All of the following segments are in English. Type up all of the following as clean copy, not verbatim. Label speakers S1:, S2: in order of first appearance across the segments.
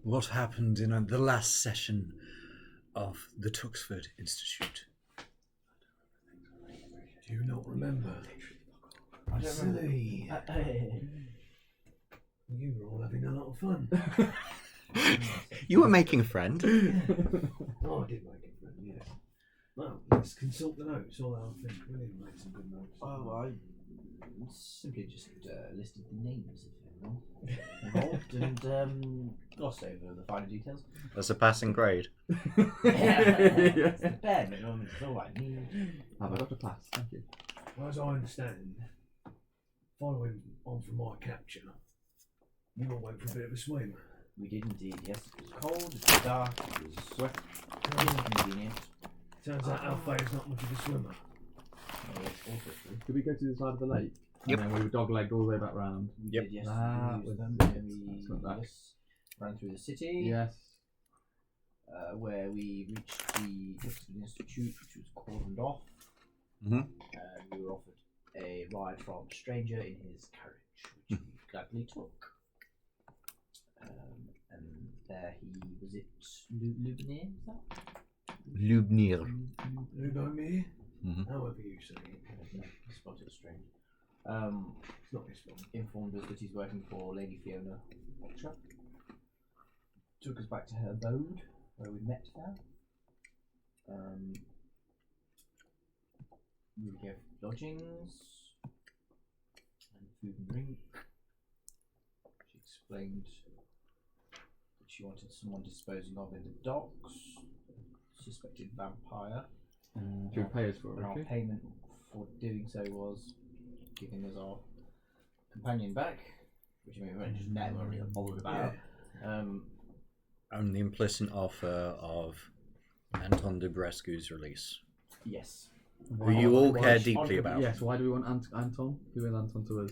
S1: What happened in the last session of the Tuxford Institute?
S2: Do you not remember?
S3: I don't
S2: Silly. You were all having a lot of fun.
S1: You were making a friend.
S2: Oh, I did make a friend, yes. Well, let's consult the notes. All I think William made some good notes.
S3: Oh, I simply just listed the names of everyone involved and glossed over the finer details.
S1: That's a passing grade.
S3: It's the bare minimum. It's all I need.
S4: Have I got a pass? Thank you.
S2: As I understand, following on from my capture, you all went for a bit of a swim.
S3: We did indeed, yes. It was cold, it was dark, it was sweat, inconvenient.
S2: Turns out Alfei is not much of a swimmer.
S3: Oh, that's also true.
S4: Could we go to the side of the lake?
S1: Yep.
S4: And then we were dog-legged all the way back round.
S3: We
S1: Yep.
S3: did, yes.
S4: With
S3: And
S4: them.
S3: then we
S4: Let's go back.
S3: ran through the city,
S4: Yes.
S3: where we reached the Tuxford Institute, which was cordoned off.
S1: Mhm.
S3: We were offered a ride from a stranger in his carriage, which we gladly took. And there he was it Lubinier, is that?
S1: Lubnir.
S2: Lubomir?
S1: Mhm.
S2: However you say it.
S3: I spelled it strange.
S2: It's not this one.
S3: Informed us that he's working for Lady Fiona Watcher. Took us back to her abode, where we met her. We gave lodgings and food and drink. She explained that she wanted someone disposing of in the docks, suspected vampire.
S4: She would pay us for
S3: And
S4: it,
S3: our
S4: okay?
S3: payment for doing so was giving us our companion back, which we weren't just never really bothered about.
S1: And the implicit offer of Anton de Brescu's release,
S3: Yes.
S1: who you all care
S3: on-
S1: deeply about.
S4: Yes, why do we want Anton? Who is Anton to us?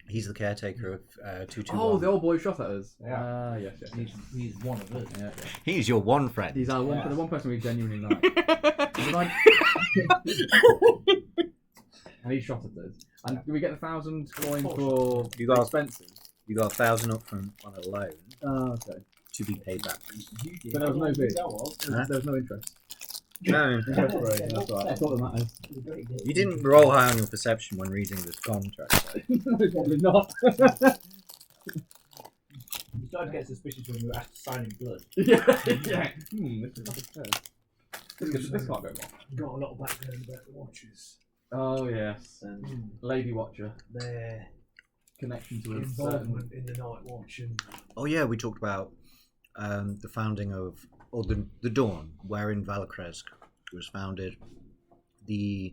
S1: He's the caretaker of 221.
S4: Oh, the old boy who shot at us.
S3: Yeah.
S4: Yes.
S3: He's one of us.
S4: Yeah.
S1: He's your one friend.
S4: He's our one, the one person we genuinely like. And he shot at us. And do we get 1,000 coins for
S1: You got-
S4: expenses?
S1: You got 1,000 up front on a loan
S4: Oh, okay.
S1: to be paid back.
S3: You did.
S4: But there was no bid.
S3: That was.
S1: Huh?
S4: There was no interest.
S1: No,
S4: Interest rate, that's right. That's all that matters.
S1: you didn't roll high on your perception when reading this contract. Though.
S4: Probably not.
S3: You started to get suspicious when you were asked to sign in blood.
S4: Yeah. This is not fair. This can't go wrong.
S2: Got a lot of background about the Watchers
S4: Oh, yes.
S2: and
S4: Lady Watcher.
S2: their
S4: Connection to a certain...
S2: involvement in the Night Watch and
S1: Oh yeah, we talked about the founding of, or the Dawn, wherein Valakresk was founded. The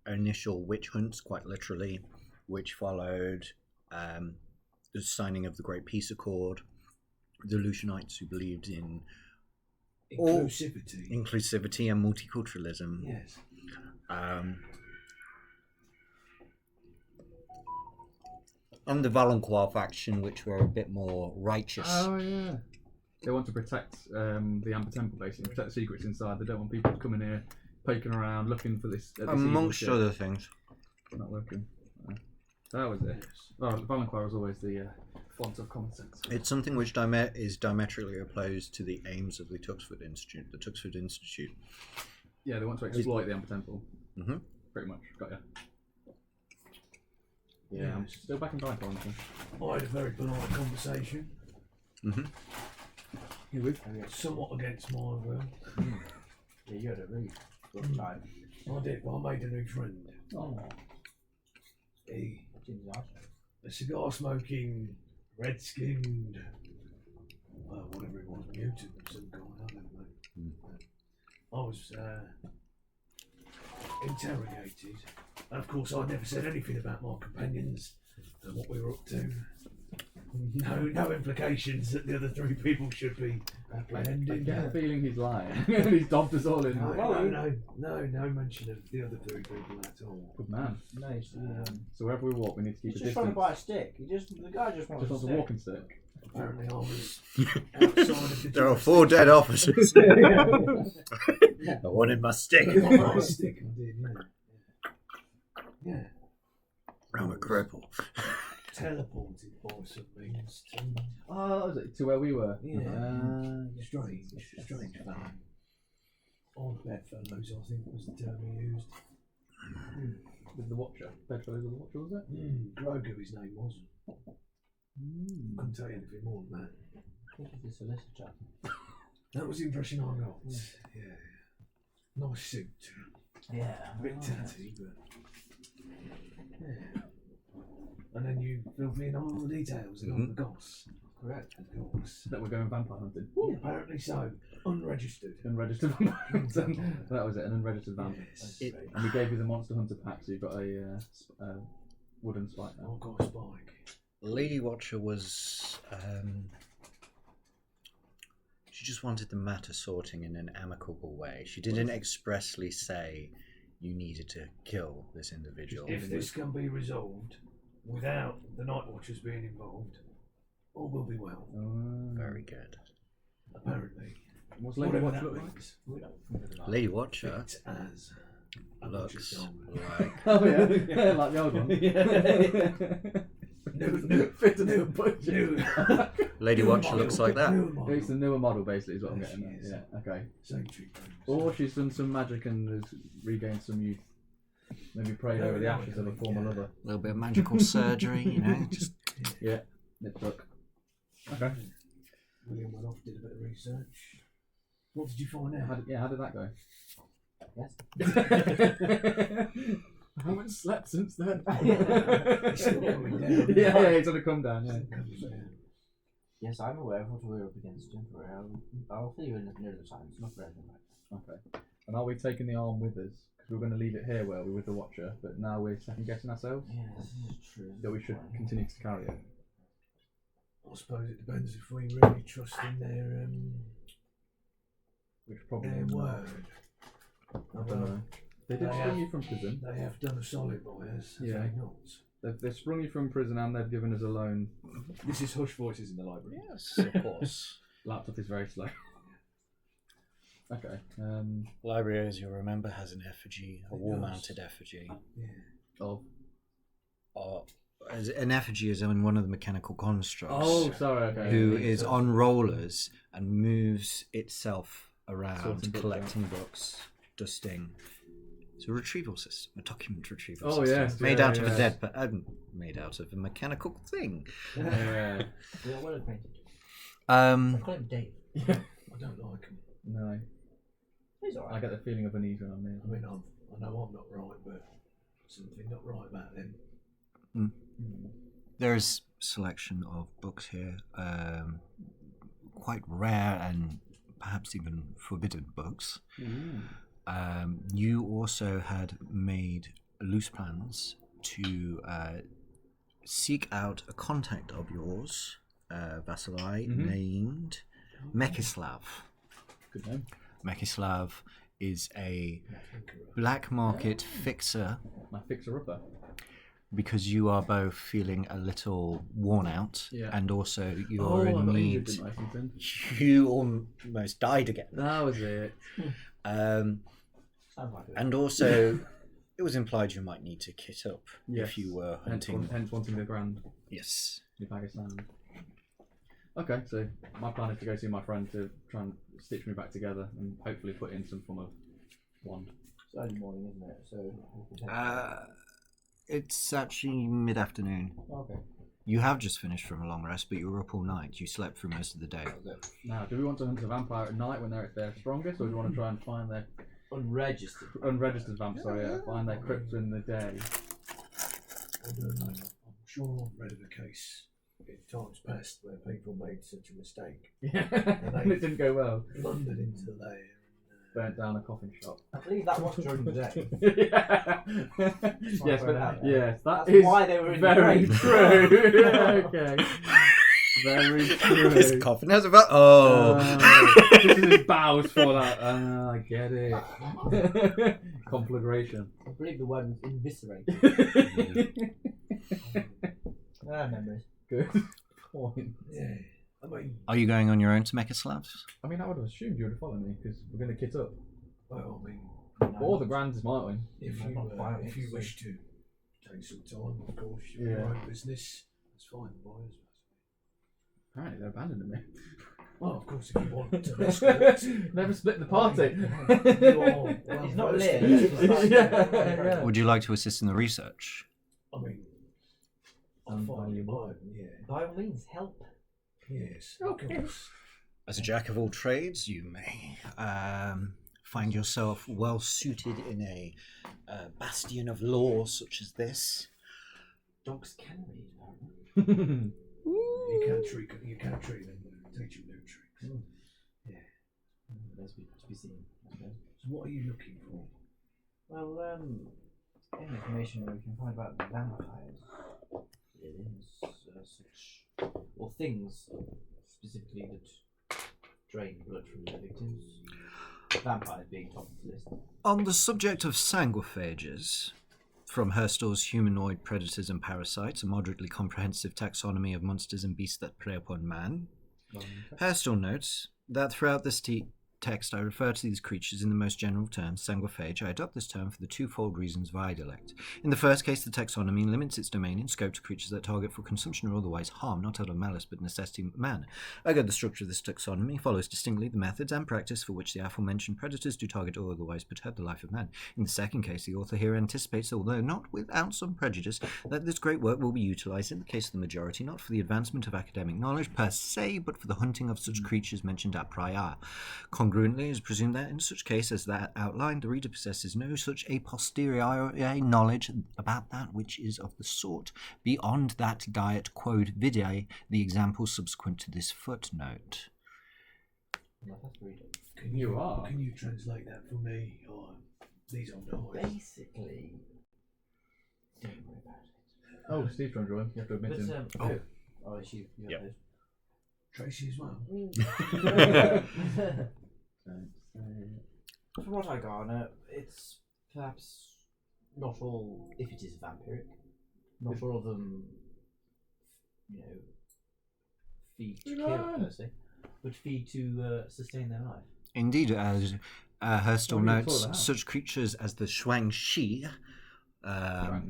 S1: initial witch hunts, quite literally, which followed the signing of the Great Peace Accord. The Lucianites who believed in inclusivity and multiculturalism.
S2: yes.
S1: And the Valancourt faction, which were a bit more righteous.
S4: Oh, yeah. They want to protect the Amber Temple, basically. Protect the secrets inside. They don't want people to come in here, poking around, looking for this
S1: Amongst
S4: evil shit.
S1: other things.
S4: Not working. That was it. Oh, Valancourt was always the font of common sense.
S1: It's something which is diametrically opposed to the aims of the Tuxford Institute. The Tuxford Institute.
S4: Yeah, they want to exploit the Amber Temple.
S1: Mm-hmm.
S4: Pretty much. Got ya. Yeah, I'm still back in Valancourt.
S2: I had a very polite conversation,
S1: Mm-hmm.
S4: You with?
S2: somewhat against my will.
S3: Yeah, you had a really good time.
S2: I did, but I made a new friend.
S4: Oh.
S2: He,
S3: Seems nice.
S2: a cigar smoking, red skinned, whatever it was, mutant of some kind, I don't know. I was interrogated. And of course, I never said anything about my companions and what we were up to. No implications that the other three people should be
S4: I
S2: apprehended.
S4: get the feeling he's lying. He's dobbed us all in.
S2: No mention of the other three people at all.
S4: Good man.
S3: Nice.
S4: So wherever we walk, we need to keep
S3: He's
S4: a
S3: just trying to
S4: distance.
S3: buy a stick. The guy just wants
S4: Just wants
S3: a
S4: a
S3: stick.
S4: walking stick.
S2: Apparently, I was outside of the
S1: There are 4 dead officers. I wanted my stick.
S2: I stick, I did, man. Yeah.
S1: I'm a cripple.
S2: teleported by some means to...
S4: Oh, was it to where we were?
S2: Yeah. Strange fellow. Odd bedfellows, I think was the term he used.
S4: With the Watcher. Bedfellows of the Watcher, was it?
S2: Grogu, his name was. Couldn't tell you anything more than that.
S3: I think he's a solicitor.
S2: That was the impression I got. Yeah. Nice suit.
S3: Yeah.
S2: A bit tatty, but... Yeah. And then you filled me in on all the details and all the goss.
S3: Correct.
S2: Of course.
S4: That we're going vampire hunting.
S2: Yeah, apparently so. Unregistered.
S4: Unregistered vampire hunting. That was it, an unregistered vampire.
S2: Yes.
S4: And we gave you the Monster Hunter pack, so you've got a wooden spike now.
S2: I've got a spike.
S1: Lady Watcher was. She just wanted the matter sorting in an amicable way. She didn't expressly say you needed to kill this individual.
S2: If this can be resolved without the Night Watchers being involved, all will be well.
S1: Very good.
S2: Apparently.
S4: What's Lady
S2: Whatever
S4: Watcher
S2: that
S4: look like?
S2: means.
S1: Lady Watcher
S2: Fit as a
S1: looks
S2: butcher's dog.
S1: like
S4: Oh yeah, like the old one.
S2: New butcher.
S1: Lady Watcher looks like that.
S4: It's the newer model, basically, is what I'm
S2: Yes,
S4: getting at.
S2: she is.
S4: Yeah, okay.
S2: Same treatment.
S4: Or she's done some magic and has regained some youth. Maybe prayed over the ashes of a former lover.
S1: A little bit of magical surgery, you know. Just
S4: Yeah, nip tuck. Okay.
S2: William went off, did a bit of research. What did you find out?
S4: How did that go?
S3: Yes.
S4: I haven't slept since then.
S2: It's still coming down.
S4: Yeah, it's gonna come down. Yeah.
S3: Yes, I'm aware of what we're up against. Don't worry. I'll fill you in near the time. It's not for everything right now.
S4: Okay. And are we taking the arm with us? Because we were going to leave it here where we were with the Watcher, but now we're second guessing ourselves.
S3: Yeah, this is true.
S4: That we should continue to carry it.
S2: I suppose it depends if we really trust in their
S4: Which probably
S2: their
S4: not.
S2: word.
S4: I don't know. They did
S2: They
S4: spring
S2: have-
S4: you from prison.
S2: They have done a solid by us, have
S4: Yeah.
S2: they not?
S4: They've sprung you from prison and they've given us a loan.
S5: This is Hush Voices in the library.
S1: yes, of course.
S4: Laptop is very slow. Okay.
S1: Library, as you'll remember, has an effigy, a wall-mounted effigy.
S4: Of.
S1: As an effigy is on one of the mechanical constructs.
S4: Oh, sorry. Okay.
S1: Who is on rollers and moves itself around,
S4: Sorting books
S1: collecting books, dusting. It's a retrieval system, a document retrieval
S4: Oh,
S1: system.
S4: yes,
S1: made
S4: yeah,
S1: out of
S4: yeah.
S1: a dead, but made out of a mechanical thing.
S4: Yeah.
S3: We are well acquainted.
S1: I
S3: I call him Dave.
S2: I don't like them.
S4: No.
S3: He's
S4: I
S3: alright.
S4: get the feeling of unease when I'm there.
S2: I mean, I know I'm not right, but something not right about them.
S1: There's a selection of books here, quite rare and perhaps even forbidden books. You also had made loose plans to seek out a contact of yours, Vasili, named Mekislav.
S4: Good name.
S1: Mekislav is a black market fixer
S4: My fixer-upper.
S1: because you are both feeling a little worn out,
S4: Yeah.
S1: and also
S4: Oh,
S1: you're
S4: I
S1: in
S4: got
S1: need.
S4: injured, didn't I, something?
S1: You almost died again.
S4: That was it.
S3: Sounds like it.
S1: And also, it was implied you might need to kit up
S4: Yes.
S1: if you were
S4: Hence,
S1: hunting.
S4: hence wanting the grand
S1: Yes.
S4: new bag of sand. Okay, so my plan is to go see my friend to try and stitch me back together and hopefully put in some form of wand.
S3: It's early morning, isn't it? So we can head-
S1: It's actually mid-afternoon.
S3: okay.
S1: You have just finished from a long rest, but you were up all night. You slept through most of the day.
S3: That was it.
S4: Now, do we want to hunt a vampire at night when they're at their strongest, or do we want to try and find their
S3: Unregistered.
S4: unregistered vamps? Find their crypts in the day.
S2: I don't know. I'm sure I've read of a case in times past where people made such a mistake.
S4: Yeah, and it didn't go well.
S2: Blundered into the lair.
S4: Burnt down a coffin shop.
S3: I believe that was during the day.
S4: Yeah. Yes, but
S3: out.
S4: yes,
S3: That's
S4: is
S3: why they were in the
S4: very
S3: grave.
S4: true. Okay, very true.
S1: This coffin has about.
S4: This is his bows for that. I get it. Conflagration.
S3: I believe the word was eviscerate. Memories.
S4: Good point.
S2: Yeah. I mean,
S1: Are you going on your own to Mekislav?
S4: I mean, I would have assumed you would have followed me because we're going to kit up.
S2: well, I mean,
S4: Or the Grand is my win.
S2: if
S3: I'm not
S2: you
S3: violent,
S2: if you
S3: so-
S2: wish to take some time, of course, your
S4: Yeah.
S2: own business. It's fine, the boys.
S4: Apparently they're abandoning me.
S2: Well, of course, if you want to escort.
S4: Never split the party.
S3: He's not lit.
S4: Yeah.
S1: Would you like to assist in the research?
S2: I mean, I'm fine, you might, yeah.
S3: By all means, help.
S2: Yes, of course.
S1: As a jack of all trades, you may find yourself well suited in a bastion of law such as this.
S3: Dogs can read, apparently.
S2: You can treat them, teach them new tricks. Yeah.
S3: There's to be seen. Okay.
S2: So what are you looking for?
S3: Well, any information we can find about the vampires, really, such, or things specifically that drain blood from their victims. Vampires being top of the list.
S1: On the subject of sanguiphages, from Herstall's Humanoid Predators and Parasites, a moderately comprehensive taxonomy of monsters and beasts that prey upon man, Herstall notes that throughout this text I refer to these creatures in the most general terms, sanguiphage. I adopt this term for the twofold reasons of dialect. In the first case, the taxonomy limits its domain and scope to creatures that target for consumption or otherwise harm, not out of malice but necessity of man. Ergo, the structure of this taxonomy follows distinctly the methods and practice for which the aforementioned predators do target or otherwise perturb the life of man. In the second case, the author here anticipates, although not without some prejudice, that this great work will be utilised in the case of the majority, not for the advancement of academic knowledge per se, but for the hunting of such creatures mentioned a priori. Congruently, it is presumed that in such case as that outlined, the reader possesses no such a posteriori knowledge about that which is of the sort, beyond that diet quod vide the examples subsequent to this footnote.
S2: Can you translate that for me? Or these old boys?
S3: Basically, don't worry about it.
S4: Oh, Steve trying to join. You have to admit
S3: But,
S4: him.
S3: oh, is you
S1: Yep.
S2: Tracy as well.
S3: From what I garner, it's perhaps not all, if it is vampiric, not all of them, feed to kill per se, but feed to sustain their life.
S1: Indeed, as Herstall
S4: Oh, you
S1: notes,
S4: saw that.
S1: such creatures as the Shuangxi, a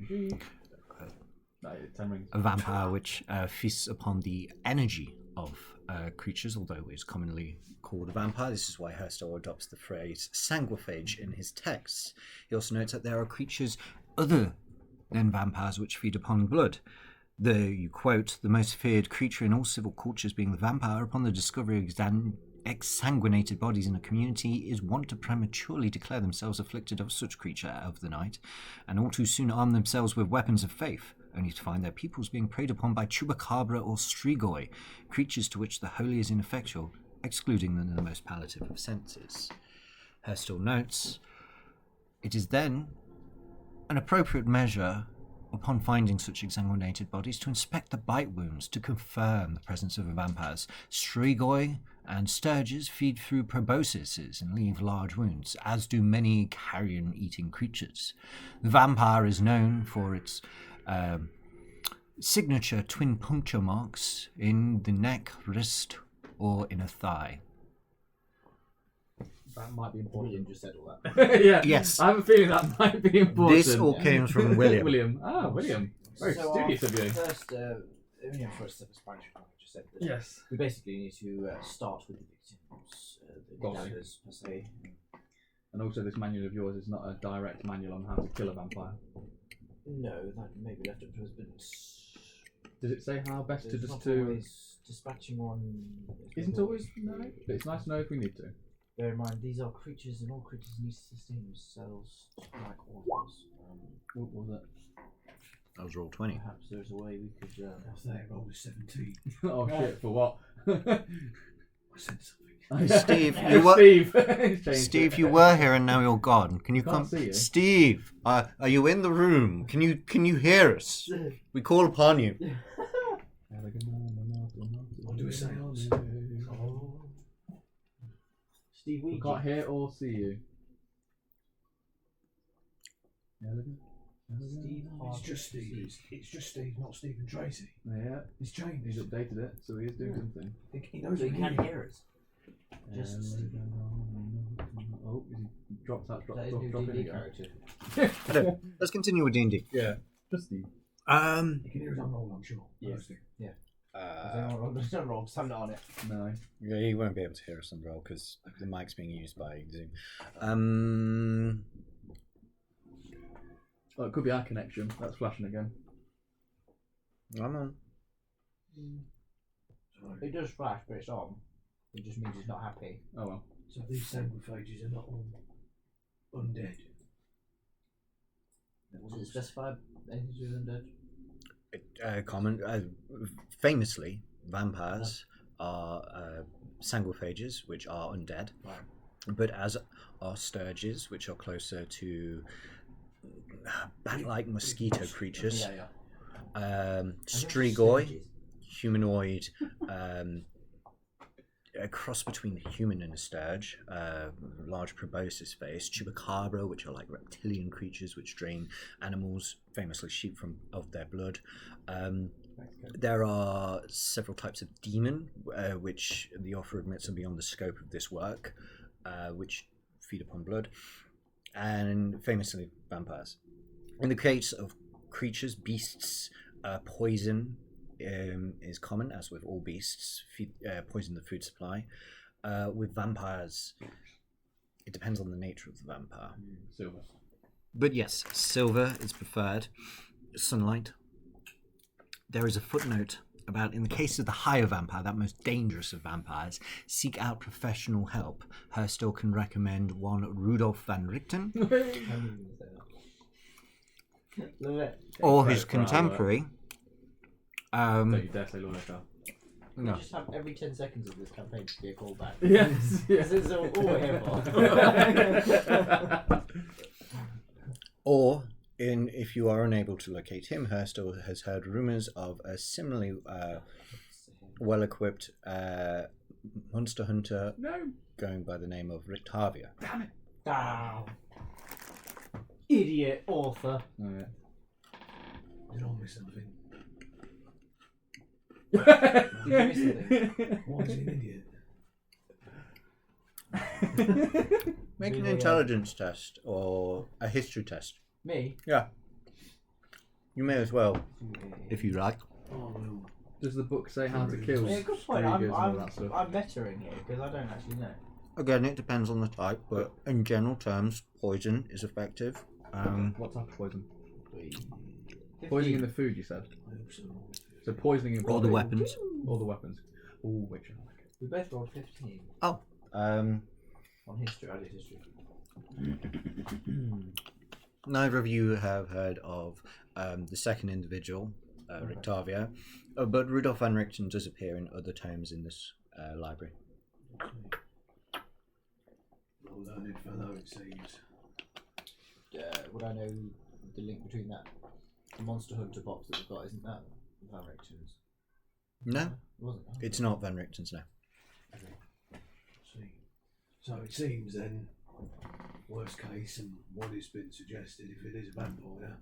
S1: vampire which feasts upon the energy of creatures, although it is commonly called a vampire. This is why Herstall adopts the phrase sanguiphage in his texts. He also notes that there are creatures other than vampires which feed upon blood. You quote, the most feared creature in all civil cultures being the vampire, upon the discovery of exsanguinated bodies in a community, is wont to prematurely declare themselves afflicted of such creature of the night, and all too soon arm themselves with weapons of faith, only to find their peoples being preyed upon by chupacabra or strigoi, creatures to which the holy is ineffectual, excluding them in the most palliative of senses. Herstall notes, it is then an appropriate measure, upon finding such exsanguinated bodies, to inspect the bite wounds to confirm the presence of vampires. Strigoi and sturges feed through proboscises and leave large wounds, as do many carrion-eating creatures. The vampire is known for its signature twin puncture marks in the neck, wrist, or in a thigh.
S4: That might be important.
S3: William just said all that.
S4: Yeah.
S1: Yes.
S4: I have a feeling that might be important.
S1: This all came from William.
S4: William. Ah, William. Very
S3: So
S4: studious
S3: our
S4: of you.
S3: First step of Spanish, I just said that
S4: Yes.
S3: we basically need to start with the victims, the
S4: Got it.
S3: killers per se.
S4: And also, this manual of yours is not a direct manual on how to kill a vampire.
S3: No, that may be left up to us, but
S4: Does it say how best to
S3: there's
S4: just
S3: not
S4: to?
S3: always dispatching one.
S4: Isn't always no, but it's nice to know if we need to.
S3: Bear in mind, these are creatures, and all creatures need to sustain themselves like all of us.
S4: What was it?
S1: That was roll 20.
S3: Perhaps there's a way we could.
S2: How's that? Roll was 17.
S4: Oh shit! For what?
S2: I said something.
S1: Steve,
S4: Yeah,
S1: you were
S4: Steve. He's changed
S1: Steve,
S4: it.
S1: you were here and now you're gone. Can you
S4: Can't
S1: come?
S4: see you.
S1: Steve, are you in the room? Can you hear us? We call upon you.
S2: I'll do a seance.
S3: Oh. Steve,
S4: We can't hear or see you.
S3: Steve
S2: It's just Steve. It's just Steve, not Stephen Tracy.
S4: Yeah,
S2: He's changed.
S4: he's updated it, so he is doing something.
S2: He knows
S3: So you
S2: what
S3: can
S2: he
S3: hear us. Just Steve.
S4: Oh, he dropped that.
S3: That is new
S4: Drop
S3: D&D
S4: it.
S3: character.
S1: Let's continue with D&D.
S4: Yeah, just Steve.
S2: You can hear his own roll, I'm sure.
S3: Yeah.
S2: Honestly.
S3: There's no wrong, stand on it.
S4: No.
S1: Yeah, he won't be able to hear us on roll because the mic's being used by Zoom.
S4: Oh, it could be our connection. That's flashing again.
S1: I'm on.
S3: It does flash, but it's on. It just means he's not happy.
S4: Oh well.
S2: So these sanguiphages are not all undead.
S3: Was it specified anything to do with undead?
S1: Famously, vampires are sanguiphages, which are undead,
S3: Right.
S1: but as are sturges, which are closer to bat-like mosquito creatures.
S3: Yeah.
S1: Strigoi, humanoid, a cross between a human and a sturge, large proboscis face, chupacabra, which are like reptilian creatures which drain animals, famously sheep, of their blood. There are several types of demon, which the author admits are beyond the scope of this work, which feed upon blood, and famously vampires. In the case of creatures, beasts, poison is common, as with all beasts. Poison the food supply. With vampires, it depends on the nature of the vampire.
S4: Silver.
S1: But yes, silver is preferred. Sunlight. There is a footnote about, in the case of the higher vampire, that most dangerous of vampires, seek out professional help. Herstal can recommend one Rudolf van Richten, or his contemporary.
S4: Don't you dare say Lord Echo.
S1: No.
S3: We just have every 10 seconds of this campaign to be a callback.
S4: Yes.
S3: This is all we're here for.
S1: Or, if you are unable to locate him, Herstal has heard rumours of a similarly well-equipped monster hunter going by the name of Rictavia.
S4: Damn it.
S3: Damn. Idiot author.
S4: Oh yeah.
S2: Did I miss something?
S3: Seriously.
S2: Why is he an idiot?
S1: Make an
S3: Really,
S1: intelligence test or a history test.
S3: Me?
S1: Yeah. You may as well, if you like.
S2: Oh, well.
S4: Does the book say how to kill
S3: Yeah, good point.
S4: Strigas and all that stuff?
S3: I'm bettering here because I don't actually know.
S1: Again, it depends on the type, but in general terms, poison is effective.
S4: What type of poison?
S3: 15.
S4: Poisoning in the food, you said. So poisoning in
S1: All the
S4: body.
S1: weapons.
S4: All the weapons. Ooh, which I like.
S3: We both rolled 15
S1: Oh.
S3: on history. I did history.
S1: Neither of you have heard of the second individual, Rictavia, but Rudolf van Richten does appear in other tomes in this library.
S2: Well learned fellow, it seems.
S3: Would I know the link between that? The Monster Hunter box that we've got, isn't that Van Richten's?
S1: No,
S3: It wasn't. Oh.
S1: it's not Van Richten's now.
S2: See. So it seems then, worst case, and what has been suggested, if it is a vampire,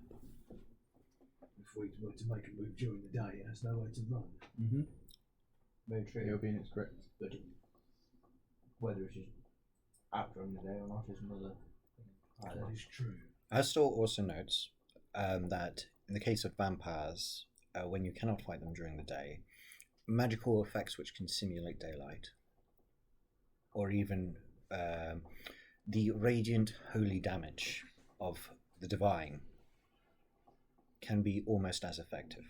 S2: if we were to make a move during the day, it has nowhere to run.
S4: Mm-hmm.
S3: Very true.
S4: It'll be in its grip.
S3: But whether it is out during the day or not is another thing.
S2: That is true.
S1: Astor also notes that in the case of vampires, when you cannot fight them during the day, magical effects which can simulate daylight, or even the radiant holy damage of the divine, can be almost as effective.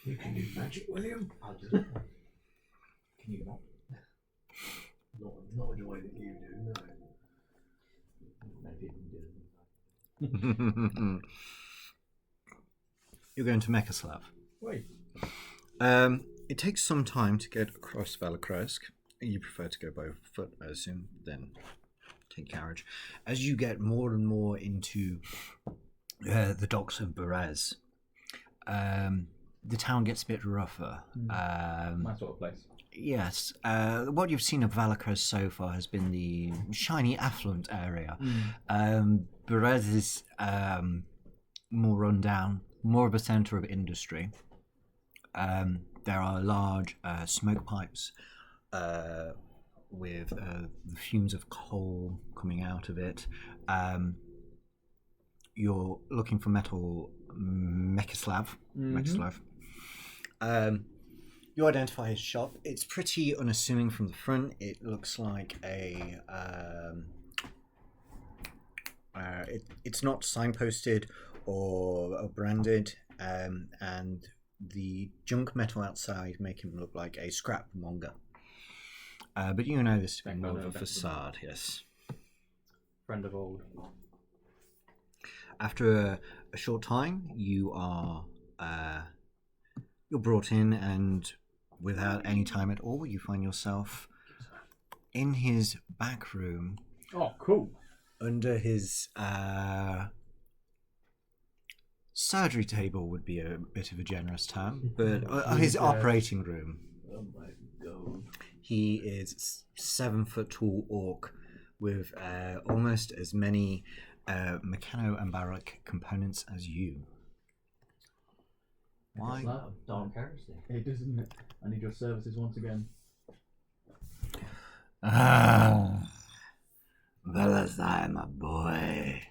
S2: You can do magic, William?
S3: I'll do it. Can you do that?
S2: Not in the way that you do, no.
S3: Many people do it.
S1: You're going to Mekaslav.
S4: Wait.
S1: It takes some time to get across Valakresk. You prefer to go by foot, I assume, then take carriage. As you get more and more into the docks of Berez, the town gets a bit rougher.
S4: My sort of place.
S1: Yes. What you've seen of Valakresk so far has been the shiny, affluent area. Berez is more run down, more of a centre of industry. There are large smoke pipes with the fumes of coal coming out of it. You're looking for metal Mekislav. Mekislav. You identify his shop. It's pretty unassuming from the front. It looks like a... it's not signposted or branded, and the junk metal outside make him look like a scrap monger. But you know this to be more of a facade, yes.
S4: Friend of old.
S1: After a short time, you're brought in, and without any time at all, you find yourself in his back room.
S4: Oh, cool.
S1: Under his surgery table would be a bit of a generous term, but his operating room.
S2: Oh my god.
S1: He is 7 foot tall orc with almost as many mechano and baroque components as you. Why?
S3: Dark heresy.
S4: It does, isn't it? I need your services once again.
S6: Velazai, my boy,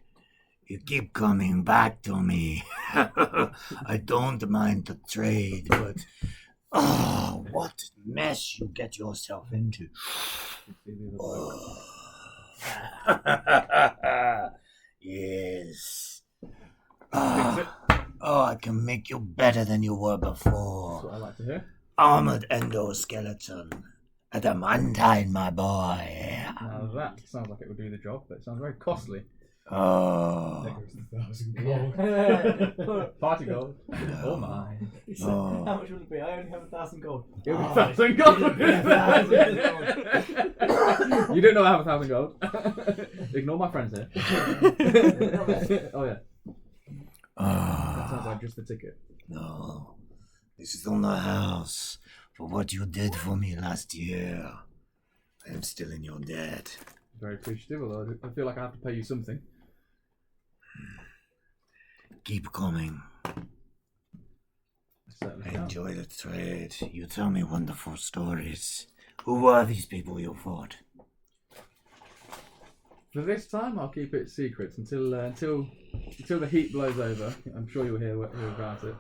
S6: you keep coming back to me. I don't mind the trade, but what mess you get yourself into. Yes. I can make you better than you were
S4: That's
S6: before.
S4: what I like to hear.
S6: Armored endoskeleton. Adamantine, my boy.
S4: Now that sounds like it would do the job, but it sounds very costly.
S6: Oh.
S2: There goes the 1,000 gold.
S4: Party gold. Oh my.
S3: He said,
S6: Oh.
S3: how much will it be? I only have 1,000 gold.
S4: It'll be
S3: Oh,
S4: 1,000 gold. You don't know I have 1,000 gold. Ignore my friends here. Oh yeah. That sounds like just the ticket.
S6: No. This is on the house for what you did for me last year. I am still in your debt.
S4: Very appreciative, although I feel like I have to pay you something.
S6: Keep coming.
S4: I certainly can.
S6: Enjoy the trade. You tell me wonderful stories. Who were these people you fought?
S4: For this time, I'll keep it secret until the heat blows over. I'm sure you'll hear about it.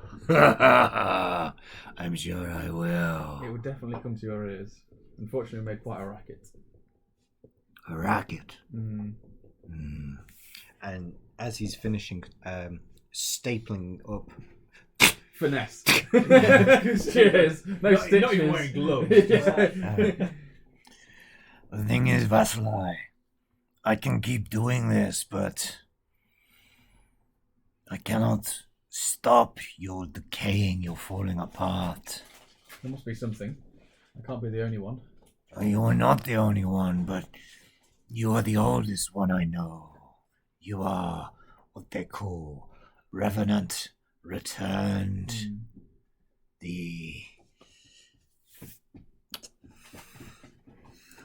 S6: I'm sure I will.
S4: It would definitely come to your ears. Unfortunately, we made quite a racket.
S6: A racket.
S1: And as he's finishing stapling up...
S4: Finesse. Cheers. No stitches.
S2: Not even wearing gloves.
S6: The thing is, Vasilai, I can keep doing this, but I cannot stop your decaying, your falling apart.
S4: There must be something. I can't be the only one.
S6: You are not the only one, but you are the oldest one I know. You are what they call Revenant Returned. The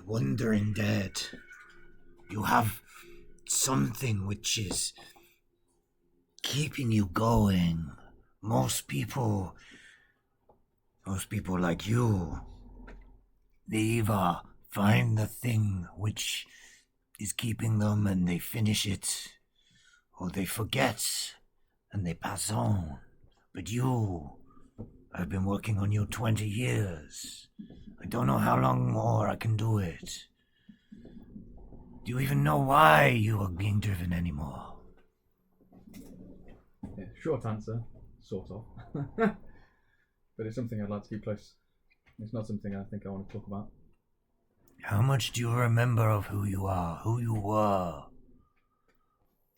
S6: Wandering Dead. You have something which is keeping you going. Most people like you, they either find the thing which is keeping them and they finish it, or they forget and they pass on. But you, I've been working on you 20 years. I don't know how long more I can do it. Do you even know why you are being driven anymore?
S4: Yeah, short answer, sort of. But it's something I'd like to keep close. It's not something I think I want to talk about.
S6: How much do you remember of who you are, who you were?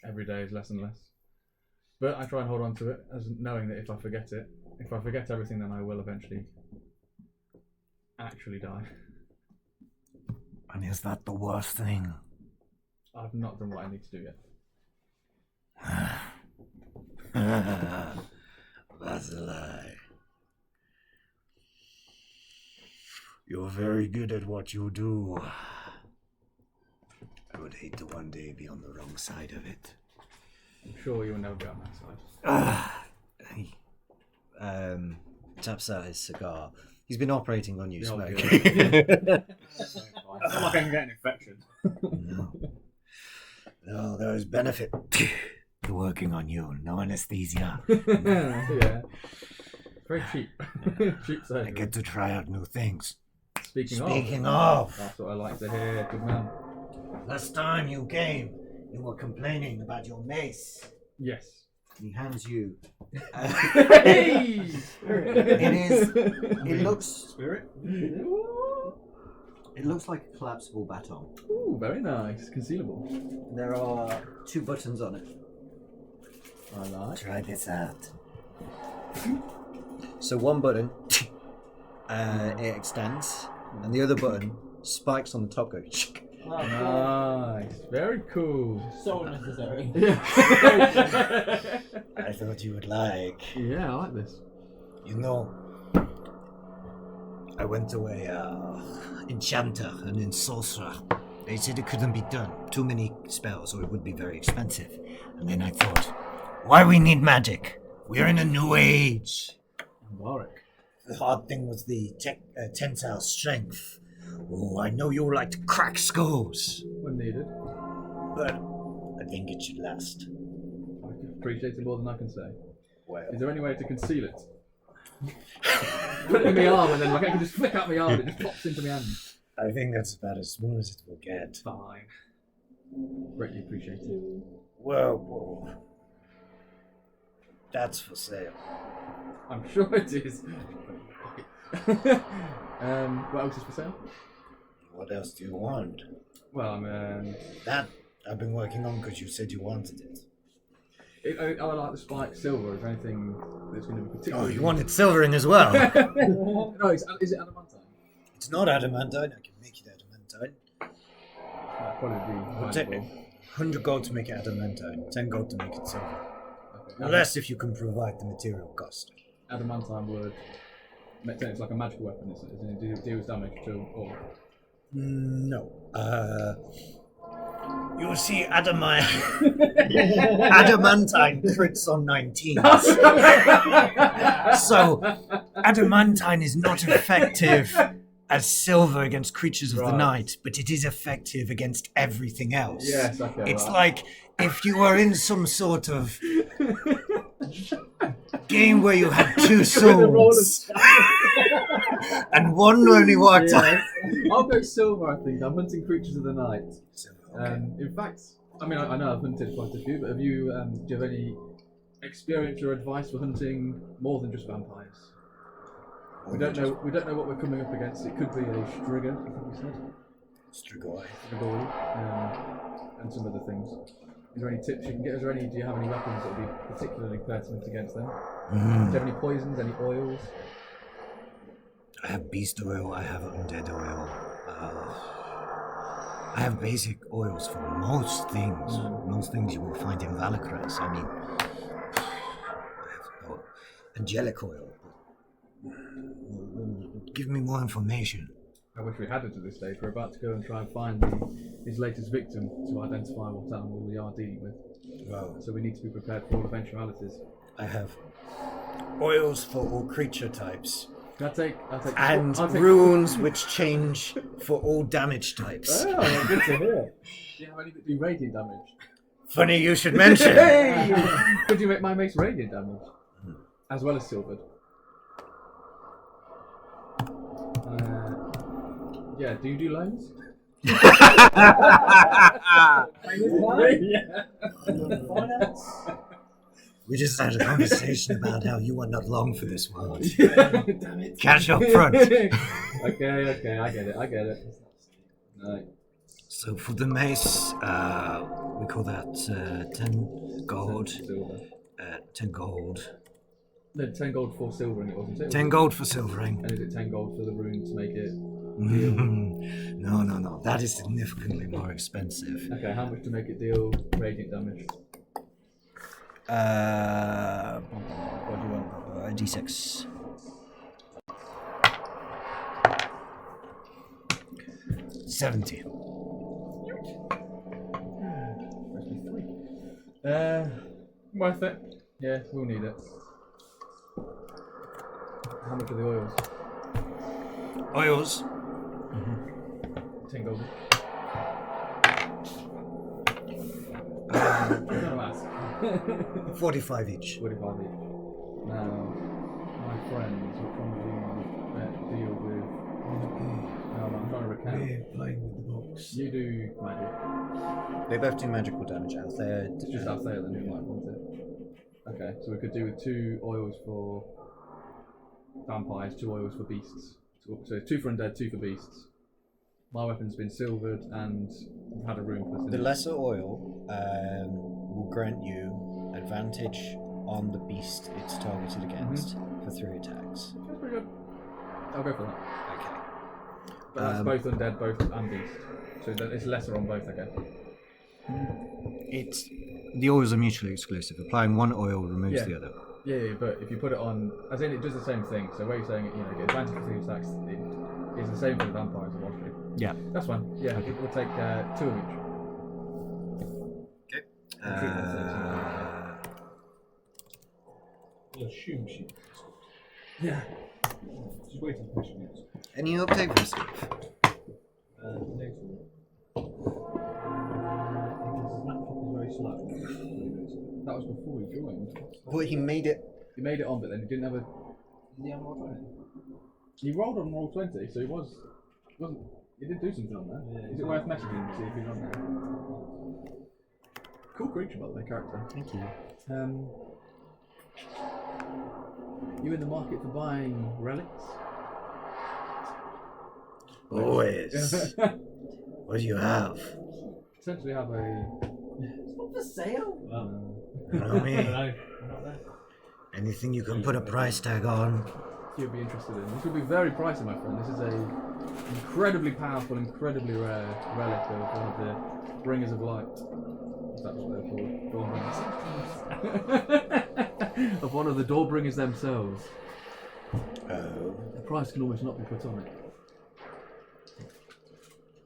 S4: Every day is less and less. But I try and hold on to it, as knowing that if I forget everything, then I will eventually actually die.
S6: And is that the worst thing?
S4: I've not done what I need to do yet.
S6: That's a lie. You're very good at what you do. I would hate to one day be on the wrong side of it.
S4: I'm sure you'll never be on that side.
S1: He taps out his cigar. He's been operating on you,
S4: Oh,
S1: Smoke.
S4: good. It's not like I can get an infection.
S6: No. No, there is benefit to working on you. No anesthesia.
S4: Yeah. Very cheap. Cheap
S6: I
S4: surgery.
S6: get to try out new things.
S4: Speaking
S6: of,
S4: that's what I like to hear. Good man.
S6: last time you came, you were complaining about your mace.
S4: Yes.
S1: He hands you.
S4: Hey!
S1: It looks.
S2: Spirit?
S1: It looks like a collapsible baton.
S4: Ooh, very nice. Concealable.
S1: There are 2 buttons on it.
S4: I like.
S6: Try this out.
S1: So one button, it extends, and the other button spikes on the top. Goes.
S4: Nice. Very cool.
S3: So unnecessary.
S4: Yeah.
S6: I thought you would like.
S4: Yeah, I like this.
S6: You know, I went to a enchanter and an sorcerer. They said it couldn't be done. Too many spells, or it would be very expensive. And then I thought, why we need magic? We're in a new age.
S4: Warwick.
S6: The hard thing was the tensile strength. Oh, I know you like to crack skulls,
S4: When needed.
S6: but I think it should last.
S4: I can appreciate it more than I can say.
S6: Well,
S4: Is there any way to conceal it? Put it in my arm and then I can just flick out my arm and it just pops into my hand.
S6: I think that's about as small as it will get.
S4: Fine. Greatly appreciated.
S6: Whoa. That's for sale.
S4: I'm sure it is. What else is for sale?
S6: What else do you want?
S4: Well,
S6: That I've been working on because you said you wanted it.
S4: I like the spiked silver. Is there anything that's going to be
S6: Oh,
S4: particularly...
S6: you want it silvering as well?
S4: No, is it adamantine?
S6: It's not adamantine. I can make it adamantine.
S4: That'd probably be
S6: I'll take
S4: valuable.
S6: 100 gold to make it adamantine, 10 gold to make it silver.
S4: Okay.
S6: Less if you can provide the material cost.
S4: Adamantine would make sense. It's like a magical weapon, isn't it? It deals damage to all.
S6: No. You see, adamantine crits on 19. So, adamantine is not effective as silver against creatures of the
S4: Right.
S6: night, but it is effective against everything else.
S4: Yes, okay.
S6: It's
S4: right.
S6: like if you were in some sort of game where you had 2 swords and one only worked out.
S4: Yeah. I'll go silver, I think. I'm hunting creatures of the night. In fact, I mean, I know I've hunted quite a few, but do you have any experience or advice for hunting more than just vampires? We don't know what we're coming up against. It could be a strigger, I think you said.
S6: Strigoi.
S4: Strigoi, and some other things. Is there any tips you can get? Do you have any weapons that would be particularly pertinent against them? Do you have any poisons, any oils?
S6: I have beast oil, I have undead oil. I have basic oils for most things. Most things you will find in Valakres. I mean, I have angelic oil. Give me more information.
S4: I wish we had it at this stage. We're about to go and try and find his latest victim to identify what animal we are dealing with.
S6: Well,
S4: So we need to be prepared for all eventualities.
S6: I have oils for all creature types.
S4: I'll take
S6: Runes which change for all damage types.
S4: Oh, good to hear. Do you have any that do radiant damage?
S6: Funny you should mention.
S4: Hey! Could you make my mace radiant damage? As well as silvered? Yeah, do you do loans?
S6: We just had a conversation about how you are not long for this world.
S4: Damn it.
S6: Cash up front.
S4: Okay, I get it. No.
S6: So for the mace, we call that 10 gold.
S4: Silver.
S6: 10 gold.
S4: No, 10 gold for silvering it, wasn't it?
S6: 10 gold for silvering.
S4: And is it 10 gold for the rune to make it?
S6: No. That is significantly more expensive.
S4: Okay, how much to make it deal radiant damage?
S1: What do you want? A D6. $70.
S4: Must be 3. Worth it. Yeah, we'll need it. How much are the oils?
S6: Oils.
S4: 10 gold. I'm gonna ask.
S1: 45 each.
S4: 45 each. Now, my friends, which one do you deal with? I'm trying to recount.
S2: We're playing with the box.
S4: You do magic.
S1: They both do magical damage out there.
S4: It's just Althea then who might want it. Okay, so we could do with 2 oils for vampires, 2 oils for beasts. So 2 for undead, 2 for beasts. My weapon's been silvered and we've had a room plus in
S1: The
S4: it.
S1: lesser oil will grant you advantage on the beast it's targeted against for 3 attacks.
S4: That's pretty good. I'll go for that.
S1: Okay.
S4: But that's both undead, both and beast. So that it's lesser on both, I guess.
S1: The oils are mutually exclusive. Applying one oil removes
S4: Yeah.
S1: the other.
S4: Yeah, but if you put it on, as in it does the same thing. So where you're saying it, get advantage for 3 attacks, it's the same for the vampires and wash.
S1: Yeah.
S4: That's fine. Yeah,
S1: Okay.
S4: we'll take 2 of each.
S1: Okay.
S2: I'll assume she.
S4: Yeah.
S2: She's waiting patiently.
S1: Any update for Steve?
S2: Next one. Because his laptop is very slow.
S4: That was before we joined.
S1: Well, he made it.
S4: He made it on, but then he didn't have a.
S3: Yeah, I'm all right.
S4: He rolled on roll 20, so he wasn't. He did do something on there.
S2: Yeah,
S4: Is it worth messaging to see if he's on there? Cool creature, by the way, character.
S1: Thank you.
S4: You in the market for buying relics?
S1: Always. What do you have?
S4: Essentially have a.
S3: It's not for sale.
S1: You know me.
S2: Hello.
S1: Anything you can put a price tag on.
S4: You'd be interested in. This would be very pricey, my friend. This is a incredibly powerful, incredibly rare relic of one of the Bringers of Light. If that's what they're called. Of one of the Doorbringers themselves.
S1: Oh.
S4: The price can almost not be put on it.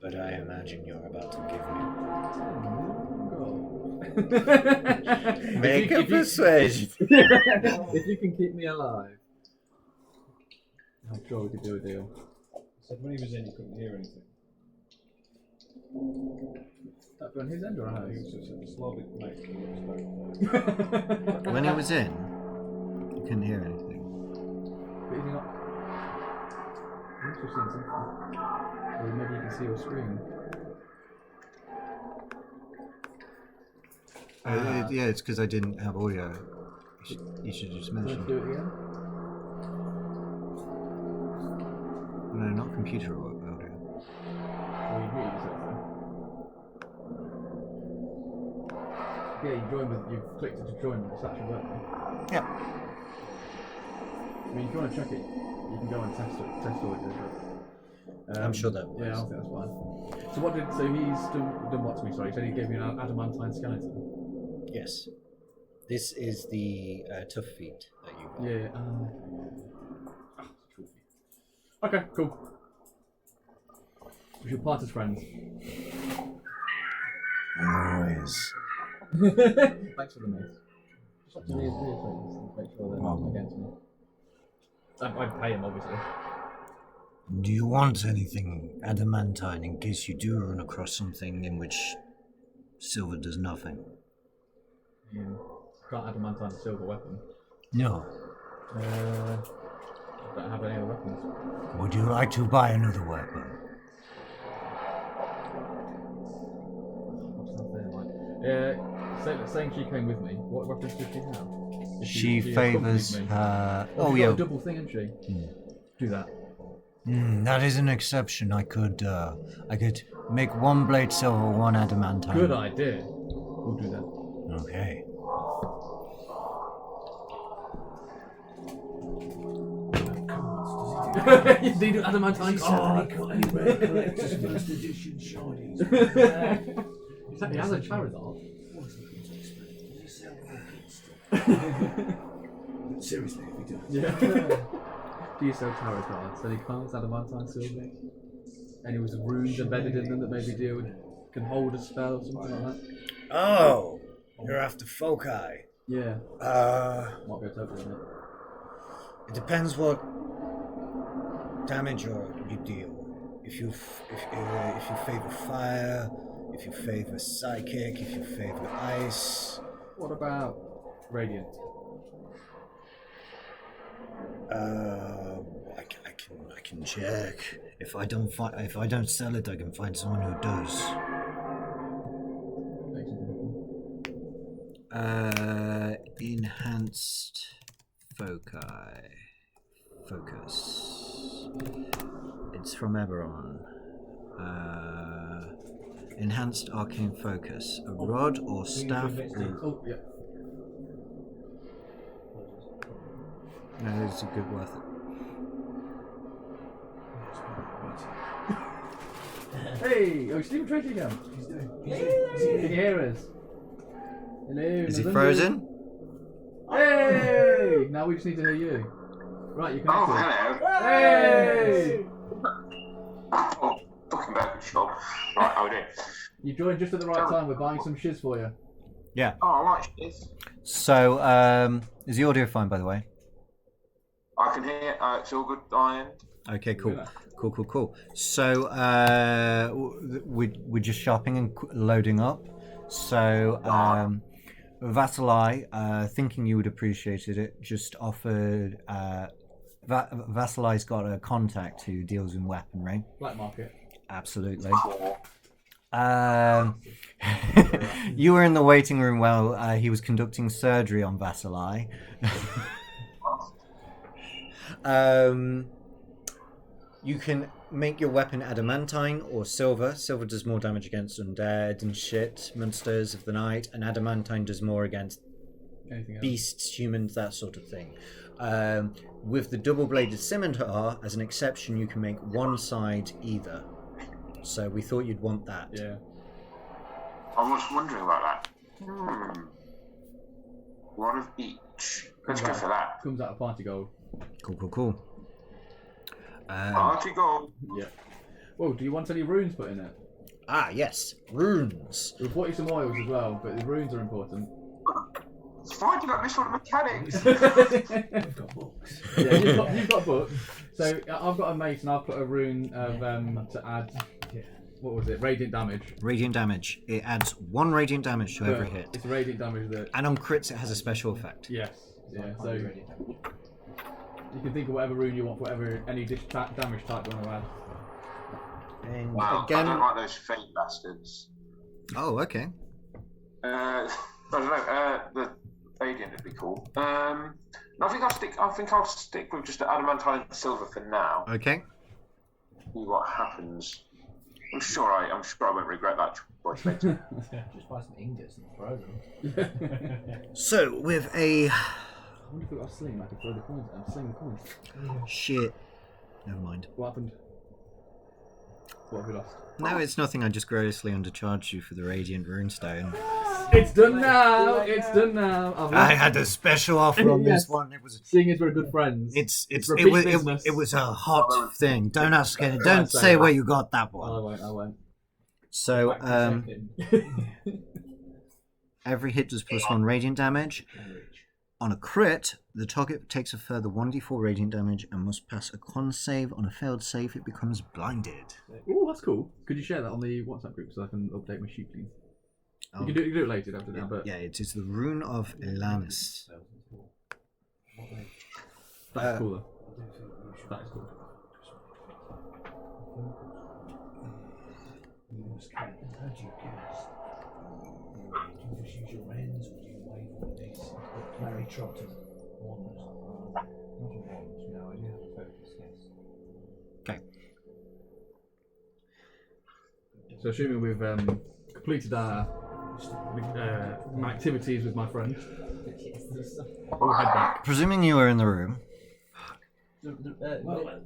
S1: But I imagine you're about to give me. Make a persuasion.
S4: If you can keep me alive, I'm sure we could do a deal.
S2: Said when he was in, you couldn't hear anything.
S4: That on his end or
S2: He
S4: ours?
S2: was just a Slavic mate.
S1: When I was in, you couldn't hear anything.
S4: But is he not? He must have seen something. Or maybe you can see your screen.
S1: Yeah, it's because I didn't have audio. You should just
S4: Do you want
S1: mention.
S4: to do it again?
S1: No, not computer audio.
S4: Or you mute yourself then? Yeah, you join with, you've clicked it to join, it's actually working.
S1: Yeah.
S4: I mean, if you want to check it, you can go and test audio, but...
S1: I'm sure that
S4: Yeah, I
S1: works.
S4: think that's fine. So what did, so he's done what to me, sorry? He said he gave me an adamantine skeleton.
S1: Yes. This is the tough feat that you got.
S4: Yeah, okay, cool. We should part as friends.
S6: Always.
S4: Thanks for the mace. Just have to reassure things and make sure they're not against me. I'd pay him, obviously.
S6: Do you want anything adamantine in case you do run across something in which silver does nothing?
S4: Can't adamantine a silver weapon.
S6: No.
S4: I don't have any other weapons.
S6: Would you like to buy another weapon?
S4: What's that there like? Saying she came with me, what weapons does she have? If
S6: She
S4: accompanied
S6: favours
S4: me.
S6: her.
S4: Oh,
S6: Oh,
S4: she's
S6: yeah.
S4: got a double thing, isn't she? Do that.
S6: That is an exception. I could make one blade silver, one adamantine.
S4: Good idea. We'll do that.
S6: Okay.
S4: You need an adamantine card.
S2: Collector's first edition shinies.
S4: He has a Charizard.
S2: Seriously, if he does.
S4: Yeah. Do you sell tarot cards? Any cards, adamantine silver? Any with runes embedded in them that maybe can hold a spell or something like that?
S1: Oh, you're after foci.
S4: Yeah. Might be a total, isn't it?
S1: It depends what damage or you deal. If you favor fire, if you favor psychic, if you favor ice.
S4: What about radiant?
S1: I can check. If I don't sell it, I can find someone who does. Enhanced focus. It's from Eberron. Enhanced arcane focus. A rod or staff.
S4: Oh, yeah.
S1: No, it's a good worth it.
S4: Hey! Oh, Stephen Tracy again.
S2: He's doing.
S4: Can you hear us? Hello.
S1: Is he frozen?
S4: Hey! Now we just need to hear you. Right, you can.
S7: Oh, hello.
S4: Hey!
S7: Oh, fucking better job. Right, how we doing?
S4: You joined just at the right time. We're buying some shiz for you.
S1: Yeah.
S7: Oh, I like this.
S1: So, is the audio fine, by the way?
S7: I can hear. It's all good. Iron.
S1: Okay, cool. Cool. So, we're just shopping and loading up. So, Vassalai, thinking you would appreciate it, just offered. Vassalai's got a contact who deals in weaponry.
S4: Black market.
S1: Absolutely.
S7: Cool.
S1: You were in the waiting room while he was conducting surgery on Vassalai. You can make your weapon adamantine or silver. Silver does more damage against undead and shit, monsters of the night, and adamantine does more against
S4: Anything else?
S1: beasts, humans, that sort of thing. With the double-bladed scimitar, as an exception, you can make one side either. So we thought you'd want that.
S4: Yeah.
S7: I was wondering about that. One of each. Let's go for that.
S4: Comes out of party gold.
S1: Cool.
S7: Party goal.
S4: Yeah. Whoa, do you want any runes put in it?
S1: Yes, runes.
S4: We've bought you some oils as well, but the runes are important.
S7: It's fine, you got this one mechanics.
S2: I've got books.
S4: Yeah, you've got books. So I've got a mace and I've put a rune of to add. What was it? Radiant damage.
S1: Radiant damage. It adds 1 radiant damage to every hit.
S4: It's radiant damage that.
S1: And on crits, it has a special effect.
S4: Yes. Yeah. So you can think of whatever rune you want, whatever any damage type you want to add.
S1: And
S7: Wow,
S1: again.
S7: I don't like those fake bastards.
S1: Oh, okay.
S7: I don't know. The Radiant would be cool. I think I'll stick with just the adamantine and silver for now.
S1: Okay.
S7: See what happens. I'm sure I won't regret that choice later.
S3: Just buy some ingots and throw them.
S1: So, with a.
S4: I wonder if we've got a sling. I could throw the coins. I'm slinging the coins.
S1: Shit. Never mind.
S4: What happened? What have we lost?
S1: No, it's nothing. I just grossly undercharged you for the Radiant Runestone.
S4: It's done now. It's done now.
S1: I had a special offer on this
S4: Yes.
S1: one. It was.
S4: Seeing as we're good friends.
S1: It
S4: repeat business.
S1: was a hot thing. Don't ask any.
S4: Right,
S1: Don't
S4: so-
S1: say where you got that
S4: I
S1: one.
S4: won't.
S1: So every hit does +1 radiant damage. On a crit, the target takes a further 1d4 radiant damage and must pass a con save. On a failed save, it becomes blinded.
S4: Oh, that's cool. Could you share that on the WhatsApp group so I can update my sheet, please? You can do it later after that, but
S1: Yeah, it is the Rune of Elanis.
S4: that's cooler. That is cool.
S2: You must count. How do you cast? Do you just use your hands or do you wave one of these Larry Trotter wands?
S3: Not a wand, no, I do have a focus, yes.
S1: Okay.
S4: So assuming we've completed our activities with my friend, we'll head back.
S1: Presuming you were in the room,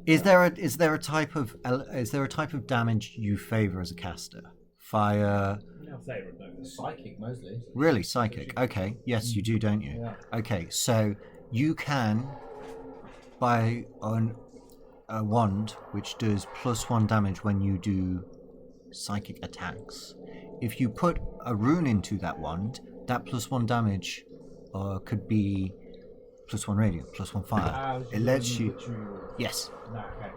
S1: is there a type of damage you favour as a caster? Fire.
S3: Psychic mostly.
S1: Really, psychic. Okay, yes, you do, don't you?
S3: Yeah.
S1: Okay, so you can buy a wand which does +1 damage when you do psychic attacks. If you put a rune into that wand, that +1 damage could be +1 radiant, +1 fire. It lets you. Yes.
S3: No, okay.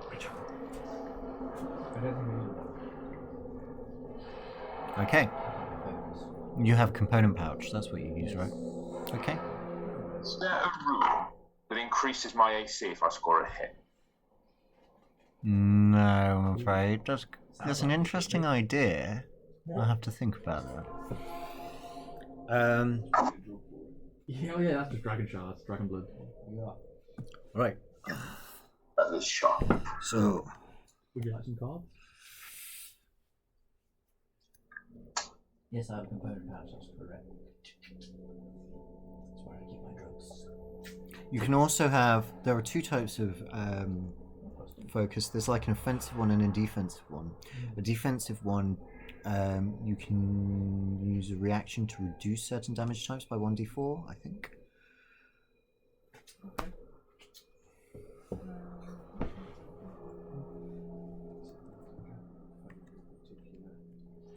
S3: I don't think we need one.
S1: Okay. You have component pouch. That's what you use, right? Okay.
S7: Is there a rule that increases my AC if I score a hit?
S1: No, I'm afraid. That's an interesting idea. I'll have to think about that.
S4: Yeah, oh yeah, that's just dragon shards, dragon blood.
S1: Right.
S7: That is sharp.
S1: So,
S4: Would you like some cards?
S3: Yes, I have a component pouch, that's correct. That's where I keep my drugs.
S1: you can also have. There are two types of focus. There's like an offensive one and a defensive one. A defensive one, you can use a reaction to reduce certain damage types by 1d4, I think.
S3: Okay.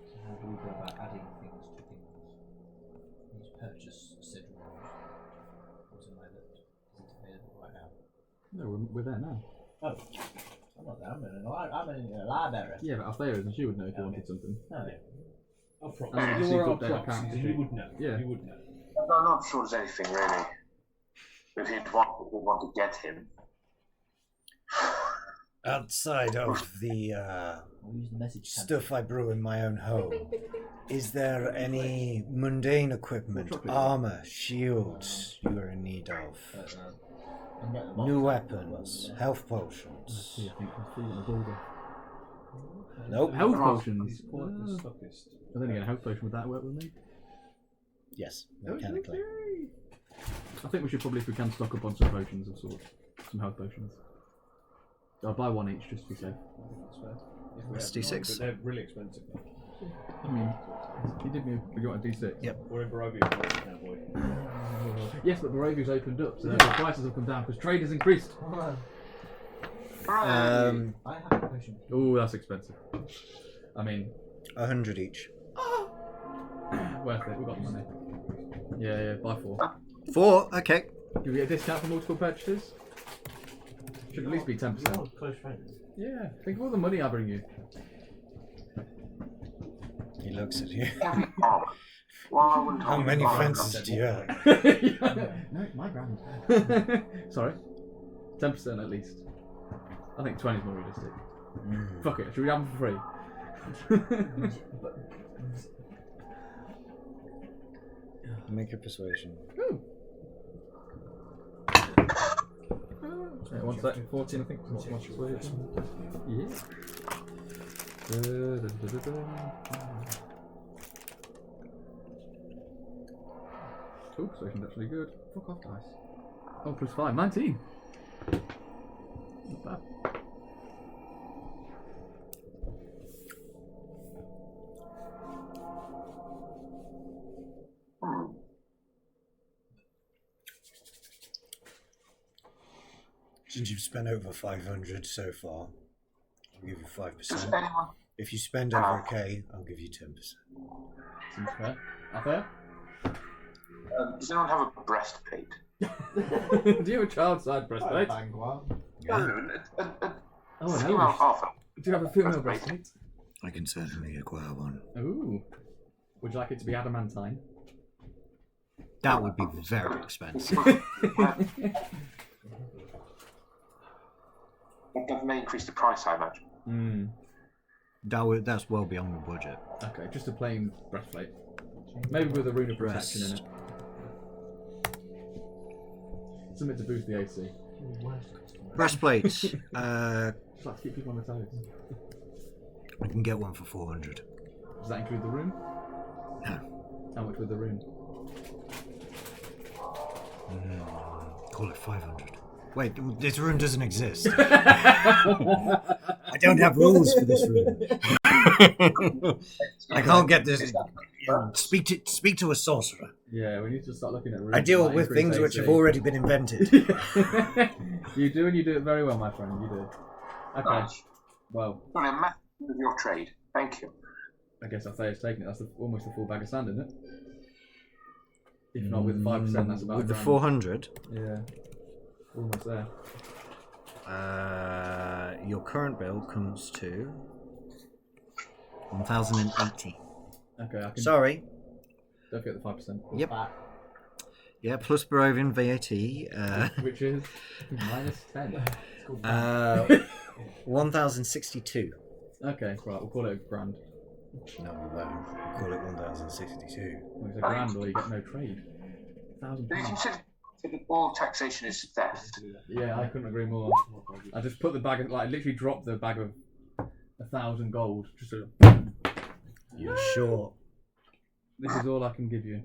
S3: So how do we go about adding things to things? Please purchase said rolls. What's in my list? Is it available right now?
S4: No, we're there now.
S3: Oh, I'm not there. I'm in a library.
S4: Yeah, but Althea isn't. She would know if you wanted something.
S3: No.
S5: I'll
S4: I
S5: proxy.
S4: mean,
S5: If
S4: you
S5: you were
S4: see
S5: our
S4: update our
S5: proxies,
S4: character
S5: you
S4: sheet.
S5: would know.
S4: Yeah.
S5: You would know.
S7: I'm not sure there's anything really. If you'd want to get him.
S1: Outside of the
S3: We'll use the message
S1: stuff I brew in my own home, is there any mundane equipment, armor, shields you are in need of? New weapons, health potions?
S4: Yeah, I think I'm free on the border.
S1: Nope.
S4: Health
S7: Oh,
S4: potions.
S5: He's quite the stockist.
S4: I then again, a health potion, would that work with me?
S1: Yes, mechanically.
S4: Okay. I think we should probably, if we can, stock up on some potions of sorts. Some health potions. I'll buy one each just to be safe.
S5: That's fair. If we
S1: That's
S5: have nine,
S1: D6.
S5: but they're really expensive.
S4: I mean, you did me you got a D6.
S1: Yep.
S5: We're in Barovia now, boy.
S4: Yes, but Barovia's opened up, so therefore prices have come down because trade has increased.
S3: I have a potion.
S4: Oh, that's expensive. I mean,
S1: 100 each.
S4: worth it. We've got the money. Yeah, buy 4.
S1: 4, okay.
S4: Do we get a discount for multiple purchases? Should at least be 10%.
S3: You're close friends.
S4: Yeah, think of all the money I bring you.
S1: He looks at you.
S7: Oh. Well, I wouldn't
S1: How
S7: hold
S1: many
S7: it.
S1: fences do you have?
S4: No, it's my grand. Sorry. 10% at least. I think 20 is more realistic. Fuck it, should we have them for free?
S1: Make a persuasion.
S4: Ooh. Yeah, 1 second, 14 I think. What's my persuasion? Yeah. Cool, persuasion's actually good. Fuck off, dice. Oh, +5, 19. Not bad.
S1: Since you've spent over 500 so far, I'll give you
S7: Does
S1: 5%.
S7: anyone?
S1: If you spend over a K, I'll give you 10%.
S4: Seems fair. Althea?
S7: Does anyone have a breastplate?
S4: Do you have a child side breastplate?
S1: Yeah,
S4: Oh, an
S7: Female
S4: elvish.
S7: half.
S4: Do you have a female
S7: Breastplate.
S4: breastplate?
S1: I can certainly acquire one.
S4: Ooh. Would you like it to be adamantine?
S1: That would be very expensive.
S7: That may increase the price, I imagine.
S4: Hmm.
S1: That's well beyond the budget.
S4: Okay, just a plain breastplate. Maybe with a rune of protection in it. Something to boost the AC.
S1: Breastplate.
S4: Just like to keep people on their toes.
S1: I can get one for 400.
S4: Does that include the rune?
S1: No.
S4: How much with the rune?
S1: Call it 500. Wait, this room doesn't exist. I don't have rules for this room. I can't get this. Speak to a sorcerer.
S4: Yeah, we need to start looking at runes.
S1: I deal
S4: that
S1: with
S4: increase
S1: things which
S4: AC.
S1: have already been invented.
S4: You do, and you do it very well, my friend. You do. Okay.
S7: Nice.
S4: Well,
S7: Well, a master of your trade. Thank you.
S4: I guess Althea's taking it. That's almost a full bag of sand, isn't it? If not with 5%, that's about
S1: with the
S4: grand.
S1: 400.
S4: Yeah, almost there.
S1: Your current bill comes to 1,080.
S4: Okay, I can.
S1: Sorry.
S4: Don't forget the 5%.
S1: Yep. Yeah, plus Barovian VAT.
S4: Which is minus 10.
S1: 1,062.
S4: Okay, right, we'll call it a grand.
S1: No, we won't. Call it 1,062.
S4: Well, it's a grand or you get no trade. £1,000.
S7: Did you say all taxation is theft?
S4: Yeah, I couldn't agree more. I just put the bag of, like, literally dropped the bag of 1,000 gold. Just so,
S1: You're sure?
S4: this is all I can give you.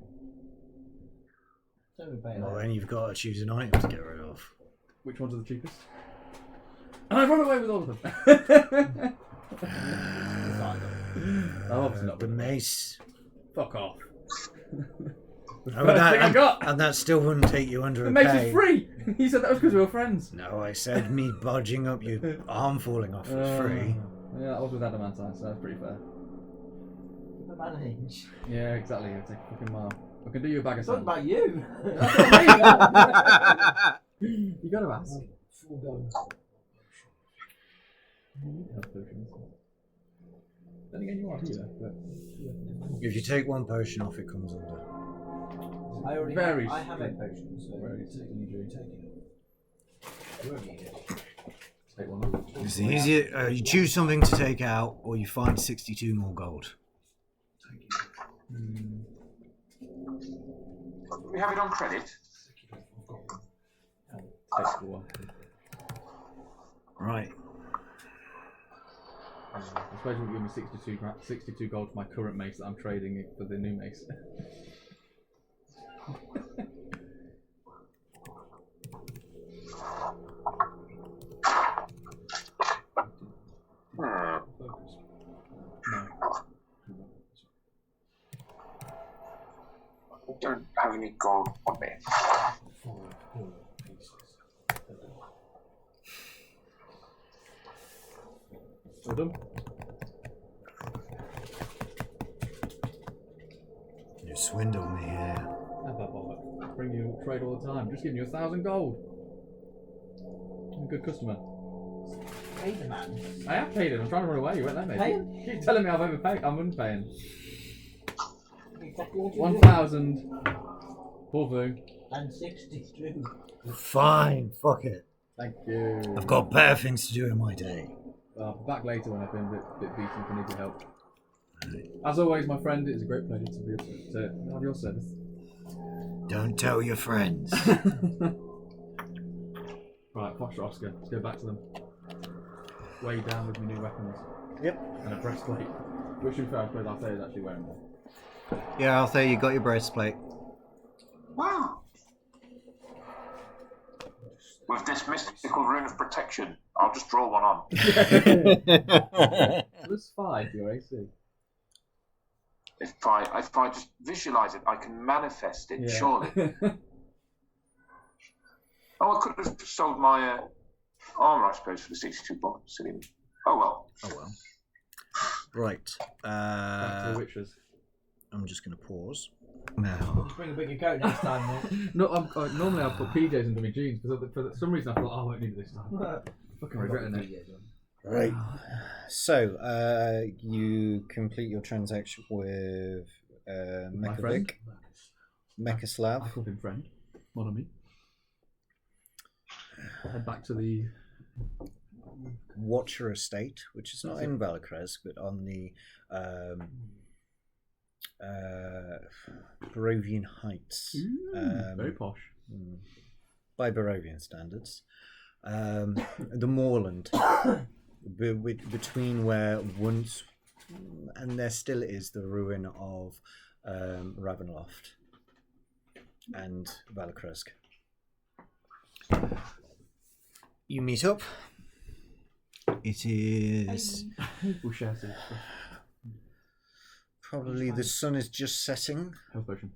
S1: Well, then you've got to choose an item to get rid of.
S4: Which ones are the cheapest? And I run away with all of them. I'm obviously not
S1: The
S4: good.
S1: mace.
S4: Fuck off. The
S1: Oh,
S4: first thing I got.
S1: and that still wouldn't take you under
S4: The
S1: a
S4: mace
S1: pay.
S4: is free. He said that was because we were friends.
S1: No, I said me bodging up your arm falling off was free.
S4: Yeah, that was with adamantine, so that's pretty fair.
S3: The manage.
S4: Yeah, exactly. It'll take a fucking mile. I can do you a bag of
S3: It's not
S4: sand.
S3: about you.
S4: You gotta ask.
S2: 4 gold.
S4: Health potions. Then again, you are here, but
S1: If you take one potion off, it comes under.
S3: I already
S4: Very
S3: have, I have a
S4: strict.
S3: potion, so
S4: Very take one off.
S1: It's easier. You choose something to take out, or you find 62 more gold.
S7: We have it on credit.
S4: Take one.
S1: Right.
S4: I suppose you'll give me 62 gold for my current mace that I'm trading it for the new mace.
S7: Hmm.
S4: No.
S7: I don't have any gold on me.
S2: 4 pieces.
S4: All done?
S1: You swindled me here.
S4: Have that bollock. Bring you trade all the time. Just giving you 1,000 gold. I'm a good customer.
S3: pay the man.
S4: I have paid him. I'm trying to run away. You won't let me.
S3: Pay him?
S4: Keep telling me I've overpaid. I'm unpaying.
S3: Exactly what you
S4: 1,000. Pour vous.
S3: do. And 62.
S1: Fine, fuck it.
S4: Thank you.
S1: I've got better things to do in my day.
S4: Back later when I've been a bit beaten if I need your help. As always, my friend, it is a great pleasure to have your service.
S1: Don't tell your friends.
S4: Right, Foster Oscar, let's go back to them. Way down with my new weapons.
S1: Yep.
S4: And a breastplate. Which, in fact, I suppose Althea is actually wearing one.
S1: Yeah, Althea, you got your breastplate.
S7: Wow. With this mystical rune of protection, I'll just draw one on.
S4: Plus 5 your AC.
S7: If I just visualize it, I can manifest it, surely. Oh, I could have sold my armor, I suppose, for the 62 bucks. Silly me. Oh well.
S1: Oh well. Right.
S4: Back to the witches.
S1: I'm just going to pause. Now.
S3: Just bring a bigger coat next time, mate.
S4: No, normally I put PJs under my jeans, but for some reason I thought, I won't need it this time. Fucking regretting it.
S1: Right. So, you complete your transaction with
S4: My friend.
S1: Mechavic, Mechaslav.
S4: I called him friend. Mon ami. Head back to the
S1: Watcher Estate, which is not in Valacrez, but on the Barovian Heights.
S4: very posh.
S1: By Barovian standards. The moorland between where once, and there still is, the ruin of Ravenloft and Valakresk. You meet up. It is probably the sun is just setting.
S4: Health potion.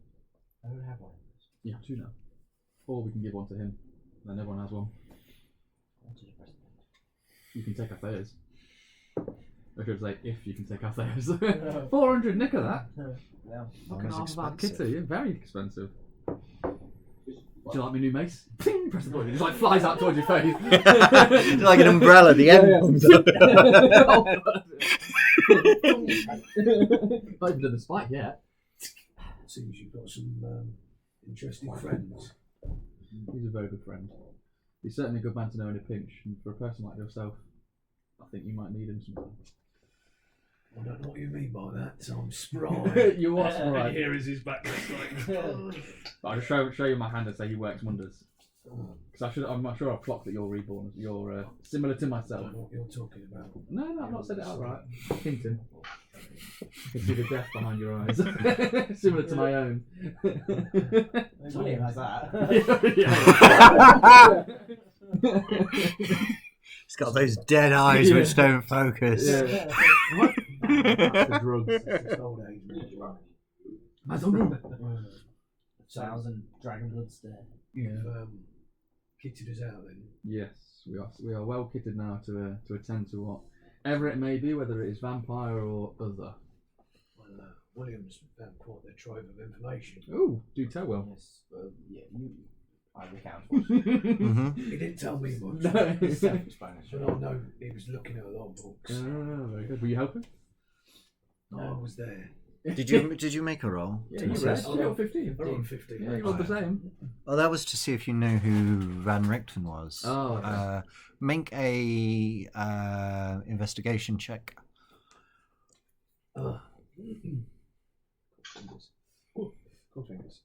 S3: I don't have one.
S4: Yeah, 2 now. Or we can give one to him. Then everyone has one. You can take Althea's. I should say, if you can take Althea's. 400 nick of that.
S3: Yeah.
S4: Fucking
S1: Almost
S4: half of that
S1: expensive.
S4: kitty. Yeah, very expensive. Do you like my new mace? Ping, press the button. It just like flies out towards your face.
S1: It's like an umbrella. The end comes up.
S4: Not even done the spike yet.
S2: Seems you've got some interesting friends.
S4: He's a very good friend. He's certainly a good man to know in a pinch, and for a person like yourself, I think you might need him sometimes.
S2: I don't know what you mean by that, so I'm spry.
S4: You are spry.
S5: Here is his back.
S4: But I'll just show you my hand and say he works wonders. Because I'm not sure I've clocked that you're reborn. You're similar to
S2: I
S4: myself.
S2: don't know what you're talking about.
S4: No, I've not said it outright. Hinting. I can see the death behind your eyes. Similar to my own.
S3: Funny like that.
S1: It's got those dead eyes which don't focus.
S4: Yeah. What? That's the drugs.
S2: It's old age.
S3: Thousand dragon blood stare.
S2: You've kitted us out then.
S4: Yes, we are well kitted now to attend to whatever it may be, whether it is vampire or other.
S2: Well, Williams found quite the trove of information.
S4: Oh, do tell well.
S3: Yes, well, yeah, you. I recount.
S2: He didn't tell me much.
S4: No.
S3: Self-explanatory.
S2: But I know he was looking at a lot of books.
S4: Very good. Were you helping?
S2: I was there.
S1: Did you make a roll?
S4: Yeah,
S1: to
S4: you
S1: assess?
S4: read. You got 15.
S2: I rolled 15.
S4: Yeah, you rolled the same.
S1: Oh, that was to see if you knew who Van Richten was.
S4: Oh, okay.
S1: Make a investigation check.
S2: Uh,
S5: Cool fingers.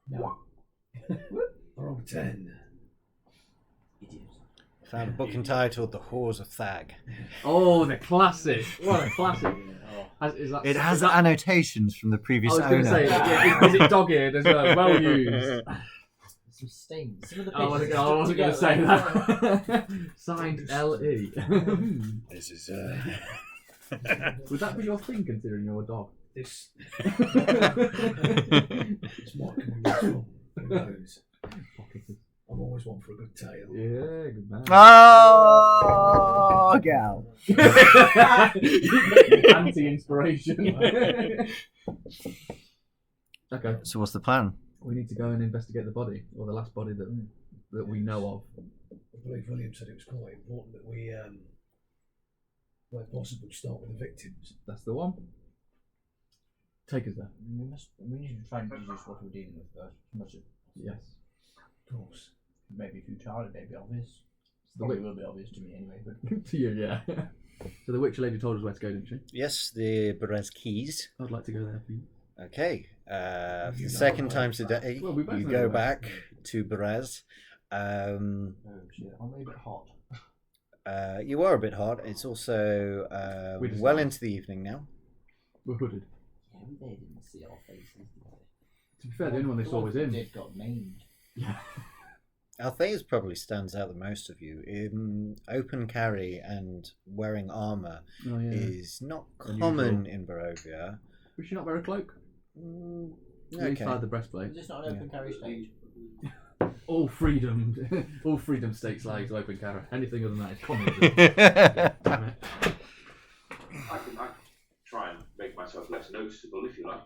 S2: no. I rolled 10.
S3: Idiot.
S1: Found a book entitled "The Whores of Thag."
S4: Oh, the classic. What a classic.
S1: It has annotations from the previous
S4: I was going to
S1: owner.
S4: say, is it dog-eared as well? Well used.
S3: Some stains. Some of the
S4: I
S3: pages
S4: wasn't going to say that. Signed L.E.
S1: This is.
S4: Would that be your thing, considering you're a dog?
S2: This might come in wrong. Who knows? I'm always one for a good tale.
S4: Yeah, good man.
S1: Oh, gal.
S4: Anti-inspiration. Okay,
S1: So what's the plan?
S4: we need to go and investigate the body, or the last body that we know of.
S2: I believe William said it was quite important that we, where possible, start with the victims.
S4: That's the one. Take us there.
S3: We need to try and deduce what we're dealing with first. Much of,
S4: Yes.
S2: Of course.
S3: maybe if you try it, maybe obvious.
S4: The
S3: Probably
S4: witch
S3: will be obvious to me anyway. But
S4: to you, yeah. So the witch lady told us where to go, didn't she?
S1: Yes, the Berez Quays.
S4: I'd like to go there, please.
S1: Okay. For
S2: You
S1: the
S2: know
S1: second
S2: where.
S1: time today,
S4: Well, we both
S1: you
S4: know
S1: go
S4: where.
S1: back to Berez.
S3: oh shit, I'm a bit hot.
S1: You are a bit hot. It's also
S4: We just
S1: well
S4: are.
S1: into the evening now.
S4: We're hooded.
S3: Yeah, they didn't see our faces, did they?
S4: To be fair, the only one they saw was him.
S3: Did got named.
S4: Yeah.
S1: Altheus probably stands out the most of you. In open carry and wearing armour
S4: Oh, yeah.
S1: is not
S4: Unusual.
S1: common in Barovia.
S4: We should not wear a cloak.
S1: Mm,
S4: Inside
S1: okay.
S4: the breastplate.
S3: Is this not an open carry stage?
S4: All freedom stakes lie to open carry. Anything other than that is common. Damn it.
S7: I can try and make myself less noticeable if you like.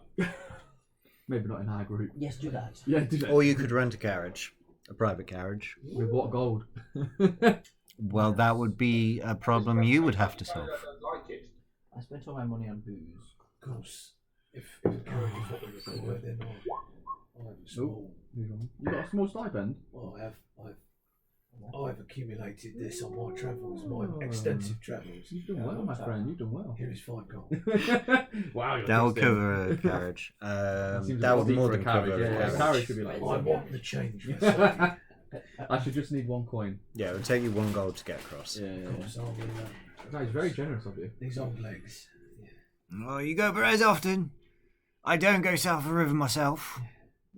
S4: Maybe not in our group.
S3: Yes, do that.
S4: Yeah, do that.
S1: Or you could rent a carriage, a private carriage.
S4: With what gold?
S1: Well, that would be a problem you would have to solve.
S7: I don't like it.
S3: I spent all my money on booze.
S2: Of course. If the carriage is what we require, then I have a small.
S4: You got a small stipend?
S2: Well, I've accumulated this on my travels, my extensive travels.
S4: You've done well, my friend. You've done well.
S2: Here is 5 gold.
S4: Wow, you're
S1: That will
S4: good still.
S1: cover a carriage.
S4: Seems a
S1: That
S4: lot
S1: would more
S4: deeper
S1: than
S4: a carriage.
S1: cover
S4: Yeah,
S1: a
S4: yeah,
S1: carriage.
S4: a carriage should be like.
S2: I want the change myself.
S4: I should just need 1 coin.
S1: Yeah, it would take you 1 gold to get across.
S4: Yeah,
S2: Of course, I'll be,
S4: That is very generous of you.
S2: these old legs.
S6: Oh, you go Berez often? I don't go south of the river myself.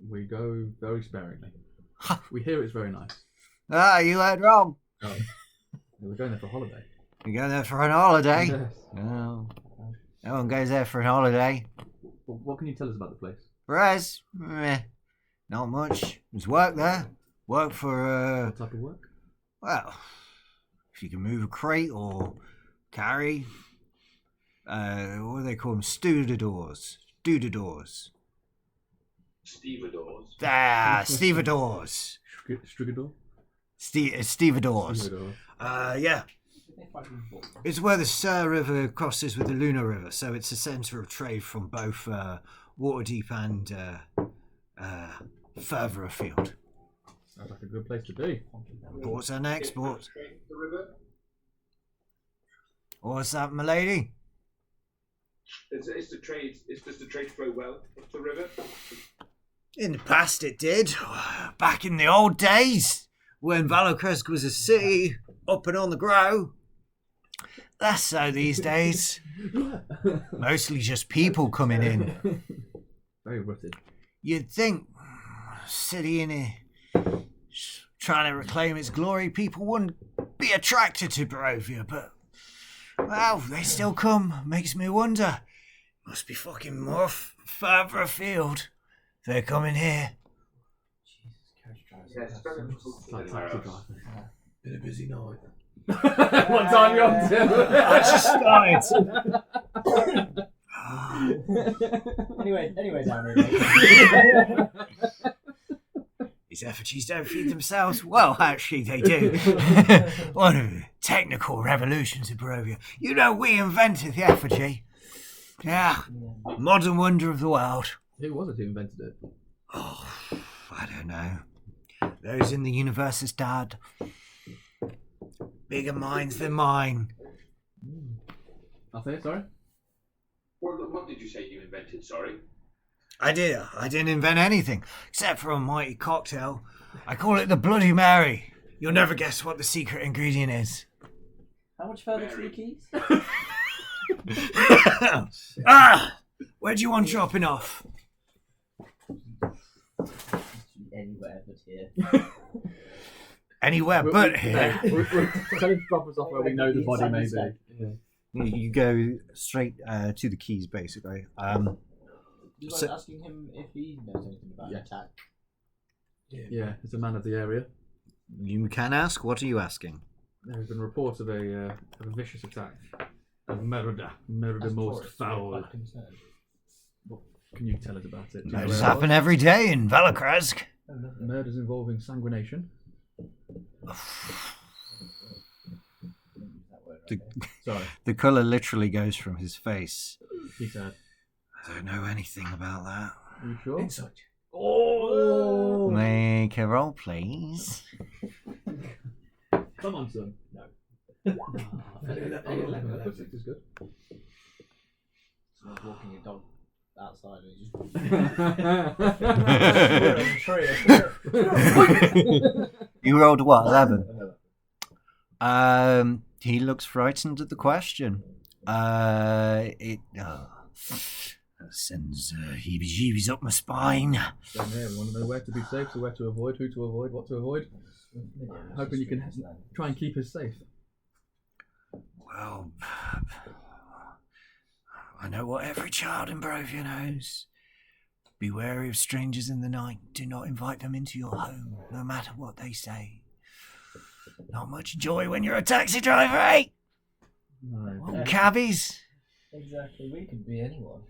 S4: We go very sparingly. We hear it's very nice.
S6: Ah, you heard wrong.
S4: Oh. We're going there for holiday.
S6: You go there for an holiday?
S4: Yes.
S6: No. No one goes there for an holiday.
S4: Well, what can you tell us about the place?
S6: Berez? Not much. There's work there. Work for,
S4: What type of work?
S6: well, if you can move a crate or carry, what do they call them? Stevedores.
S7: Stevedores.
S6: Ah, stevedores.
S4: Strigador?
S6: Stevedores.
S4: Stevedore.
S6: Yeah.
S3: Did they fight in Baltimore?
S6: It's where the Sur River crosses with the Luna River, so it's a centre of trade from both Waterdeep and further afield.
S4: Sounds like a good place to be.
S6: Imports and exports.
S7: The river.
S6: What's that, m'lady?
S7: Is the trade? Does the trade flow well up the river?
S6: In the past it did. Back in the old days, when Valocresk was a city up and on the grow. That's so these days. Mostly just people coming in.
S4: Very rutted.
S6: You'd think city in here trying to reclaim its glory, people wouldn't be attracted to Barovia, but well, they still come. Makes me wonder. Must be fucking more further afield. They're coming here.
S3: Jesus, carriage drivers.
S7: Yeah, it's very difficult to
S4: Like
S7: do
S4: taxi
S7: anywhere else.
S4: driver.
S2: Been a busy night.
S4: What time you on to?
S6: I just started.
S3: Anyway, down here.
S6: These effigies don't feed themselves. Well, actually, they do. One of the technical revolutions of Barovia. You know, we invented the effigy. Yeah, modern wonder of the world.
S4: Who was it who invented it?
S6: Oh, I don't know. Those in the universe's dad. Bigger minds than mine.
S4: I'll say it, sorry.
S7: What did you say you invented? Sorry.
S6: I didn't invent anything except for a mighty cocktail. I call it the Bloody Mary. You'll never guess what the secret ingredient is.
S3: How much further to the keys?
S6: Where do you want dropping off?
S3: Anywhere but here.
S6: Anywhere but here.
S4: We're tell him to drop us off where we know the body may be.
S6: You go straight to the keys, basically.
S3: You
S6: So-
S3: guys asking him if he knows anything about an attack?
S4: Yeah, it's a man of the area.
S6: You can ask. What are you asking?
S4: There has been reports of a vicious attack. Of murder
S3: As
S4: most
S3: tourists, we're
S4: foul.
S3: quite concerned.
S4: What can you tell us about it? Do you know
S6: Murders
S4: where it
S6: happen every day in Valakrazk.
S3: Oh, lovely.
S4: was? Murders involving sanguination.
S3: Don't use that word
S6: The,
S3: right there.
S4: Sorry,
S6: the colour literally goes from his face.
S4: he said.
S6: I don't know anything about that.
S4: Are you sure?
S2: Insight.
S4: Oh!
S6: Make a roll, please.
S4: Come on, son.
S3: No.
S4: Plus 6 is good.
S3: Someone's walking a dog outside and he's just
S6: You rolled what? 11. He looks frightened at the question. It sends heebie-jeebies up my spine.
S4: Same here. We want to know where to be safe, so where to avoid, who to avoid, what to avoid. Hoping you can try and keep us safe.
S6: Well, I know what every child in Barovia knows. Be wary of strangers in the night. Do not invite them into your home, no matter what they say. Not much joy when you're a taxi driver, eh?
S4: No.
S6: Oh, cabbies.
S3: Exactly, we could be anyone.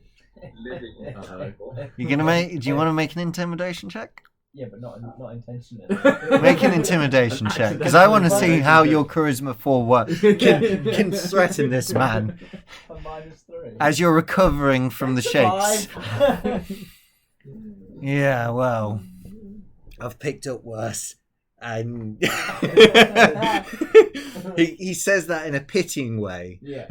S7: Living.
S6: You gonna make? Do you want to make an intimidation check?
S3: Yeah, but not intentionally.
S6: Make an intimidation check, because I want to see how your charisma 4 can threaten this man
S3: A -3.
S6: as you're recovering from the shakes.
S3: 5.
S6: Yeah, well, I've picked up worse. And he says that in a pitying way,
S3: Yeah.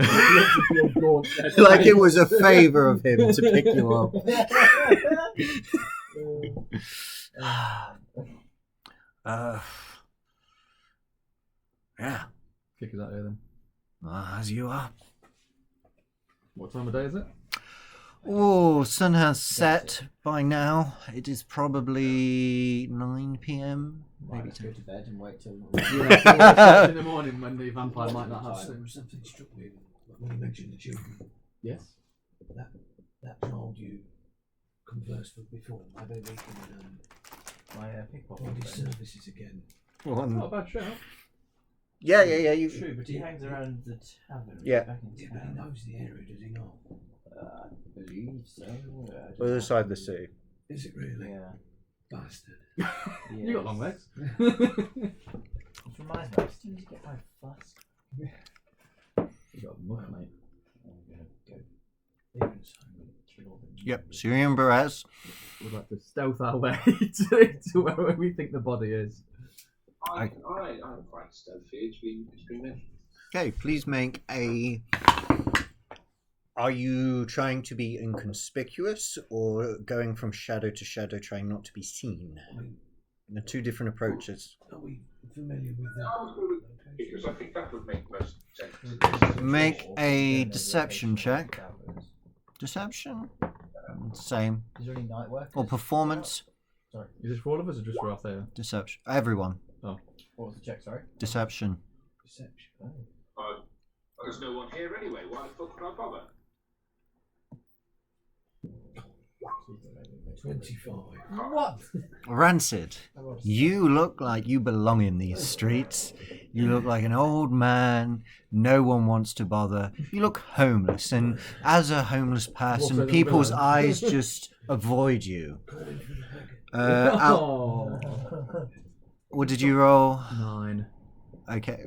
S6: like it was a favour of him to pick you up. Yeah,
S4: Kick us out here then.
S6: as you are.
S4: What time of day is it?
S6: Oh, sun has set by now. It is probably 9 p.m.
S3: Might
S6: Maybe
S3: just go
S6: 10.
S3: to bed and wait till.
S4: Yeah, in the morning when the vampire might not have
S2: There was something struck me when you mentioned the children.
S4: Yes.
S2: That child you conversed with before. Maybe we can
S3: My pickpocket
S2: find his
S3: friend.
S2: services again.
S4: Not a bad shout.
S6: Yeah. You
S3: True, but he hangs around the tavern.
S6: Yeah.
S3: Back in
S2: Yeah, but he
S3: town.
S2: knows the area, does he not?
S3: I believe so. I don't
S6: other
S3: know.
S6: side of the city.
S2: Is it really?
S3: Yeah.
S2: bastard.
S4: You got long legs.
S3: Which reminds me, I still need to get my flask.
S4: You got muck, mate.
S3: I'm gonna go here and so I'm gonna kill all them.
S1: Yep, Syrian and Berez.
S4: We'd like to stealth our way to where we think the body is.
S7: I'm quite stealthy. It's been mentioned.
S1: Okay, please make a. Are you trying to be inconspicuous or going from shadow to shadow, trying not to be seen?
S2: I mean,
S1: The two different approaches.
S2: are we familiar with that?
S7: Because I think that would make most sense.
S1: Make a deception check. Deception? Same.
S3: Is there any night workers?
S1: Or performance?
S3: Sorry.
S4: Is this for all of us or just for Althea?
S1: Deception. Everyone.
S3: What was the check, sorry?
S1: Deception.
S3: Perception.
S7: There's no one here anyway. Why the fuck would I bother?
S2: 25.
S3: What?
S1: Rancid. You look like you belong in these streets. You look like an old man. No one wants to bother. You look homeless. And as a homeless person, people's eyes just avoid you. What did you roll?
S4: 9.
S1: Okay.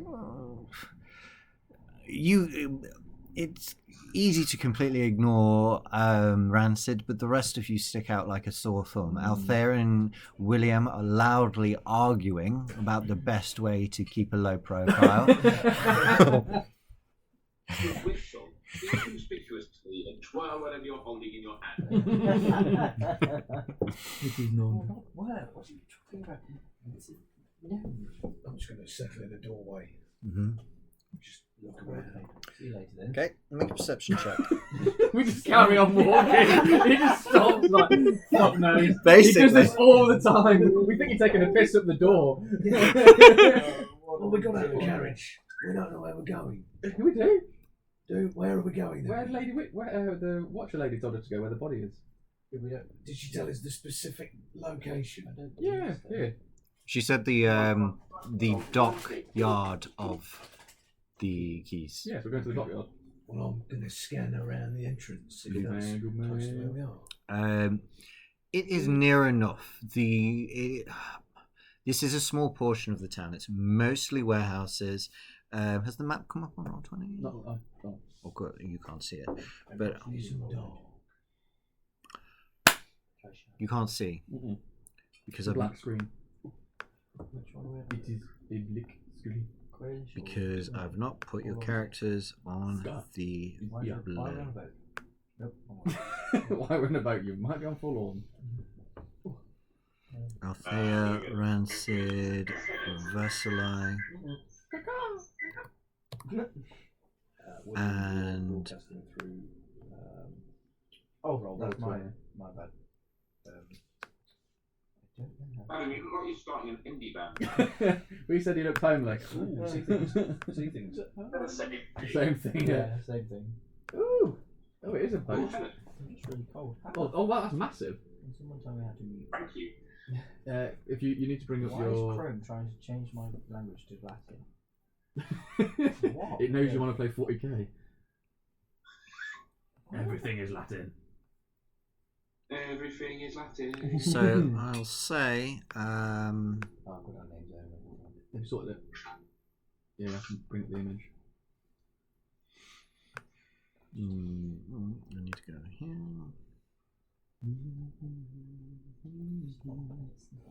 S1: It's easy to completely ignore Rancid, but the rest of you stick out like a sore thumb. Althea and William are loudly arguing about the best way to keep a low profile.
S7: You wish so. Be conspicuously and twirl whatever you're holding in your hand.
S4: It is none.
S3: What are you talking about? No.
S2: I'm just going to settle in the doorway.
S1: Mm-hmm.
S2: Just look around.
S3: See you later then.
S1: Okay, make a perception check.
S4: We just carry on walking. He just stops like, fuck knows.
S1: Basically.
S4: He does this all the time. We think he's taking a piss up the door.
S2: Well, we got out of the carriage. We don't know where we're going.
S4: We do.
S2: Dude, where are we going then?
S4: Where the watcher lady told us to go, where the body is.
S3: We don't.
S2: Did she tell us the specific location?
S4: Yeah, here.
S1: She said the dock yard of the Quays.
S4: Yeah, so we're going to the dockyard.
S2: Well, I'm going to scan around the entrance. See if
S4: Good
S2: that's
S4: man, good man.
S2: close to where we are.
S1: It is near enough. This is a small portion of the town. It's mostly warehouses. Has the map come up on Roll20?
S4: No.
S1: Oh, good. You can't see it, but
S2: It's dark.
S1: you can't see
S4: Mm-mm.
S1: because
S4: The
S1: I've
S4: black screen.
S3: Which one are we at?
S4: It is a black screen.
S1: because I've not put your characters on the
S3: Why are we
S1: blur.
S3: on about? Nope.
S4: Why run about you? Might be on full on.
S1: Althea, Rancid, Vasili, and
S3: Oh, roll. That's
S4: Roll
S3: my bad. I don't know how.
S7: Adam, you look like you're starting an indie band.
S4: We said he looked homely.
S2: Ooh, see things. See things.
S4: Same thing, yeah.
S3: Same thing.
S4: Ooh. Oh, it is a boat.
S3: I'm just really cold.
S4: Oh, wow, that's massive.
S3: Can someone tell me how to mute?
S7: Thank you.
S4: If you need to bring up
S3: Why
S4: your...
S3: is Chrome trying to change my language to Latin? What?
S4: It knows you want to play 40k. Everything is Latin.
S7: Everything is Latin.
S1: so I'll say
S3: Oh, I've got our names there.
S4: Have you sorted it? Yeah, I can bring up the image.
S1: I need to go here.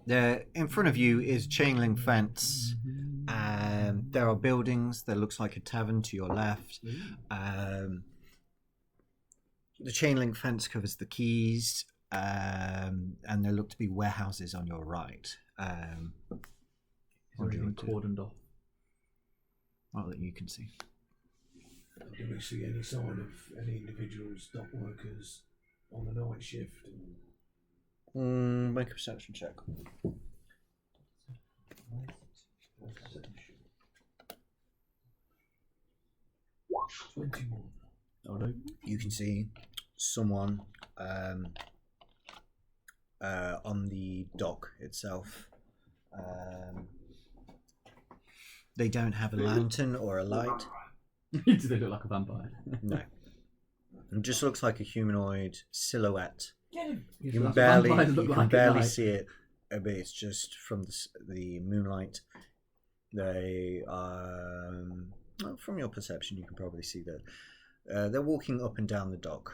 S1: There, in front of you is chain link fence. There are buildings. There looks like a tavern to your left. The chain link fence covers the quays, and there look to be warehouses on your right.
S4: Is there anything cordoned off?
S1: Well, that you can see.
S2: Do we see any sign of any individuals, dock workers on the night shift?
S1: Make a perception check.
S2: 21.
S4: Oh no.
S1: You can see someone on the dock itself. They don't have a lantern or a light.
S4: Do they look like a vampire?
S1: No. It just looks like a humanoid silhouette.
S3: Get him!
S1: You can
S4: That's what
S1: barely,
S4: vampires look
S1: you can
S4: like at
S1: barely
S4: night.
S1: see it but it's just from the moonlight. They well, from your perception, you can probably see that they're walking up and down the dock.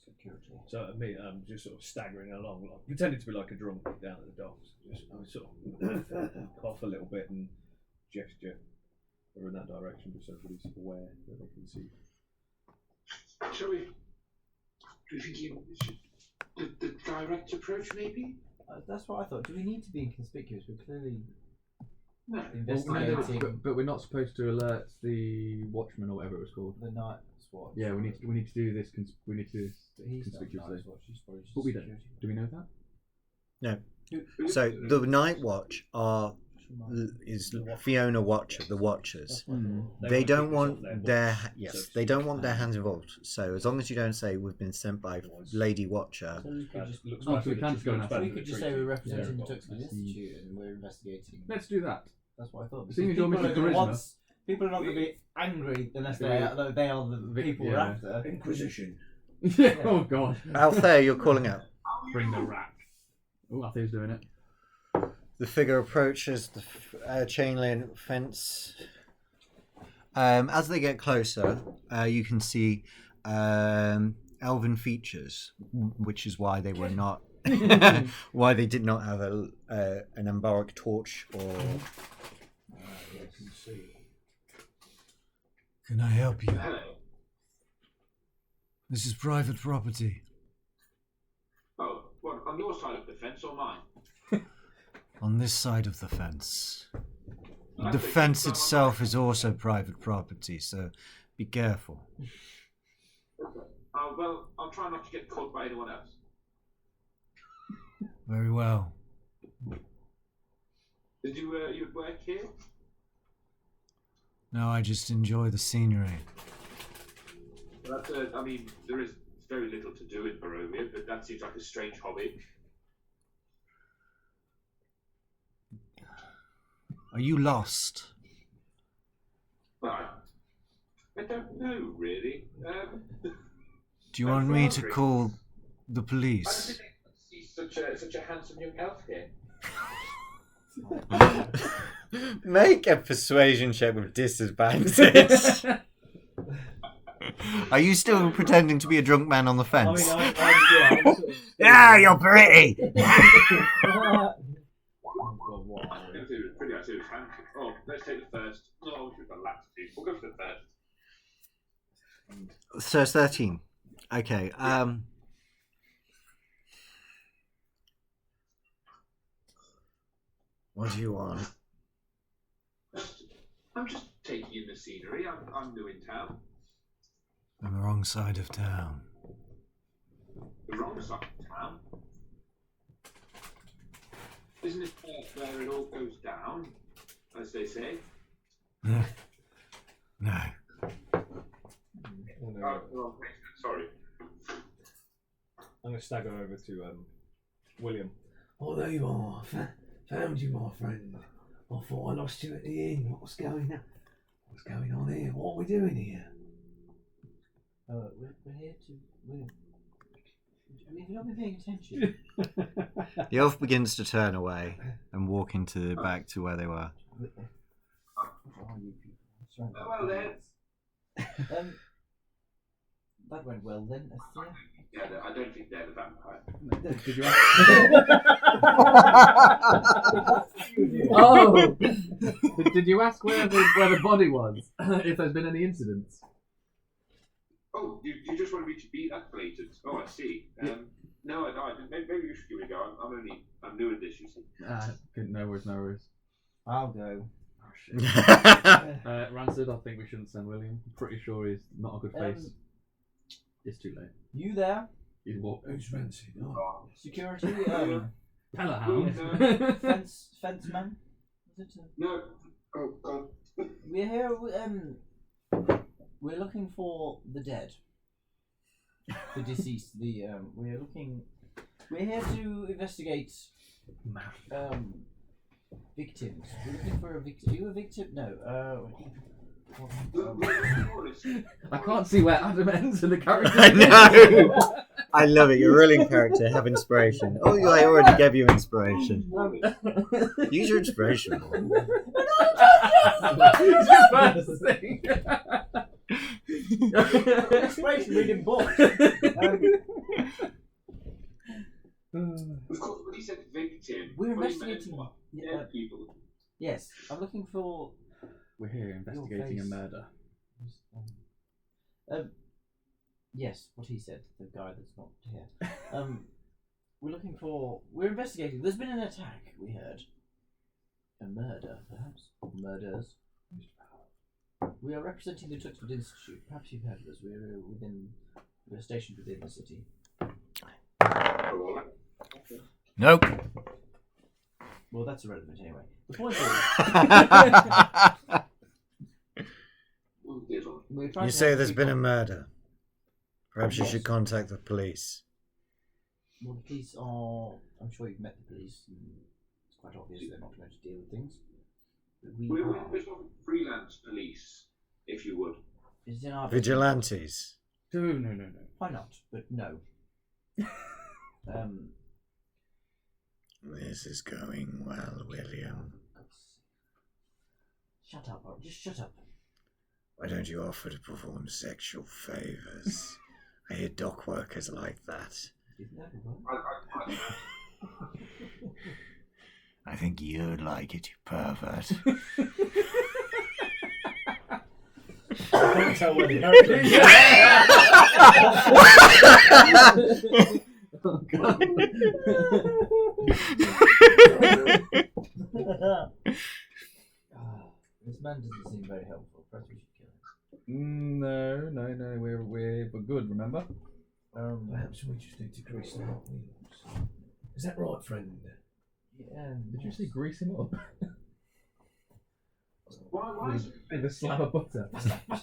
S3: Security.
S5: So me, I'm just sort of staggering along, like, pretending to be like a drunk down at the docks. Just I sort of cough a little bit and gesture over in that direction, just so everybody's aware that they can see.
S7: Shall we? Do you think you should the direct approach, maybe?
S3: That's what I thought. Do we need to be inconspicuous? We're clearly
S7: No.
S3: investigating
S4: But we're not supposed to alert the watchman or whatever it was called.
S3: the night's watch.
S4: Yeah, we need to do this. We need to do this
S3: But he's not
S4: conspicuously.
S3: night's watch. He's probably just
S4: But we don't.
S3: security.
S4: Do we know that?
S1: No.
S3: Who-
S1: So the Night Watch is Fiona Watcher, the Watchers. They don't want their they don't want their hands involved. So as long as you don't say we've been sent by Lady Watcher.
S3: So we could just,
S5: Looks
S4: Oh,
S5: bad
S4: so we
S5: for
S4: can't
S5: the
S4: just go and
S5: looks
S4: ask
S5: bad
S3: we
S5: for
S3: could
S5: the
S3: just say
S5: treaty.
S3: we're representing the
S5: Yeah.
S3: Tuxpan Institute and we're investigating.
S4: Let's do that.
S3: That's what I thought.
S4: Seeing as you're
S3: People
S4: Mr.
S3: are-
S4: Charisma.
S3: once- People are not going to be angry unless they are the people we're
S4: Yeah.
S3: after.
S2: Inquisition.
S4: Yeah. Oh God.
S1: Althea, you're calling out.
S5: Bring the rack.
S4: Oh, Althea's doing it.
S1: The figure approaches the chain link fence. As they get closer, you can see elven features, which is why they were not, why they did not have an embaric torch or.
S2: I can see.
S6: Can I help you?
S7: Hello.
S6: This is private property.
S7: Oh, what, on your side of the fence or mine?
S6: On this side of the fence.
S7: I
S6: The
S7: think
S6: fence
S7: it's on
S6: itself is also private property, so be careful.
S7: Okay. Well, I'll try not to get caught by anyone else.
S6: Very well.
S7: Did you work here?
S6: No, I just enjoy the scenery.
S7: Well, that's I mean, there is very little to do in Barovia, but that seems like a strange hobby.
S6: Are you lost?
S7: Well, I don't know really.
S6: Do you want me to call the
S7: I
S6: police?
S7: didn't see such a handsome young elf here.
S1: Make a persuasion check with disadvantage. Are you still pretending to be a drunk man on the fence?
S6: Yeah, you're pretty!
S7: Pretty actually handsome. Oh, let's take the first. No, we've got lots of people. We'll go for the first.
S1: So it's 13. Okay. What do you want?
S7: I'm just taking in the scenery. I'm new in town.
S6: On the wrong side of town.
S7: The wrong side of town. Isn't it where it all goes down, as they say?
S6: No.
S7: Oh, well, sorry.
S5: I'm going to stagger over to William.
S2: Oh, there you are. Found you, my friend. I thought I lost you at the inn. What's going on? What's going on here? What are we doing here?
S3: We're here to. I mean, if you're not paying attention.
S1: The elf begins to turn away and walk into the back to where they were.
S3: What are you people? Sorry.
S7: Well then.
S3: That went well then, Esther.
S7: Yeah, I don't think they're the vampire.
S4: Did you ask? Oh! Did you ask where the body was? If there's been any incidents?
S7: Oh, you just want me to be that blatant? Oh, I see. No, I didn't. Maybe you should give it a go. I'm new at this, you see.
S4: No worries.
S3: I'll go.
S4: Rancid, I think we shouldn't send William. I'm pretty sure he's not a good face. It's too late.
S3: You there?
S4: He's walked.
S2: Who's Rancid? Oh.
S3: Security?
S4: Pellahound.
S3: Fence man? Is it?
S7: No. Oh God.
S3: We're here. We're looking for the dead, the deceased. We're here to investigate victims. We're looking for a victim. Are you a victim? No.
S4: I can't see where Adam ends in the character.
S1: I know. I love it. You're really in character. Have inspiration. Oh, I already gave you inspiration. Use your inspiration. Boy.
S4: It's your first thing.
S3: Inspiration reading books.
S7: Of course, when he said victim,
S3: We're
S7: what he meant
S3: investigating.
S7: was
S3: Yeah,
S7: dead people.
S3: yes, I'm looking for.
S4: We're here investigating a
S3: face.
S4: murder.
S3: Yes, what he said. The guy that's not here. We're looking for. We're investigating. There's been an attack. We heard. A murder, perhaps. Murders. We are representing the Tuxford Institute. Perhaps you've heard of us. We're stationed within the city.
S6: Nope.
S3: Well, that's irrelevant anyway. The point is, we're trying
S1: You
S3: to
S1: say
S3: help
S1: there's been a
S3: people-
S1: murder. Perhaps you
S3: Yes.
S1: should contact the police.
S3: Well, the police are. I'm sure you've met the police. And it's quite obvious they're not going to deal with things. But
S7: We're sort of freelance police, if you would.
S3: It's in our
S1: Vigilantes.
S4: No.
S3: Why not? But no.
S1: This is going well, William.
S3: Shut up, or just shut up.
S1: Why don't you offer to perform sexual favours? I hear dock workers like that.
S3: Didn't that work?
S6: I think you'd like it, you pervert.
S2: Can't tell where the character is.
S3: Oh, God. This man doesn't seem very helpful. Perhaps we should kill him.
S4: No. We're good. Remember?
S2: Perhaps we just need to grease them up. Is that right, friend?
S3: Yeah.
S4: Did you say grease him up?
S7: Why is
S4: With a slab of butter.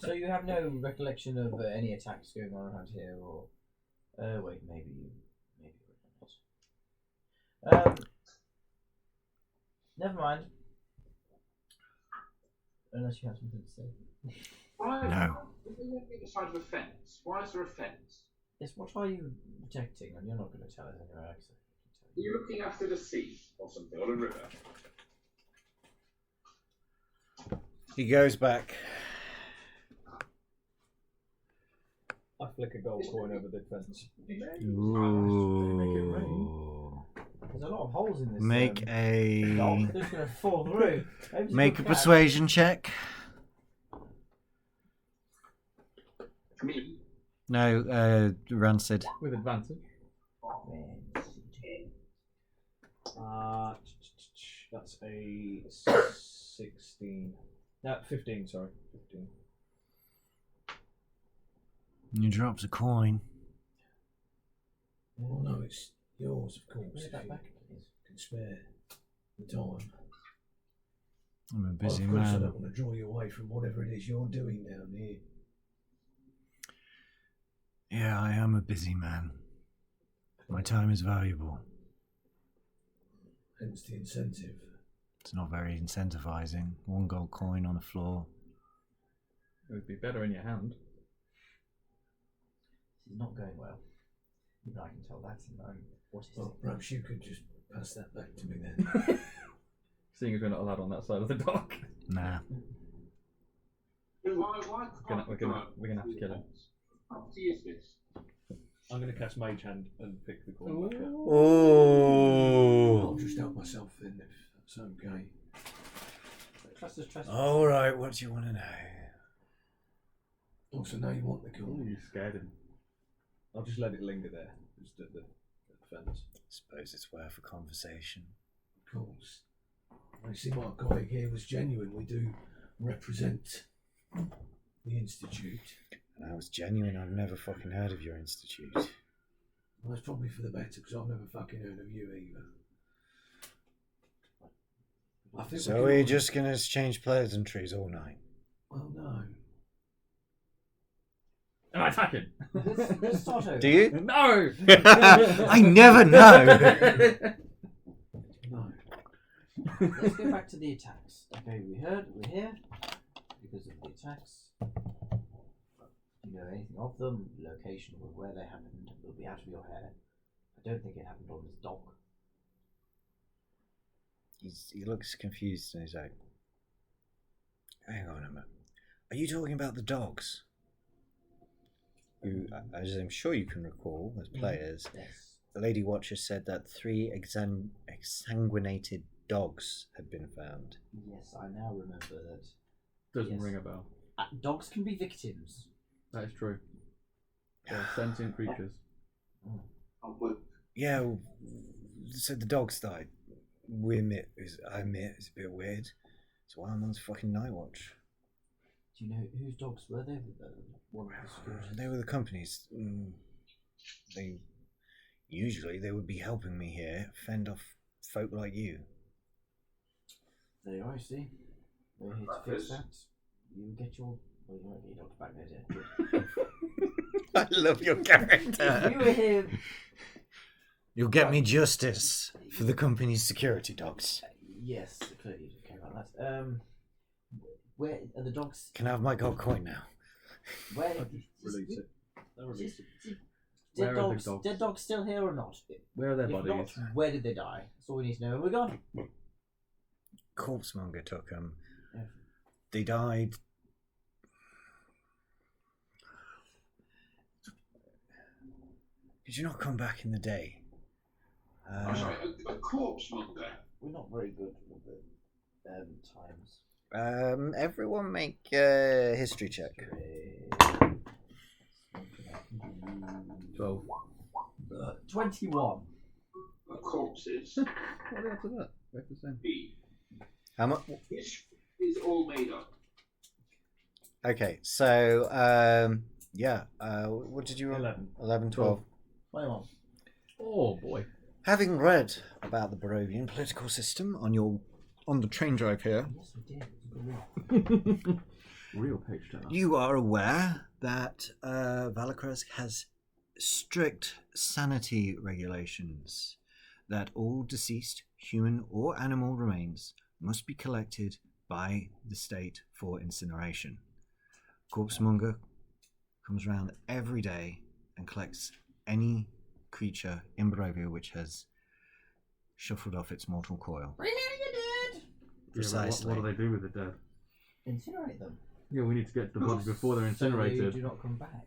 S3: So you have no recollection of any attacks going on around here, or wait, maybe you never mind. Unless you have something to say.
S7: Why?
S6: No.
S7: Why the side of a fence? Why is there a fence?
S3: Yes, what are you protecting? And you're not going to tell us anyway.
S7: Are you looking after the sea or something, or the river?
S1: He goes back.
S5: I flick a gold coin over the fence.
S1: Ooh.
S3: There's a lot of holes in this.
S1: Make
S3: dock.
S1: a
S3: They're just going to fall through. Maybe
S1: make a
S3: it's good
S1: persuasion check.
S7: Me?
S1: No, Rancid.
S4: With advantage.
S5: That's a 16. No, 15, sorry. 15.
S1: You drops a coin.
S2: Oh no, it's yours, of course.
S3: Bring
S2: If
S3: that
S2: you
S3: back, please.
S2: can spare the time.
S1: I'm a busy
S2: of course, I
S1: man.
S2: don't want to draw you away from whatever it is you're doing down here.
S1: Yeah, I am a busy man. My time is valuable.
S2: Hence the incentive.
S1: It's not very incentivizing. 1 gold coin on the floor.
S4: It would be better in your hand.
S3: This is not going well. Even I can tell that's in line. What is
S2: Well,
S3: it?
S2: perhaps you could just pass that back to me then.
S4: Seeing as we're not allowed on that side of the dock.
S1: Nah.
S7: Why
S4: We're gonna have to kill him.
S7: What is this?
S5: I'm going to cast Mage Hand and pick the coin back up.
S1: Oh.
S2: I'll just help myself then if that's okay.
S3: Trust us, trust us.
S1: All right. What do you want to know?
S2: Also, now you want the
S4: Ooh,
S2: coin.
S4: you scared him.
S5: I'll just let it linger there, just at the fence.
S1: Suppose it's worth a conversation.
S2: Of course. I see my colleague here was genuine. We do represent the Institute.
S1: And I was genuine. I've never fucking heard of your institute.
S2: Well, that's probably for the better because I've never fucking heard of you either. I think
S1: So
S2: we
S1: we're
S2: can-
S1: just gonna exchange pleasantries all night.
S2: Well, no.
S4: And I attack him.
S3: Let's start over.
S1: Do you?
S4: No!
S1: I never know.
S2: No.
S3: Let's go back to the attacks. Okay, we're here because of the attacks. you know anything of them, location or where they happened will be out of your hair. I don't think it happened on this dock.
S1: He looks confused and he's like, hang on a minute. Are you talking about the dogs? Who, as I'm sure you can recall as players,
S3: Yes.
S1: the Lady Watcher said that 3 exsanguinated dogs had been found.
S3: Yes, I now remember that.
S4: Doesn't
S3: Yes.
S4: ring a bell.
S3: Dogs can be victims.
S4: That is true. They're sentient creatures.
S7: Oh, but
S1: Yeah, so the dogs died. I admit it's a bit weird. It's why I'm on fucking night watch.
S3: Do you know whose dogs were they? One of the security.
S1: They were the companies. They would be helping me here fend off folk like you.
S3: There you are, I see. We're here to fix that. You get your... Well, you won't get your dogs back there,
S1: I love your
S3: If
S1: character.
S3: we were here...
S1: You'll get me justice for the company's security dogs.
S3: Yes, clearly you don't care about that. Where are the dogs?
S1: Can I have my gold coin now?
S3: Where...
S5: Release it. They'll release it.
S4: Where are the
S3: Dead
S4: dogs?
S3: dead dogs still here or not?
S4: Where are their
S3: If
S4: bodies?
S3: not, where did they die? That's all we need to know. We're gone.
S1: Corpsemonger took them.
S3: Yeah.
S1: They died. Did you not come back in the day?
S7: I'm sorry, a corpse monger.
S3: We're not very good with the times.
S1: Everyone make a history check.
S4: 12.
S3: 21.
S7: Corpses.
S4: What are they after that? Where's the same?
S7: B.
S1: How much?
S7: Which is all made up.
S1: Okay, so yeah. What did you roll? 11, 12.
S3: 21.
S4: Oh boy.
S1: Having read about the Barovian political system on the train drive here,
S3: Yes, we did. It was good.
S4: Real page turner.
S1: you are aware that Valakresk has strict sanity regulations, that all deceased human or animal remains must be collected by the state for incineration. Corpsemonger comes around every day and collects any creature in Barovia which has shuffled off its mortal coil.
S3: We know you did!
S1: Precisely.
S4: What do they do with the dead?
S3: Incinerate them.
S4: Yeah, we need to get to the bodies before they're
S3: So they
S4: incinerated.
S3: do not come back.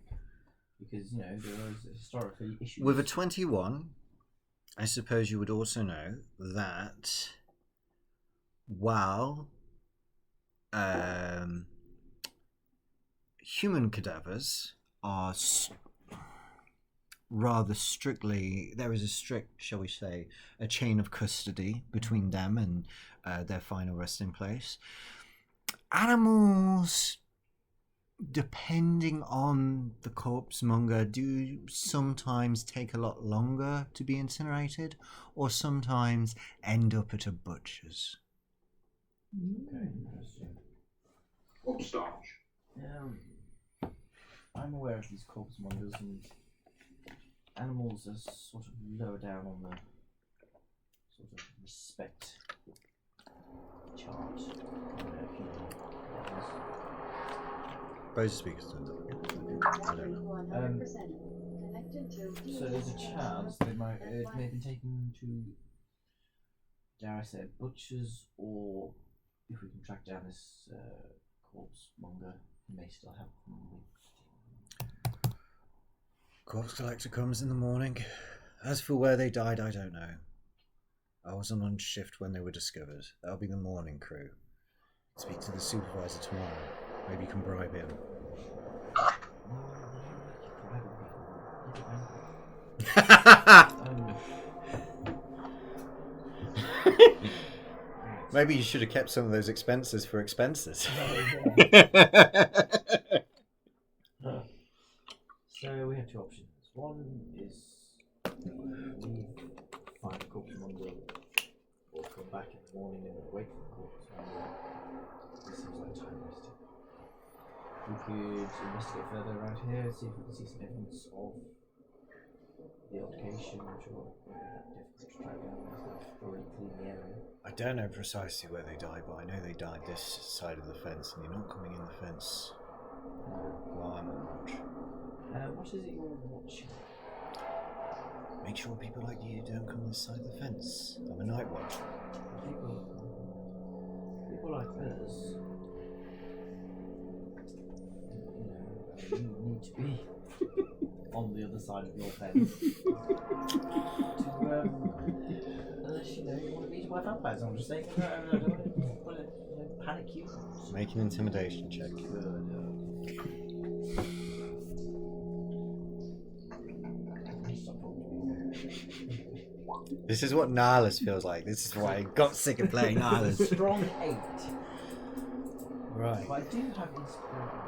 S3: Because, you know, there was historically issues.
S1: With a 21, I suppose you would also know that while human cadavers are rather strictly, there is a strict, shall we say, a chain of custody between them and their final resting place. Animals, depending on the corpsemonger, do sometimes take a lot longer to be incinerated, or sometimes end up at a butcher's.
S3: Okay, interesting.
S7: Upstarch.
S3: I'm aware of these corpse mongers, and animals are sort of lower down on the sort of respect chart.
S1: Both speakers turns up. I don't know.
S3: So there's a chance they might it may have been taken to, dare I say, butchers, or if we can track down this corpse monger, he may still help them with.
S1: Corpse collector comes in the morning. As for where they died, I don't know. I wasn't on shift when they were discovered. That'll be the morning crew. Speak to the supervisor tomorrow. Maybe you can bribe him. Maybe you should have kept some of those expenses for expenses.
S3: So we have two options. One is we find a corpse monger, or come back in the morning and wait for the corpse monger. This seems like time wasting. We could investigate further around here, see if we can see some evidence of the altercation. I'm sure it won't be that difficult to track down as they've already cleaned the area.
S1: I don't know precisely where they died, but I know they died this side of the fence, and you're not coming in the fence while I'm on watch.
S3: What is it you're watching?
S1: Make sure people like you don't come this side of the fence. I'm a night watch.
S3: People like us, you need to be on the other side of your fence. Unless you want to be eaten by vampires. I'm just saying, I don't want to panic you.
S1: Make an intimidation check. This is what Nihilus feels like. This is why I got sick of playing Nihilus.
S3: Strong 8.
S1: Right.
S3: But I do have inspiration.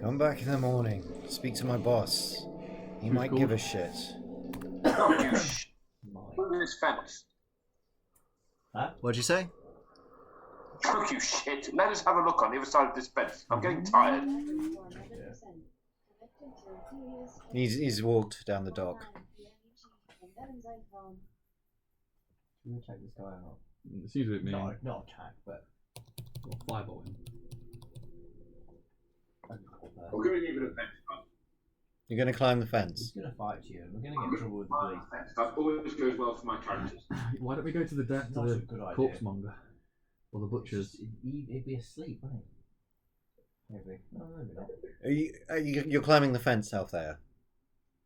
S1: Come back in the morning. Speak to my boss. He might give a shit.
S7: Oh, you Look at this fence.
S3: Huh?
S1: What'd you say?
S7: Fuck you shit. Let us have a look on the other side of this fence. I'm getting tired.
S1: He's walked down the dock.
S3: Can we check this guy out?
S4: It's usually me.
S3: Not attack, but
S4: Fireball him.
S7: We're going to give it a fence.
S1: You're going to climb the
S3: he's
S1: fence.
S3: gonna fight you, and we're gonna get in trouble with the police.
S7: That always goes well for my characters.
S4: Why don't we go to the
S3: Not a good idea.
S4: corpse monger or the butchers?
S3: He'd be asleep, wouldn't he? Maybe. No, maybe not.
S1: You're climbing the fence out there.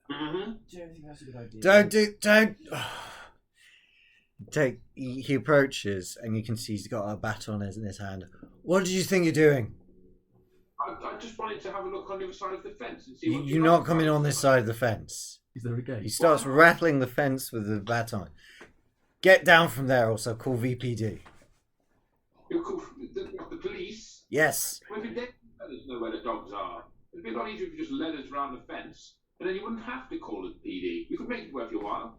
S7: Mm-hmm.
S3: Do you think that's a good idea?
S1: Don't. He approaches and you can see he's got a bat on in his hand. What did you think you're doing?
S7: I just wanted to have a look on the other side of the fence and see what
S1: You're not coming on this side of the fence.
S4: Is there a gate?
S1: He starts rattling the fence with the bat on. Get down from there. Also, call VPD.
S7: You'll call the police?
S1: Yes.
S7: Well, if you did let us know where the dogs are, it'd be a lot easier if you just led us around the fence, and then you wouldn't have to call the PD. We could make it worth your while.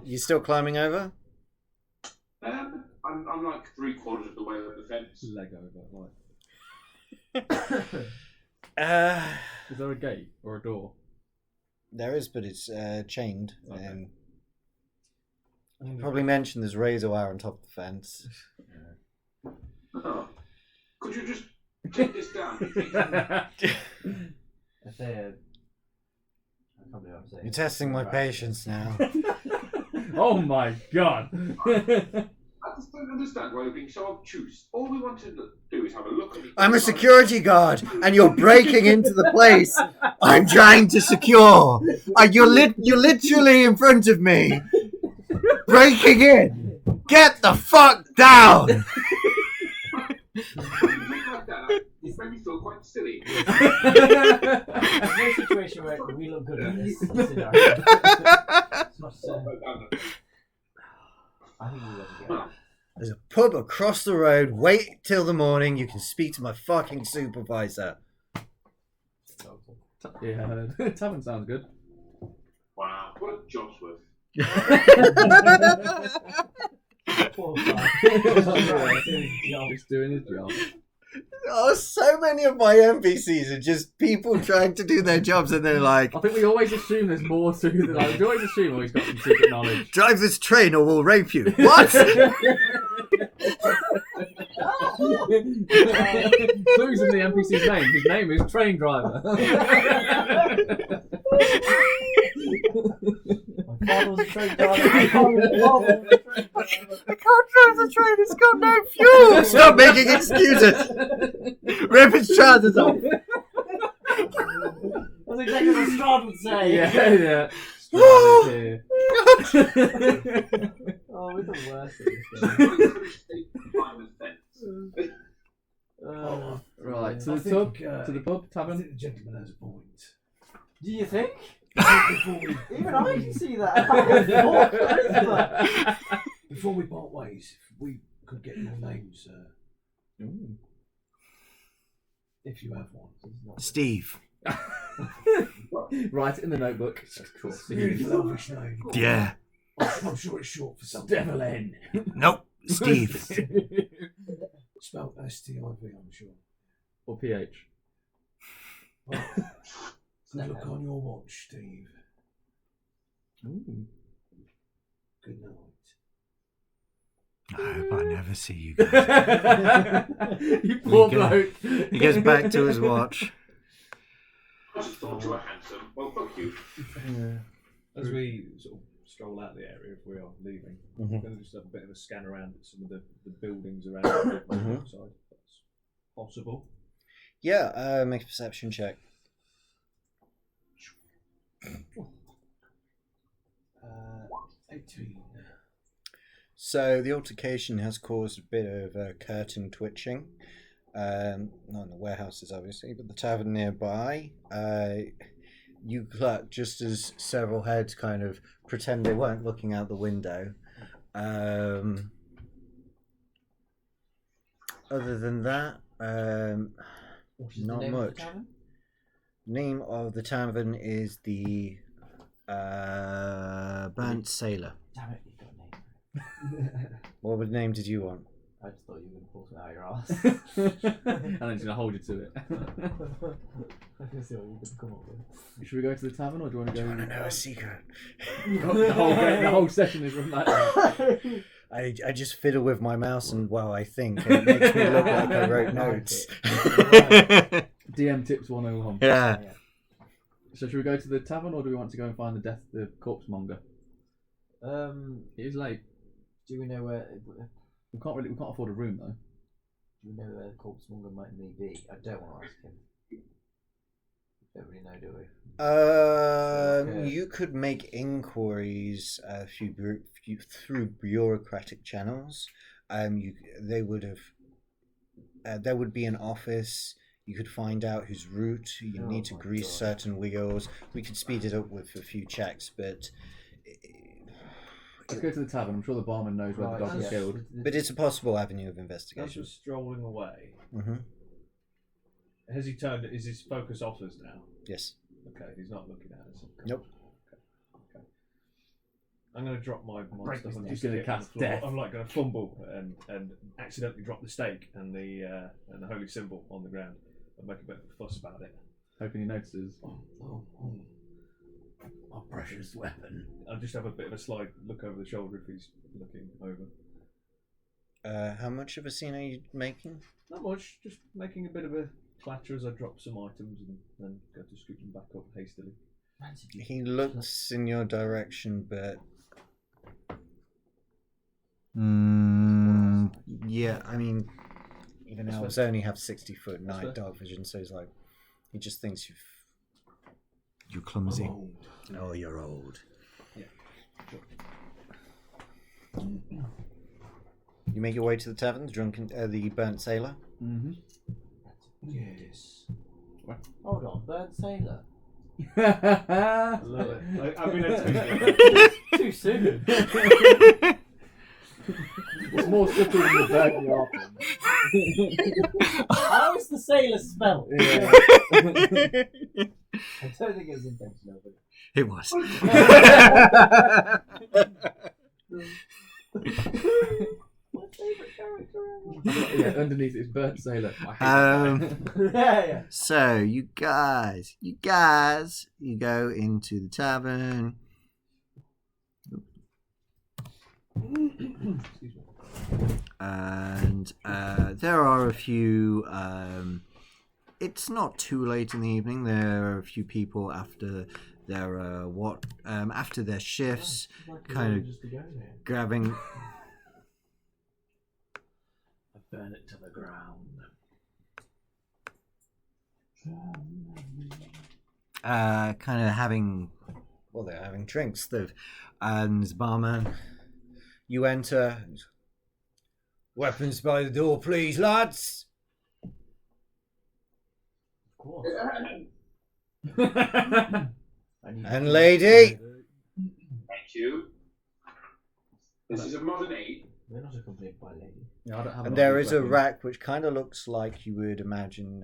S1: You still climbing over?
S7: I'm like 3/4 of the way up the fence.
S5: Lego, but
S4: Is there a gate or a door?
S1: There is, but it's chained. Okay. Probably mentioned there's razor wire on top of the fence.
S7: Oh. Could you just take this down?
S3: If they're... I can't believe I'm saying
S1: You're testing my patience now.
S4: Oh my god!
S7: I just don't understand why you're being so obtuse. All we want to do is have a look at the...
S1: I'm a security guard, and you're breaking into the place I'm trying to secure. You're literally in front of me, breaking in. Get the fuck down!
S7: It's made me feel quite silly.
S3: There's no situation where we look good at this scenario. It's not, I think we look good.
S1: There's a pub across the road. Wait till the morning. You can speak to my fucking supervisor.
S4: Yeah, tavern sounds good.
S7: Wow, what a job's worth.
S3: Poor guy.
S4: He's doing his job.
S1: Oh, so many of my NPCs are just people trying to do their jobs, and they're like,
S4: I think we always assume there's more to the like. We always assume he's got some secret knowledge.
S1: drive this train or we'll rape you. What?
S4: Clues in the NPC's name. His name is Train Driver.
S3: My father was a train driver.
S1: I can't drive the train, it's got no fuel! Stop making excuses! Rip his trousers off!
S3: That's exactly what Strahd would say.
S4: Yeah.
S1: Oh,
S3: Oh, we're the worst at this game.
S4: Right, to
S2: I
S4: the
S2: think,
S4: pub, to the pub
S2: I
S4: tavern.
S2: think the gentleman has a point.
S3: Do you think?
S2: Before we,
S3: Even I can see that.
S2: before we part ways, if we could get your names, if you have one.
S1: Steve.
S4: Write it in the notebook. Of course.
S2: Beautiful elvish name.
S1: Yeah.
S2: I'm sure it's short for something.
S4: Devil N.
S1: Nope. Steve.
S2: Spelled STIV, I'm sure.
S4: Or PH.
S2: Well, look on your watch, Steve.
S4: Ooh.
S2: Good night.
S6: I hope I never see you guys.
S4: You poor
S6: He go-
S4: bloke.
S6: He gets back to his watch.
S7: I just thought you were handsome. Well, fuck you.
S5: As we sort of stroll out the area, if we are leaving,
S1: Mhm.
S5: we're going to just have a bit of a scan around at some of the buildings around the outside. If that's possible.
S1: Yeah, make a perception check.
S2: 18.
S1: So the altercation has caused a bit of curtain twitching. Not in the warehouses, obviously, but the tavern nearby. You cluck just as several heads kind of pretend they weren't looking out the window. Other than that,
S3: What is
S1: not
S3: the name
S1: much.
S3: Of the tavern?
S1: Name of the tavern is the Burnt Sailor.
S3: Damn it, you've got a name.
S1: What name did you want?
S3: I just thought you were going to pull something out your ass.
S4: And then he's going to hold you to it.
S3: I can see what you could come up with.
S4: Should we go to the tavern or do you want to go?
S1: know a secret?
S4: The whole session is from that.
S1: I just fiddle with my mouse and, well, I think it makes me look like I wrote notes.
S4: DM tips 101.
S1: Yeah.
S4: So should we go to the tavern or do we want to go and find the corpse monger? It is late.
S3: Do we know where?
S4: We can't afford a room though.
S3: Do we know where the corpse monger might be? I don't want to ask him. We don't really know, do we? Okay.
S1: You could make inquiries through bureaucratic channels. They would have. There would be an office. You could find out whose route. You need to grease certain wheels. We could speed it up with a few checks, but.
S4: Let's go to the tavern. I'm sure the barman knows where the dog was killed.
S1: But it's a possible avenue of
S5: As
S1: investigation.
S5: we're strolling away,
S1: Mm-hmm.
S5: has he turned? Is his focus off us now?
S1: Yes.
S5: Okay, he's not looking at us.
S1: Nope.
S5: Okay. I'm going to drop my stuff and
S4: He's
S5: just
S4: gonna
S5: hit on the
S4: cast
S5: floor.
S4: death.
S5: I'm like going to fumble and accidentally drop the stake and the holy symbol on the ground and make a bit of a fuss about it.
S4: Hoping he notices.
S2: My precious weapon.
S5: I'll just have a bit of a slight look over the shoulder if he's looking over.
S1: How much of a scene are you making?
S5: Not much, just making a bit of a clatter as I drop some items and then go to scoop them back up hastily.
S1: He looks in your direction, but yeah, I mean, even elves only have 60-foot night dark vision, so he's like, he just thinks you're clumsy. Oh, you're old.
S5: Yeah, sure.
S1: You make your way to the tavern, the Burnt Sailor.
S4: Mm-hmm.
S2: Yes.
S3: Hold on, Burnt Sailor.
S5: I love it. I mean, it's
S3: Too soon.
S4: It's more subtle than the bird you often.
S3: How is the sailor spelled?
S4: Yeah.
S3: I don't think it's intentional, but
S1: It was.
S3: my favourite character ever.
S4: Yeah, underneath it's burnt sailor. I hate
S3: Yeah.
S1: So you guys, you go into the tavern. And there are a few. It's not too late in the evening. There are a few people after after their shifts, kind of
S3: Just to go there.
S1: grabbing.
S2: I burn it to the ground.
S1: Kind of having. Well, they're having drinks. And the barman. You enter. Weapons by the door, please, lads.
S3: Of course.
S1: And lady.
S7: Thank you. This is a modern aid.
S3: We're not accompanied by a lady.
S4: Yeah, I don't have
S1: And
S4: an
S1: there
S4: obvious
S1: is a
S4: weapon.
S1: rack which kind of looks like you would imagine,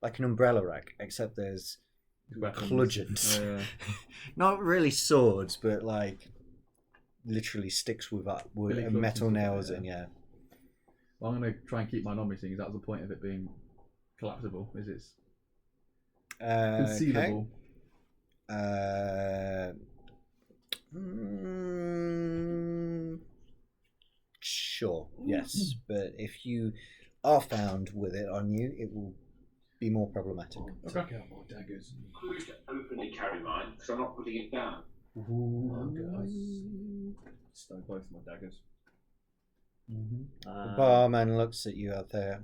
S1: like an umbrella rack, except there's
S4: Weapons.
S1: bludgeons.
S4: Yeah.
S1: Not really swords, but like literally sticks with wood
S4: Billy
S1: and
S4: clubs
S1: metal
S4: and stuff
S1: nails
S4: like
S1: in.
S4: that.
S1: Yeah.
S4: Well, I'm going to try and keep mine on me, seeing as that was the point of it being collapsible, is it's concealable.
S1: Okay. Sure, yes, but if you are found with it on you, it will be more problematic.
S2: I'll take out my daggers.
S7: I used to openly carry mine because I'm not putting it down.
S5: Stow both my daggers.
S1: The barman looks at you out there.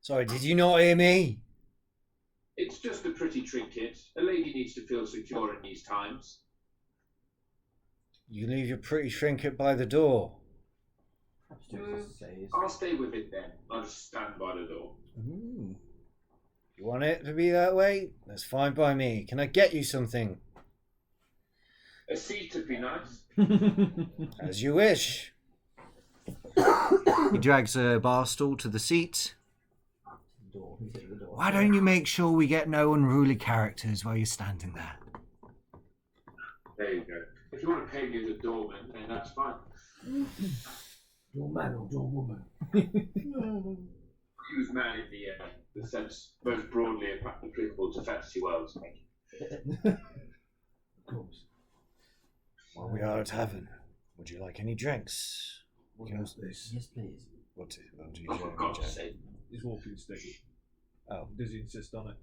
S1: Sorry, did you not hear me?
S7: It's just a pretty trinket. A lady needs to feel secure in these times.
S1: You leave your pretty trinket by the door.
S3: Perhaps Joseph says.
S7: I'll stay with it then. I'll just stand by the door.
S1: You want it to be that way? That's fine by me. Can I get you something?
S7: A seat would be nice.
S1: As you wish. He drags a bar stool to the seat. Why don't you make sure we get no unruly characters while you're standing there?
S7: There you go. If you want to pay me as a doorman, then that's fine.
S2: Doorman or doorwoman?
S7: Use man in the sense most broadly applicable to fantasy worlds.
S2: Of course.
S1: Well, we are a tavern. Would you like any drinks?
S2: What's this?
S3: Yes, please.
S1: What do you
S7: Oh, for God's sake.
S5: His walking stick.
S1: Oh.
S5: Does he insist on it?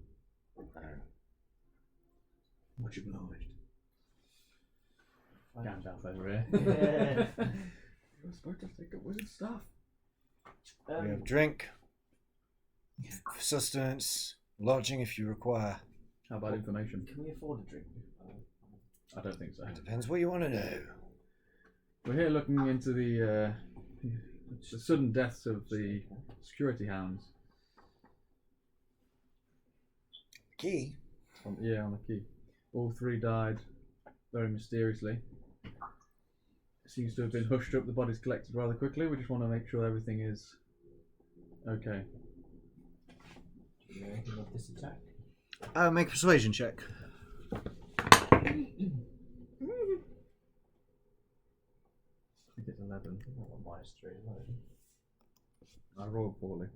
S2: Much obliged.
S4: Gandalf over here.
S3: Yeah.
S4: You're supposed to take up wizard stuff.
S1: We have drink, sustenance, lodging if you require.
S4: How about information?
S3: Can we afford a drink?
S4: I don't think so.
S1: It depends what you want to know.
S4: We're here looking into the sudden deaths of the security hounds.
S1: Key?
S4: On the key. All three died very mysteriously. It seems to have been hushed up, the bodies collected rather quickly. We just want to make sure everything is okay.
S3: Do you know anything of this attack?
S1: Make a persuasion check.
S4: I think it's 11.
S3: -3.
S4: I rolled poorly.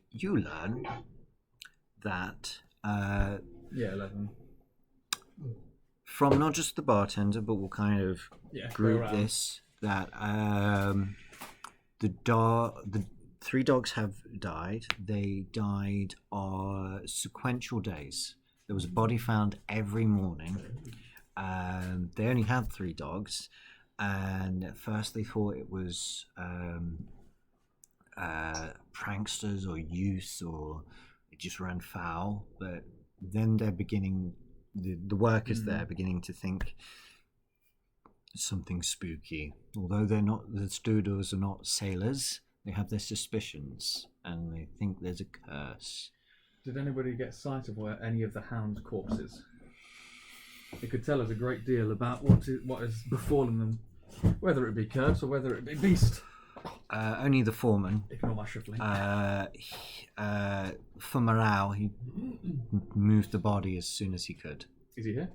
S1: You learn that
S4: Yeah, 11.
S1: from not just the bartender, but we'll kind of
S4: Yeah,
S1: group
S4: go around.
S1: this, that the 3 dogs have died. They died on sequential days. There was a body found every morning. They only had 3 dogs, and at first they thought it was pranksters or youths, or it just ran foul. But then they're beginning, the workers there beginning to think something spooky. Although they're not, the stewards are not sailors, they have their suspicions and they think there's a curse.
S4: Did anybody get sight of where any of the hounds' corpses? It could tell us a great deal about what has befallen them, whether it be curse or whether it be beast.
S1: Only the foreman.
S4: Ignore my shuffling.
S1: For morale, he moved the body as soon as he could.
S4: Is he here?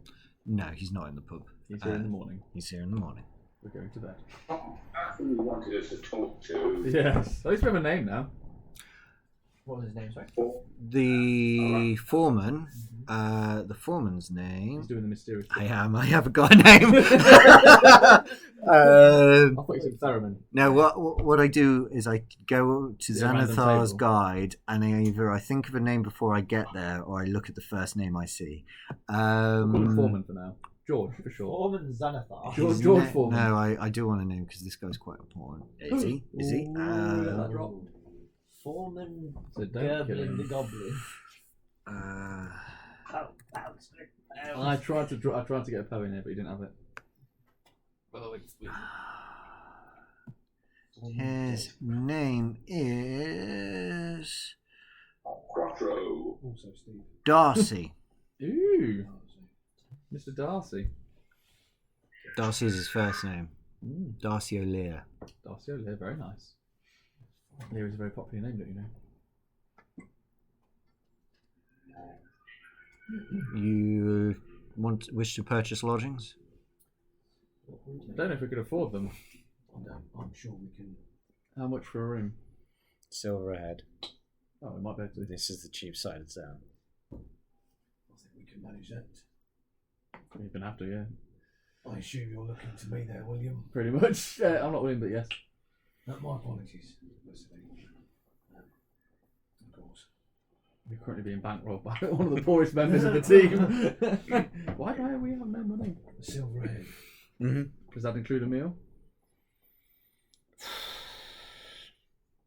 S1: No, he's not in the pub.
S4: He's here in the morning.
S1: He's here in the morning.
S4: We're going to bed.
S7: That's who we wanted us to talk to.
S4: Yes. At least we have a name now.
S3: What was his name, sorry?
S1: The foreman, the foreman's name.
S4: He's doing the mysterious
S1: I
S4: thing.
S1: am. I haven't got a name.
S4: I thought you said Theremin.
S1: Now, what I do is I go to
S4: Yeah, random
S1: Xanathar's
S4: table.
S1: guide, and I think of a name before I get there, or I look at the first name I see.
S4: Call him Foreman for now. George, for sure.
S3: Foreman Xanathar.
S4: George Foreman.
S1: No, I do want a name because this guy's quite important. Is he? Is he?
S4: Ooh, that drop.
S3: Foreman
S4: So don't kill
S3: Gerblin the
S4: him.
S3: Goblin.
S4: I tried to get a poem in here, but he didn't have it.
S1: His name is
S7: Quattro.
S5: Also, Steve.
S1: Darcy.
S4: Ooh, Mr. Darcy.
S1: Darcy is his first name. Darcy O'Lear.
S4: Darcy O'Lear, very nice. O'Lear is a very popular name, don't you know?
S1: You wish to purchase lodgings?
S4: I don't know if we could afford them.
S2: I'm sure we can.
S4: How much for a room?
S1: Silver ahead.
S4: Oh, we might be able to.
S1: This is the cheap side of town.
S2: I think we can manage that.
S4: You're gonna have to, yeah.
S2: I assume you're looking to me there, William.
S4: Pretty much. I'm not William, but yes.
S2: My apologies. Of course.
S4: We're currently being bankrolled by one of the poorest members of the team. Why do we have no money?
S2: The silver egg.
S1: Mm-hmm.
S4: Does that include a meal?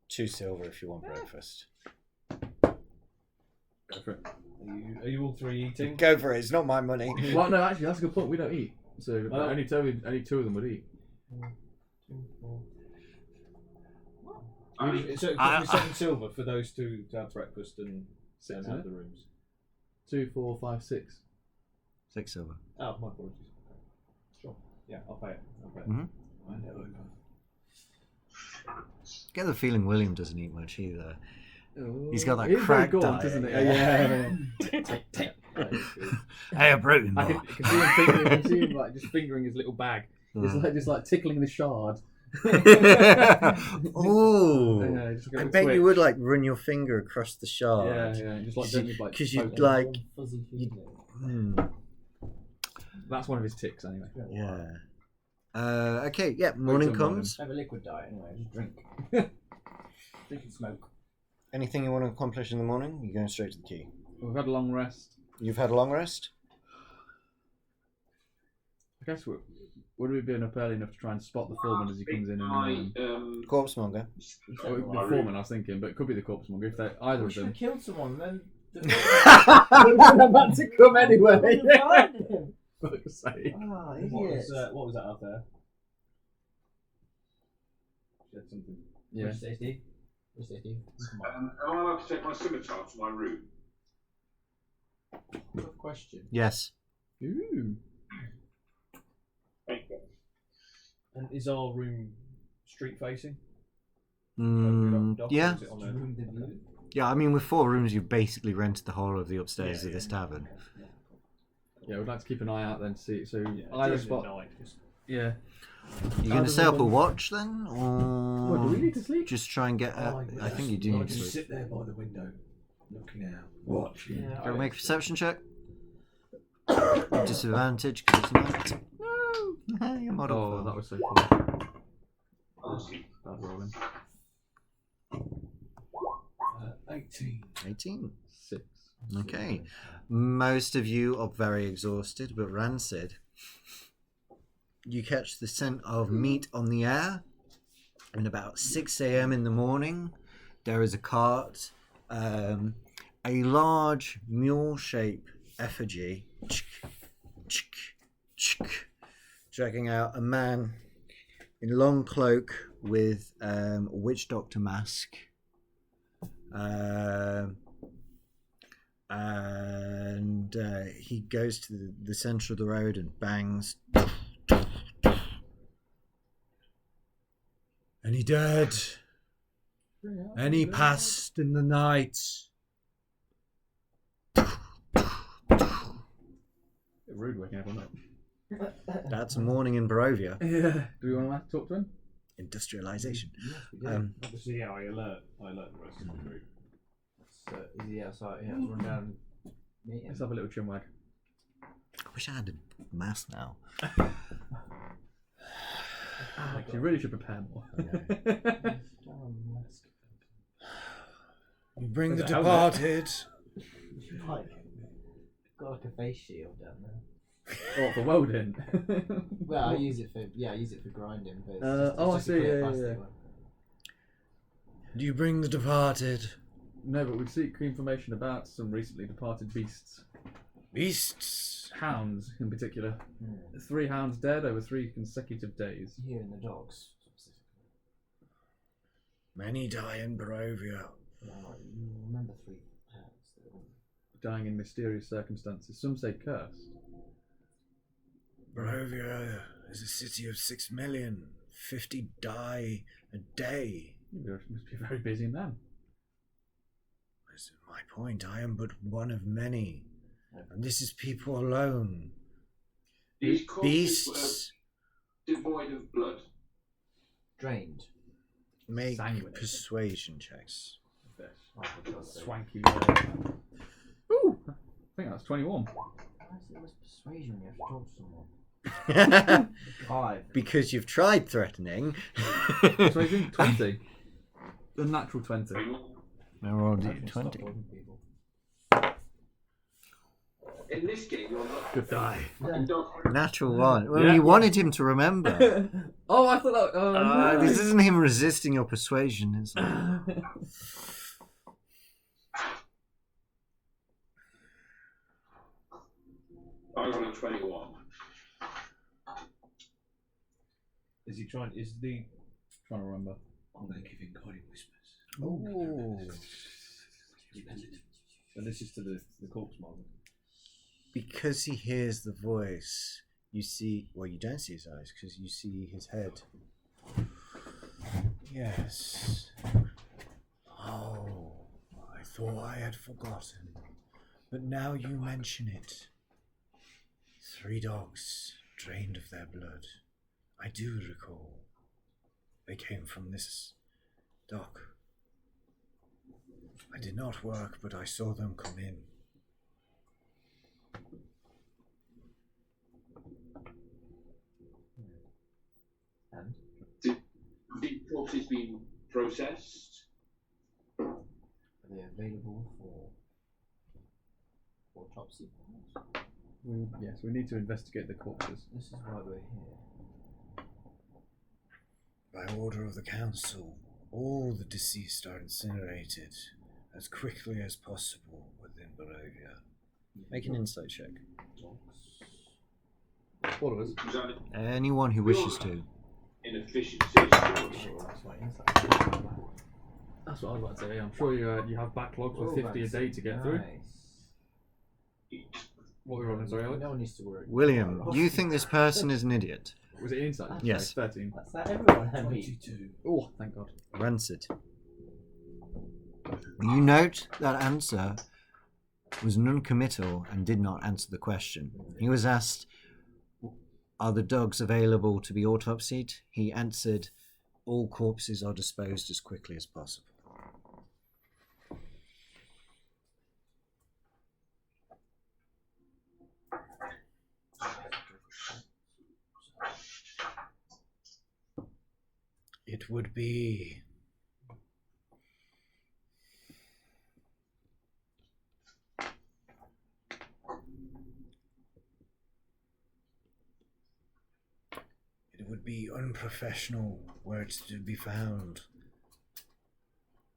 S1: 2 silver if you want breakfast.
S4: Go for it.
S5: Are you all three eating?
S1: Go for it. It's not my money.
S4: Well, no, actually, that's a good point. We don't eat. So
S5: Oh.
S4: only two of them would eat.
S5: 2, 4. So it cost me 7 silver for those two to have breakfast and
S4: Six,
S5: have
S4: isn't
S5: the
S4: it?
S5: rooms.
S4: 2, 4, 5, 6.
S1: 6 silver.
S5: Oh, my apologies. Okay. Sure. Yeah, I'll pay it.
S1: Mhm.
S2: Hand it over.
S1: Get the feeling William doesn't eat much either. He's got that
S4: He's
S1: crack
S4: very gaunt,
S1: diet.
S4: isn't he? Yeah.
S6: Hey, a protein
S4: I
S6: bar.
S4: can see him fingering, I can see him like just fingering his little bag, just like tickling the shard.
S1: Oh,
S4: Yeah, just
S1: I
S4: a
S1: bet
S4: twitch.
S1: you would like run your finger across the shard.
S4: Yeah, just like gently like.
S1: Because you'd
S4: poke
S1: like,
S3: Fuzzy
S4: That's one of his ticks, anyway.
S1: yeah. Okay, yeah. Morning
S4: till
S1: comes.
S3: Have a liquid diet anyway. Just drink. Drink and smoke.
S1: Anything you want to accomplish in the morning? You're going straight to the quay.
S4: We've had a long rest.
S1: You've had a long rest.
S4: I guess would we be up early enough to try and spot the foreman as he comes in? And
S1: Corpse monger.
S4: the foreman, I was thinking, but it could be the corpse monger if they either
S3: We
S4: of
S3: should
S4: them.
S3: have killed someone then.
S4: We're about to come anyway. For fuck's sake.
S3: Ah,
S5: What was that out there? Said something.
S4: Yeah.
S3: What'd you say, Steve? What'd you say, Steve? Come on.
S7: Am I allowed to take my scimitar to my room?
S3: Good question.
S1: Yes.
S4: Ooh.
S7: Thank you.
S5: And is our room street facing?
S1: Yeah.
S3: Room the view?
S1: Yeah, I mean, with 4 rooms, you've basically rented the whole of the upstairs of this tavern.
S4: Yeah, we'd like to keep an eye out then to see. So either spot. Yeah.
S1: You're going to stay up a watch then? Or
S4: What, do we need to sleep?
S1: just try and get I think you do need to
S2: just
S1: sleep.
S2: sit there by the window, looking out, watching.
S3: Yeah,
S1: Go make a perception check. Disadvantage because it's night. No! You're model.
S4: Oh, that was so cool. Bad rolling.
S2: 18.
S1: 18.
S4: 6.
S1: Okay. Most of you are very exhausted, but Rancid, you catch the scent of meat on the air, and about 6 a.m. in the morning, there is a cart, a large mule-shaped effigy, dragging out a man in a long cloak with a witch doctor mask. And he goes to the center of the road and bangs. Any dead? Any passed in the night?
S4: Rude waking up on that.
S1: That's morning in Barovia.
S4: Yeah. Do we want to talk to him?
S1: Industrialization.
S5: Obviously, yeah, I alert the rest of the group.
S3: So, is he outside? Yeah, let's run down and meet him.
S4: Let's have a little chinwag.
S1: I wish I had a mask now.
S4: You really should prepare more.
S1: You bring the
S5: Is it helmet?
S1: departed.
S3: Like, got like a face shield down there.
S4: Oh, for welding.
S3: Well, I use it for grinding. But it's
S4: I
S3: just a
S4: see,
S3: clear
S4: yeah,
S3: plastic
S4: yeah.
S3: one.
S1: Do you bring the departed?
S4: No, but we seek information about some recently departed beasts.
S1: Beasts.
S4: Hounds, in particular. 3 hounds dead over 3 consecutive days.
S3: Here in the docks.
S1: Many die in Barovia.
S3: You remember 3 hounds that were
S4: Dying in mysterious circumstances. Some say cursed.
S1: Barovia is a city of 6 million. 50 die a day.
S4: You must be a very busy man.
S1: That's my point. I am but one of many. And this is people alone.
S7: These corpses
S1: Beasts.
S7: were devoid of blood.
S3: drained.
S1: Make
S4: Sanguinary.
S1: persuasion checks.
S3: Oh, for God's sake.
S4: Swanky word. Ooh! I think that's 21.
S3: Why is it always persuasion when you have to talk to someone? 5.
S1: Because you've tried threatening.
S4: So I think 20. A natural 20.
S1: I rolled
S3: I can stop
S1: 20.
S3: holding people.
S7: In this game, you're not
S4: Good die.
S7: fucking dog.
S1: Natural 1. Well,
S4: Yeah.
S1: you wanted him to remember.
S4: Oh, I thought that. Oh, no.
S1: This isn't him resisting your persuasion, is it?
S7: I rolled a 21.
S5: Is he trying? Is the
S4: Trying to remember.
S2: I'm going to give him guiding whispers.
S1: Ooh.
S5: and this is to the corpse marker.
S1: Because he hears the voice, you see... Well, you don't see his eyes, because you see his head. Yes. Oh, I thought I had forgotten. But now you mention it. 3 dogs drained of their blood. I do recall. They came from this dock. I did not work, but I saw them come in.
S3: And
S7: Did the corpses been processed?
S3: are they available for autopsy?
S4: Yes, we need to investigate the corpses.
S3: This is why we're here.
S1: By order of the council, all the deceased are incinerated as quickly as possible within Barovia. Make an insight check.
S4: What was?
S7: Was that
S1: Anyone who wishes to.
S7: inefficiency?
S3: That's my insight.
S4: That's what I was about to say. I'm sure you have backlogs with 50 a day to get through. What were we rolling? Sorry, Alex?
S3: No one needs to worry.
S1: William, you think this person is an idiot?
S4: Was it insight?
S1: Yes.
S4: Sorry, 13.
S3: That's that everyone had me.
S2: 22.
S4: Oh, thank God.
S1: Rancid. You note that answer was non-committal and did not answer the question. He was asked, are the dogs available to be autopsied? He answered, all corpses are disposed as quickly as possible. It would be... It would be unprofessional were it to be found,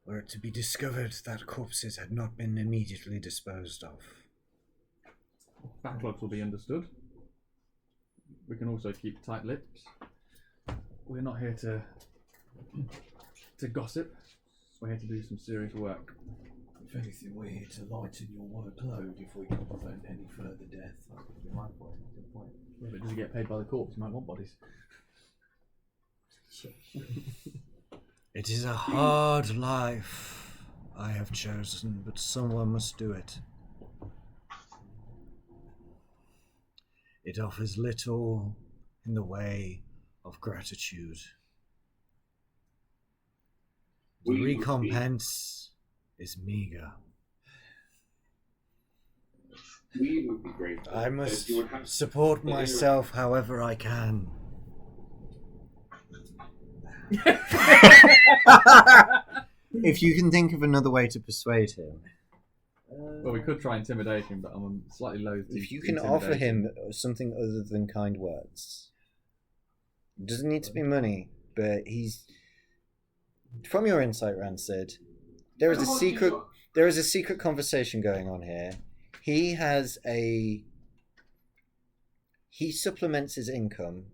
S1: were it to be discovered that corpses had not been immediately disposed of.
S4: Backlogs will be understood. We can also keep tight lips. We're not here to gossip. We're here to do some serious work.
S2: If anything, we're here to lighten your workload if we can prevent any further death.
S3: That would be my point. Good point.
S4: Yeah, but does he get paid by the corpse? He might want bodies.
S1: It is a hard life I have chosen, but someone must do it. It offers little in the way of gratitude. The recompense is meager.
S7: We would be grateful.
S1: I
S7: as
S1: must
S7: you would have
S1: support myself however I can. If you can think of another way to persuade him.
S4: Well, we could try intimidation, but I'm slightly loath to.
S1: If you can offer him something other than kind words. It doesn't need to be money, but he's... From your insight, Rancid, there is a secret conversation going on here. He supplements his income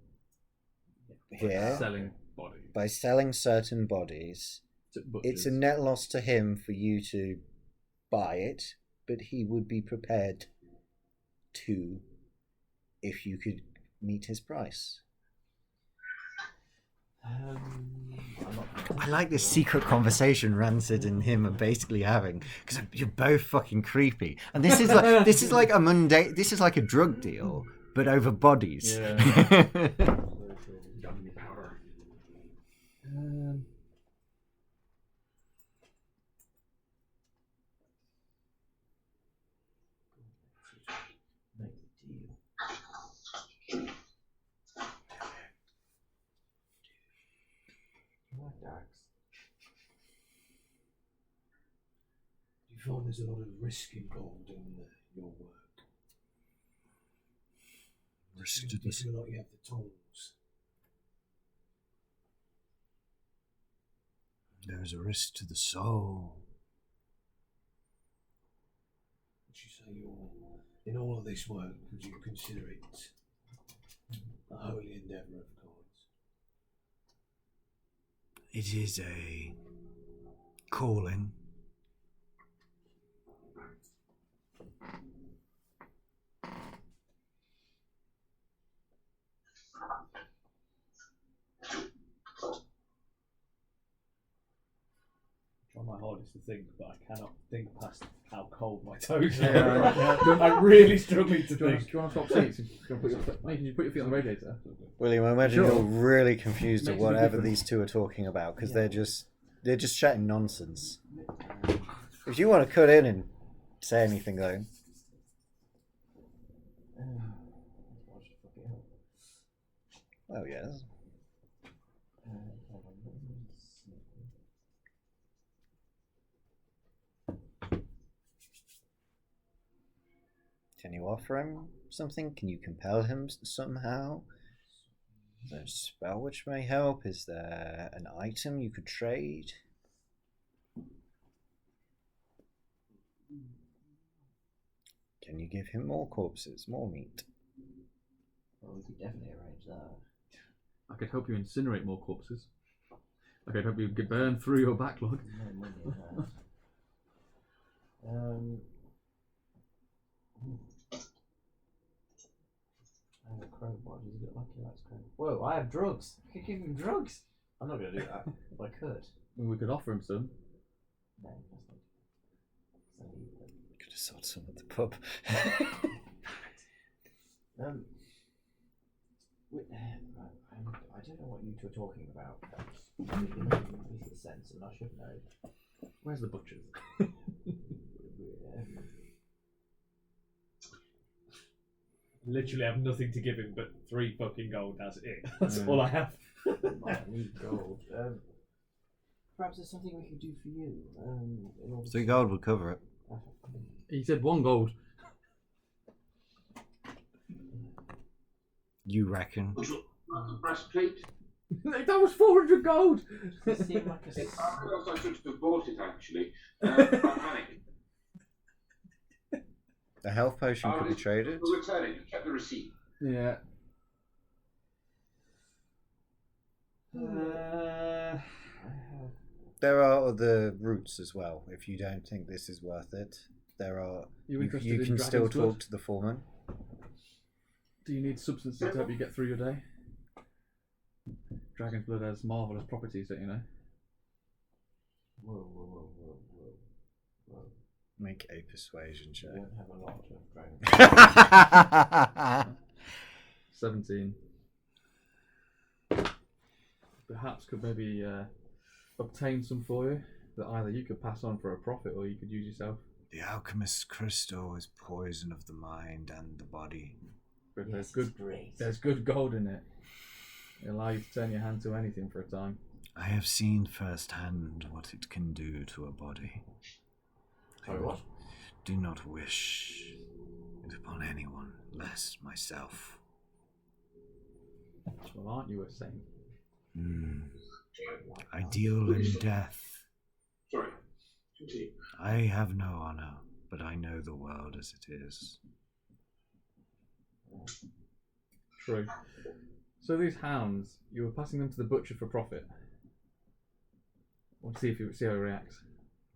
S1: here
S4: selling bodies.
S1: by selling certain bodies. It's a net loss to him for you to buy it, but he would be prepared to if you could meet his price. I like this secret conversation Rancid and him are basically having, because you're both fucking creepy, and this is like a mundane, this is like a drug deal but over bodies.
S4: Yeah.
S2: Gunpowder.
S3: Make the deal.
S2: find there's a lot of risk involved in your work?
S1: Risk
S2: Do
S1: to
S2: you
S1: this.
S2: feel like you have the tools?
S1: There is a risk to the soul.
S2: Would you say in all of this work, would you consider it a holy endeavour of gods?
S1: It is a calling.
S5: Try my hardest to think, but I cannot think past how cold my toes are.
S4: Yeah.
S5: I'm really struggling to
S4: Do you
S5: think.
S4: want to swap seats? You can put your feet on the radiator.
S1: William, I imagine
S4: Sure.
S1: you're really confused at
S4: Makes a
S1: whatever
S4: difference.
S1: these two are talking about because they're just chatting nonsense. If you want to cut in and say anything though, oh yes. Can you offer him something? Can you compel him somehow? Is there a spell which may help? Is there an item you could trade? Can you give him more corpses, more meat?
S3: Well, we could definitely arrange that.
S4: I could help you incinerate more corpses. I could help you burn through your backlog.
S3: No money in that. I have a crowbar. Does he look like he likes crowbar? Whoa, I have drugs. I could give him drugs. I'm not going to do that, but I could.
S4: We could offer him some.
S3: No, that's not. So he,
S1: Could have sold some at the pub.
S3: I don't know what you two are talking about. It doesn't make sense, and I should know.
S4: Where's the butchers?
S5: Literally have nothing to give him but 3 fucking gold. That's it. That's all I have.
S3: Might need gold. Perhaps there's something we can do for you. In order
S1: 3 gold would cover it.
S4: He said 1 gold.
S1: You reckon?
S7: Like a breastplate?
S4: That was 400 gold!
S3: Does it seem like a
S7: I realised I should have bought it actually. I panicked.
S1: A health potion could be traded.
S7: We'll return it. You kept the receipt.
S4: Yeah.
S1: There are other routes as well. If you don't think this is worth it, there are.
S4: You interested
S1: You
S4: in
S1: can still
S4: dragon's blood?
S1: talk to the foreman.
S4: Do you need substances to help you get through your day? Dragon's blood has marvellous properties, don't you know?
S3: Whoa.
S1: Make a persuasion
S3: We
S1: check.
S3: don't have a lot of dragons.
S4: 17. Perhaps could maybe obtain some for you that either you could pass on for a profit or you could use yourself.
S1: The alchemist's crystal is poison of the mind and the body.
S4: But
S3: Yes,
S4: there's
S3: it's great.
S4: good gold in it. It'll allow you to turn your hand to anything for a time.
S1: I have seen firsthand what it can do to a body.
S3: Sorry, what?
S1: Do not wish it upon anyone, less myself.
S4: Well, aren't you a saint?
S1: I deal in death.
S7: Sorry. Continue.
S1: I have no honor, but I know the world as it is.
S4: True. So these hounds, you were passing them to the butcher for profit. We'll see how he reacts.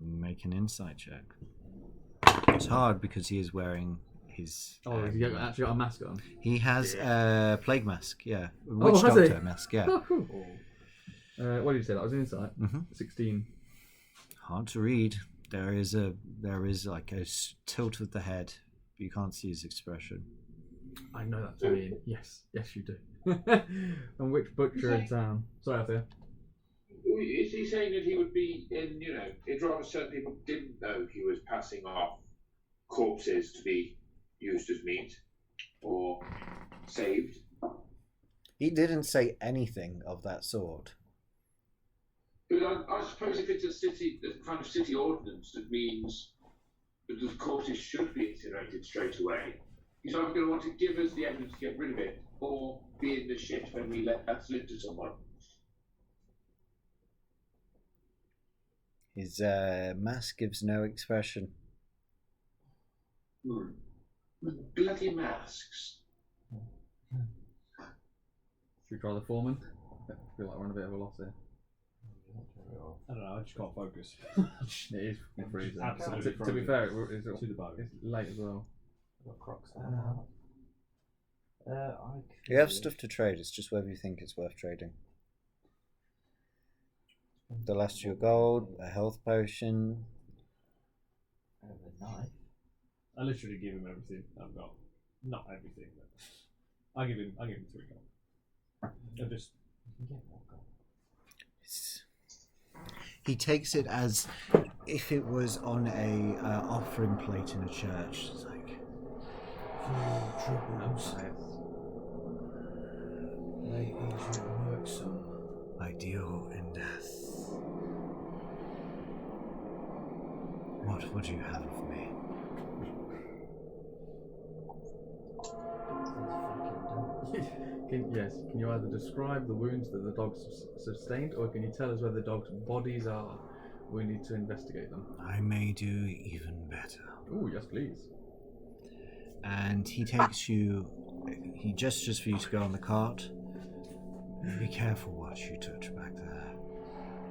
S1: Make an insight check. It's hard because he is wearing his.
S4: Oh, has he actually got a mask on?
S1: He has a plague mask, yeah.
S4: Oh,
S1: Witch
S4: has he?
S1: doctor mask, yeah.
S4: Oh, cool. What did you say? That was an insight. 16.
S1: Hard to read. There is like a tilt of the head. You can't see his expression.
S4: I know that to mean yes, you do. And which butcher in town? Sorry, Althea.
S7: Is he saying that he would be in, he'd rather certain people didn't know he was passing off corpses to be used as meat or saved?
S1: He didn't say anything of that sort.
S7: But I suppose if it's a kind of city ordinance that means the corpses should be incinerated straight away. He's either going to want to give us the evidence to get rid of it, or be in the shit when we let that slip to someone.
S1: His mask gives no expression.
S7: Bloody masks.
S4: Should we try the foreman? I feel like we're on a bit of a loss here.
S5: I don't know. I just can't focus.
S4: It is freezing.
S5: Absolutely
S4: To be
S5: frozen.
S4: fair, it's
S5: To the bone.
S4: late as well.
S3: Got Crocs
S1: You have stuff to trade, it's just whether you think it's worth trading. The last of your gold, a health potion.
S3: The knife.
S5: I literally give him everything I've got. Not everything, but I give him 3 gold. And just
S3: You can get more gold.
S1: He takes it as if it was on a offering plate in a church. It's like,
S2: Troubles. Late ease your work, son.
S1: ideal in death. What would you have of me?
S4: Can you either describe the wounds that the dogs sustained, or can you tell us where the dogs' bodies are? We need to investigate them.
S1: I may do even better.
S4: Oh, yes, please.
S1: And he takes you, he gestures for you to go on the cart. Be careful what you touch back there.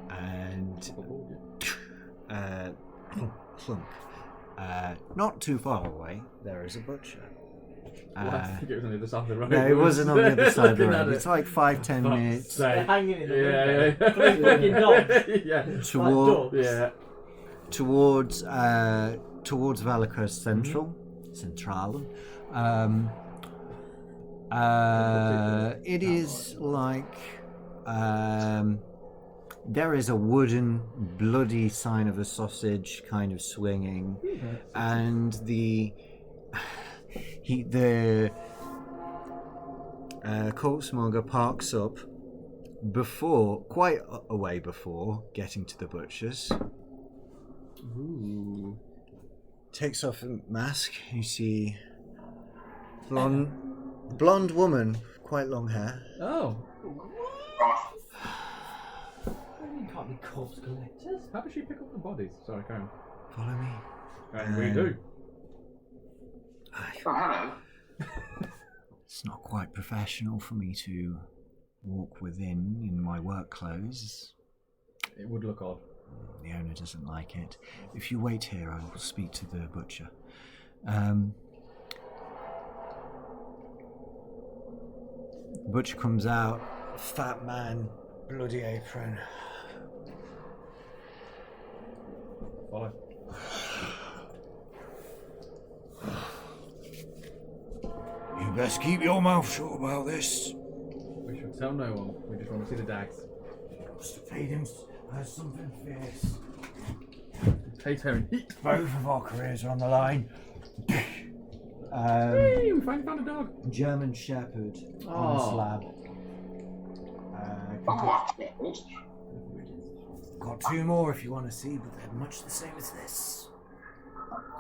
S1: And clunk. Not too far away, there is a butcher.
S4: Well, I think it was on the other side of the road.
S1: No, it wasn't on the other side of the
S4: Looking at
S1: road.
S4: it.
S1: It's like 5-10 minutes
S3: They're hanging in the
S4: Yeah,
S3: window. Three fucking dogs.
S4: yeah.
S1: toward,
S4: Yeah.
S1: towards Valacrest Central. Centralen. It is like there is a wooden bloody sign of a sausage kind of swinging, and the corpsemonger parks up quite a way before getting to the butcher's.
S4: Ooh.
S1: Takes off a mask. You see blonde woman, quite long hair.
S4: Oh,
S3: You can't be corpse collectors.
S4: how does she pick up the bodies? Sorry, Karen.
S1: Follow me.
S4: And we do.
S7: Oh, hello.
S1: It's not quite professional for me to walk within in my work clothes.
S4: It would look odd.
S1: The owner doesn't like it. If you wait here, I will speak to the butcher. The butcher comes out, fat man, bloody apron.
S4: Follow.
S6: You best keep your mouth shut about this.
S4: We should tell no one. We just want to see the dags.
S6: Must have paid him something fierce.
S4: Potato and heat.
S6: Both of our careers are on the line.
S4: Hey, we finally found a dog.
S1: German Shepherd on
S4: Oh.
S1: slab.
S6: Got 2 more if you want to see, but they're much the same as this.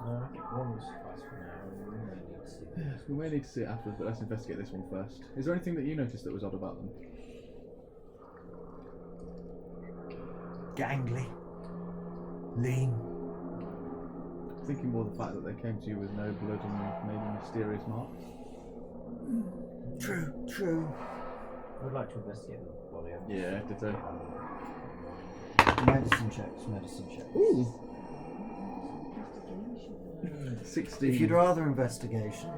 S3: No, I think one was suffice for now. We may need to see.
S4: Yes, we may need to see it after, but let's investigate this one first. Is there anything that you noticed that was odd about them?
S6: Gangly. Lean.
S4: Thinking more the fact that they came to you with no blood and maybe mysterious marks.
S6: True.
S3: I would like to investigate the body.
S4: Yeah, ditto.
S1: Medicine checks.
S4: Ooh. 16.
S1: If you'd rather investigation,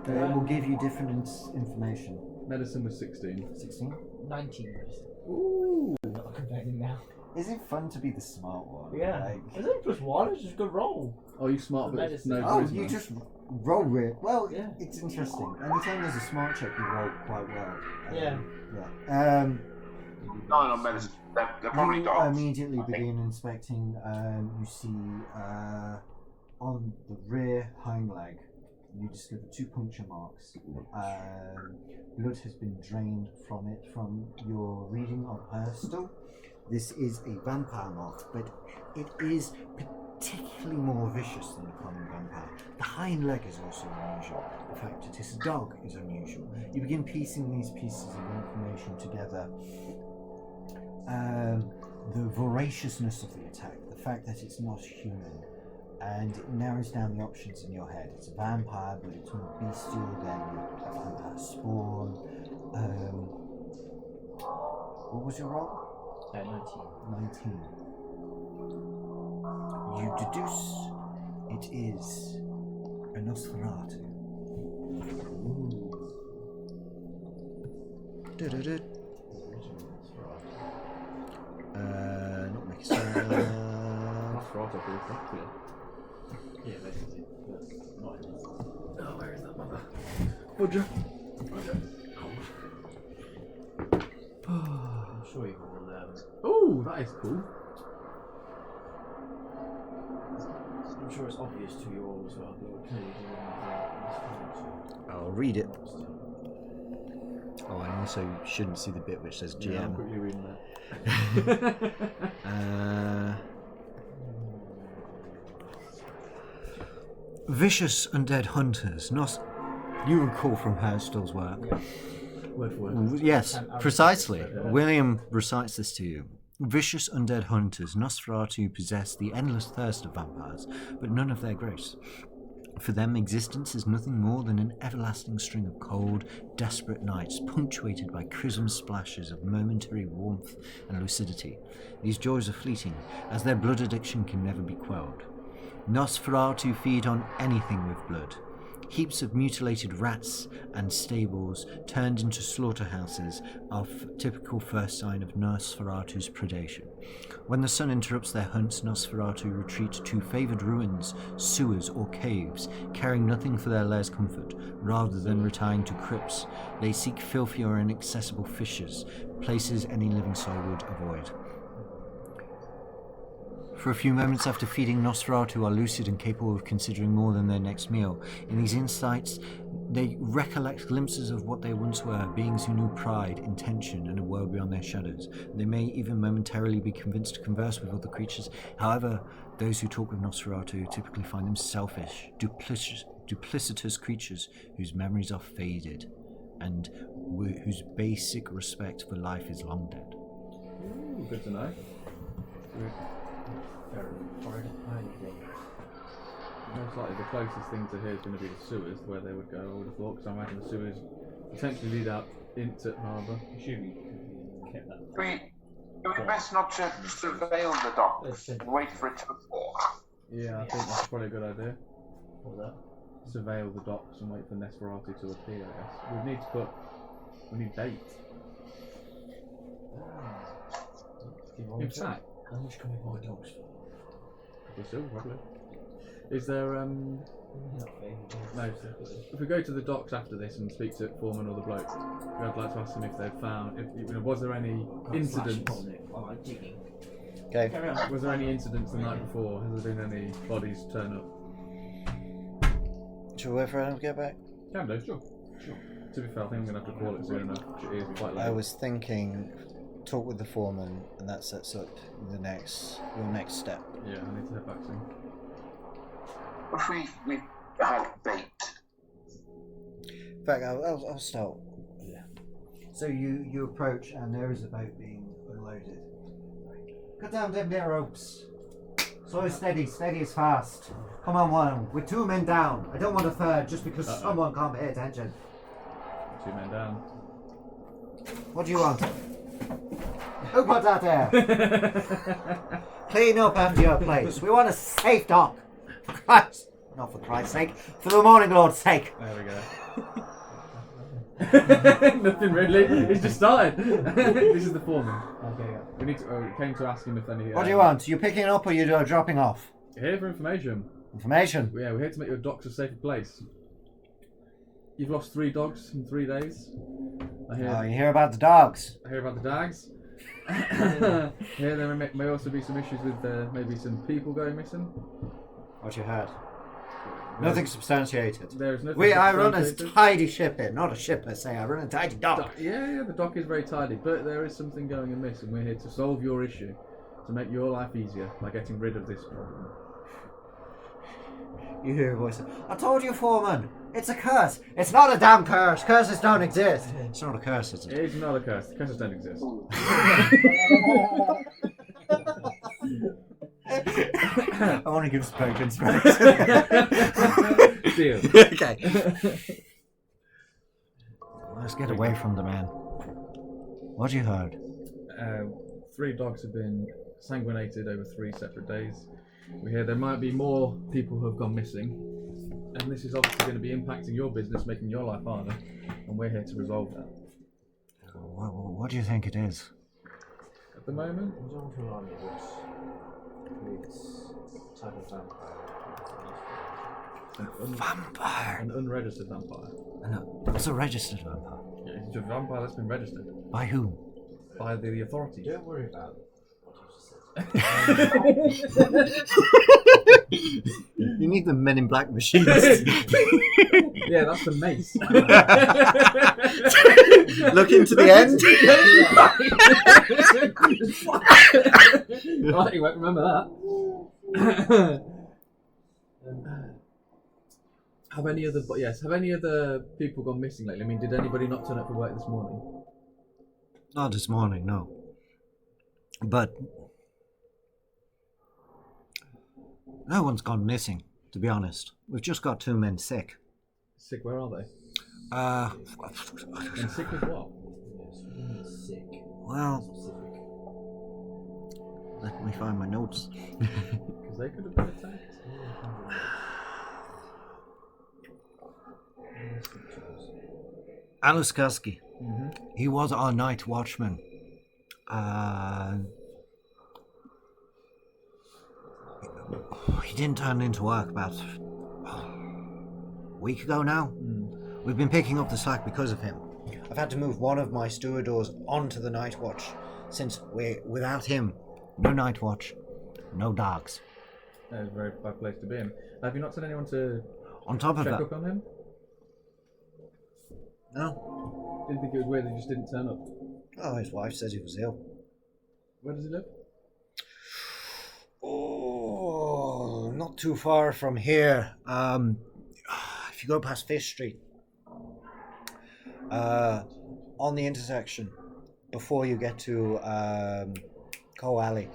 S1: it will give you different information.
S4: Medicine was 16.
S1: 16.
S3: 19 medicine.
S4: Ooh.
S3: Not complaining now.
S1: Is it fun to be the smart one?
S3: Yeah.
S1: Like,
S3: Is it +1? It's just a good roll.
S4: Oh, you smart,
S3: The
S4: but it's
S3: medicine.
S4: no
S1: oh,
S4: charisma.
S1: you just roll real. Well,
S3: Yeah.
S1: it's interesting. Anytime there's a smart check, you roll quite well.
S3: Yeah.
S1: Yeah.
S7: 9 on medicine. They're probably
S1: You
S7: dogs.
S1: immediately
S7: I think.
S1: begin inspecting. You see on the rear hind leg, you discover 2 puncture marks. Blood has been drained from it from your reading of Herstal. This is a vampire mark, but it is particularly subtly more vicious than the common vampire. The hind leg is also unusual. The fact it is a dog is unusual. You begin piecing these pieces of information together. The voraciousness of the attack, the fact that it's not human, and it narrows down the options in your head. It's a vampire, but it's more bestial than a vampire spawn. What was your roll? 19. You deduce it is a Nosferatu. Not make a sound.
S4: Nosferatu feels popular.
S3: Yeah, basically. But not in this.
S4: Oh, where is that mother? Roger.
S3: I'm sure you will.
S4: Oh, that is cool.
S3: I'm sure it's obvious to you all as well, but clearly you
S1: I'll read it. Oh, I also shouldn't see the bit which says
S4: Yeah, I'm
S1: GM.
S4: quickly reading that.
S1: Vicious undead hunters. You recall from Herstall's work.
S4: Word for word.
S1: Yes, precisely. William recites this to you. Vicious undead hunters, Nosferatu possess the endless thirst of vampires, but none of their grace. For them, existence is nothing more than an everlasting string of cold, desperate nights, punctuated by chrism splashes of momentary warmth and lucidity. These joys are fleeting, as their blood addiction can never be quelled. Nosferatu feed on anything with blood. Heaps of mutilated rats and stables turned into slaughterhouses are typical first sign of Nosferatu's predation. When the sun interrupts their hunts, Nosferatu retreat to favoured ruins, sewers or caves, caring nothing for their lair's comfort. Rather than retiring to crypts, they seek filthy or inaccessible fissures, places any living soul would avoid. For a few moments after feeding, Nosferatu are lucid and capable of considering more than their next meal. In these insights, they recollect glimpses of what they once were, beings who knew pride, intention, and a world beyond their shadows. They may even momentarily be convinced to converse with other creatures. However, those who talk with Nosferatu typically find them selfish, duplicitous creatures whose memories are faded, and whose basic respect for life is long dead.
S4: Ooh, good to know. Most likely the closest thing to here is going to be the sewers, where they would go, I would have thought, because I imagine the sewers potentially lead out into Harbour.
S3: Assuming you kept that.
S7: We best not to surveil the dock and wait for it to report.
S4: Yeah, I think that's probably a good idea.
S3: What was that?
S4: Surveil the docks and wait for Nosferatu to appear, I guess. We need bait. In fact,
S2: How much can we buy dogs for?
S4: we're still probably. Is there no? If we go to the docks after this and speak to Foreman or the bloke, I'd like to ask them if they've found. Was there any incidents?
S1: Okay.
S4: Was there any incidents the night before? Has there been any bodies turn up?
S1: Shall we wait for him to get back?
S4: Can do, sure. To be fair, I think I'm going to have to call it soon enough. It is quite late.
S1: I was thinking, talk with the foreman, and that sets up your next step.
S4: Yeah, I need to head back soon.
S7: If we had bait.
S1: In fact, I'll start. Yeah. So you approach, and there is a boat being unloaded. Cut down them there ropes. Slow steady as fast. Come on, one. With 2 men down. I don't want a third, just because someone can't pay attention.
S4: 2 men down.
S1: What do you want? Who put that there? Clean up under your place. We want a safe dock. Christ. Not for Christ's sake. For the Morning Lord's sake.
S4: There we go. Nothing really. It's just started. This is the foreman.
S2: Okay,
S4: We need to. We came to ask him if any.
S1: What do you want? You picking up or you dropping off?
S4: Here for information.
S1: Information.
S4: Yeah, we're here to make your docks a safer place. You've lost 3 dogs in 3 days. I hear.
S1: Oh, you hear about the dogs?
S4: I hear about the dags. Here there may also be some issues with maybe some people going missing.
S1: What you heard? Nothing substantiated.
S4: There is nothing.
S1: I run a
S4: substantiated.
S1: tidy ship here, not a ship per se. I run a tidy dock.
S4: Yeah, the dock is very tidy, but there is something going amiss, and we're here to solve your issue, to make your life easier by getting rid of this problem.
S1: You hear a voice. I told you, Foreman. It's a curse. It's not a damn curse. Curses don't exist. It's not a curse, is it?
S4: It's not a curse. Curses don't exist.
S1: I want to give Spoke inspiration.
S4: Deal.
S1: Okay. Let's get away from the man. What you heard?
S4: 3 dogs have been sanguinated over 3 separate days. We hear there might be more people who have gone missing, and this is obviously going to be impacting your business, making your life harder, and we're here to resolve that.
S1: What do you think it is?
S4: At the moment,
S3: Don't remind me which type of vampire.
S1: Vampire.
S4: an unregistered vampire.
S1: No, what's a registered vampire?
S4: Yeah, it's a vampire that's been registered
S1: By whom?
S4: by the authorities.
S3: Don't worry about what you just said.
S1: You need the Men in Black machines.
S4: Yeah, that's the mace.
S1: Look into the end.
S4: Right, you won't remember that. Have any other people gone missing lately? I mean, did anybody not turn up for work this morning?
S1: Not this morning, no. But no one's gone missing, to be honest. We've just got 2 men sick.
S4: Sick, where are they? And sick with what?
S3: Sick.
S1: Well, let me find my notes.
S4: Because they could have been attacked.
S1: Aluskaski.
S4: Mm-hmm.
S1: He was our night watchman. He didn't turn into work about a week ago now. We've been picking up the slack because of him. I've had to move one of my stevedores onto the night watch since without him, no night watch, no dogs.
S4: That is a very bad place to be in. Have you not sent anyone to
S1: On top of
S4: check
S1: that,
S4: up on him?
S1: no.
S4: Didn't think it was weird he just didn't turn up.
S1: Oh, his wife says he was ill.
S4: Where does he live?
S1: Oh, not too far from here. If you go past Fish Street, on the intersection, before you get to Co Alley,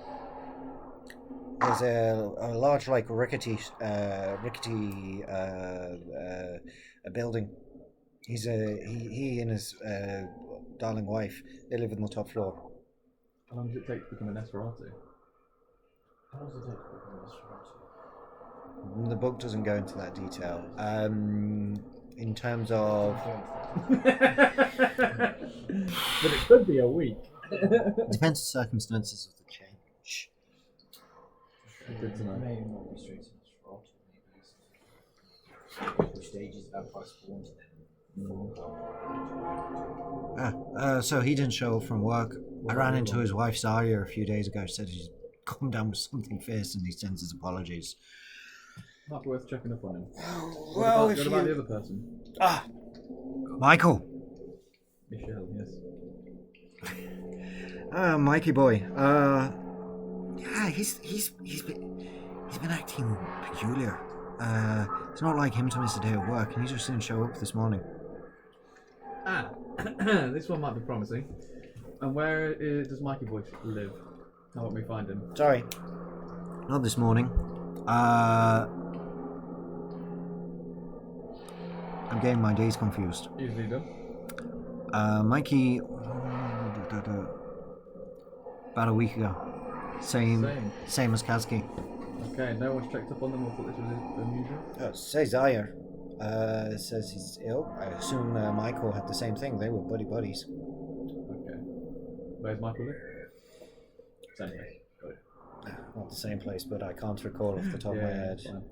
S1: there's a large, like rickety building. He and his darling wife, they live on the top floor.
S4: How long does it take to become an Esperanto?
S3: How does it take to become a restaurant?
S1: The book doesn't go into that detail. In terms of,
S4: But it could be a week.
S1: it depends on circumstances of the change.
S4: Good to know.
S3: Maybe not be straight to the restaurant. Which stages that price spawned then?
S1: So he didn't show up from work. I ran into his wife Zarya a few days ago. Said he's come down with something fierce and he sends his apologies.
S4: Might be worth checking up on him.
S1: Well,
S4: what about the other person?
S1: Michael.
S4: Michelle, yes.
S1: Mikey boy. Yeah, he's been acting peculiar. It's not like him to miss a day of work, and he just didn't show up this morning.
S4: This one might be promising. And where does Mikey boy live? How about we find him?
S1: Sorry, not this morning. I'm getting my days confused.
S4: Easily done.
S1: Mikey, about a week ago. Same as Kazki.
S4: Okay, no one's checked up on them or thought this was unusual?
S1: Says Zaire. Says he's ill. I assume Michael had the same thing. They were buddies.
S4: Okay. Where's Michael live? Same place. Got it.
S1: Not the same place, but I can't recall off the top of my head.
S4: Fine.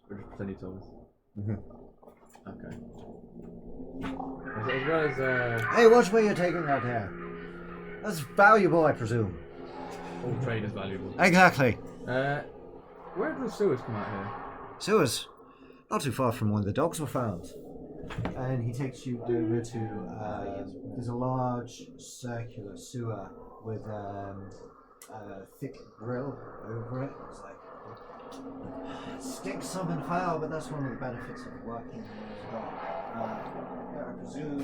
S4: We'll just pretend you told us.
S1: Mm-hmm.
S4: Okay. As well as
S1: Hey, watch where you're taking that hair. That's valuable, I presume.
S4: all trade is valuable.
S1: Exactly.
S4: Where did the sewers come out here?
S1: Sewers, not too far from where the dogs were found. And he takes you over to, there's a large circular sewer with a thick grill over it. It's like, stick, some and fail, but that's one of the benefits of working as a dog. Yeah, I presume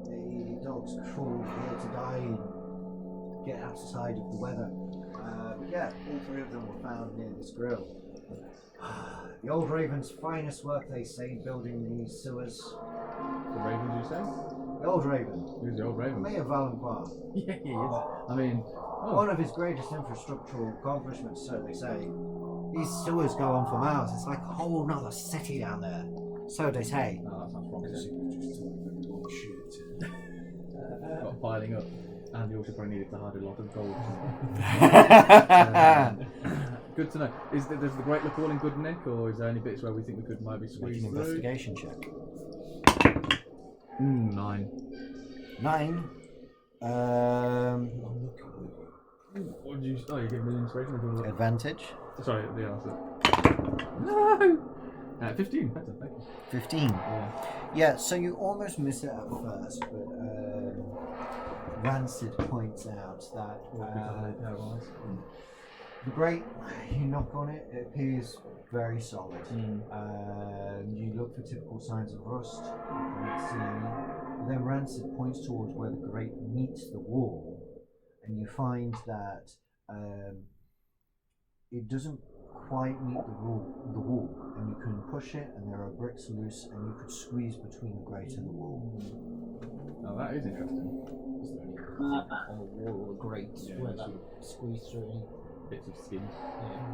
S1: the dog's crawled here to die and get outside of the weather. Yeah, all three of them were found near this grill. The old Raven's finest work, they say, building these sewers.
S4: The Raven, you say?
S1: The old Raven.
S4: Who's the old Raven?
S1: Mayor Valencois.
S4: Yeah, he is. I mean,
S1: One of his greatest infrastructural accomplishments, so they say. These sewers go on for miles. It's like a whole nother city down there. So they say.
S4: no, that sounds wrong.
S2: Because he was just talking about shit.
S4: Got piling up. And he also probably needed to hide a lot of gold. Good to know. Does the Great look all in good nick, or is there any bits where we think we could maybe
S1: Make
S4: squeeze
S1: an
S4: through?
S1: investigation check.
S4: 9.
S1: 9.
S4: What did you? Oh, you gave me an inspiration. Or do you want to-
S1: Advantage.
S4: Sorry, the answer. No. 15. Better. Thank you.
S1: 15.
S4: Yeah.
S1: Yeah, so you almost miss it at first, but Rancid points out that the Great, you knock on it, it appears very solid. You look for typical signs of rust, you can't see any. But then Rancid points towards where the Great meets the wall, and you find that it doesn't quite meet the wall, and you can push it, and there are bricks loose, and you could squeeze between the grate and the wall.
S4: Oh, that is interesting.
S3: Is there any on the wall or the grate where that squeezed through?
S4: Bits of skin.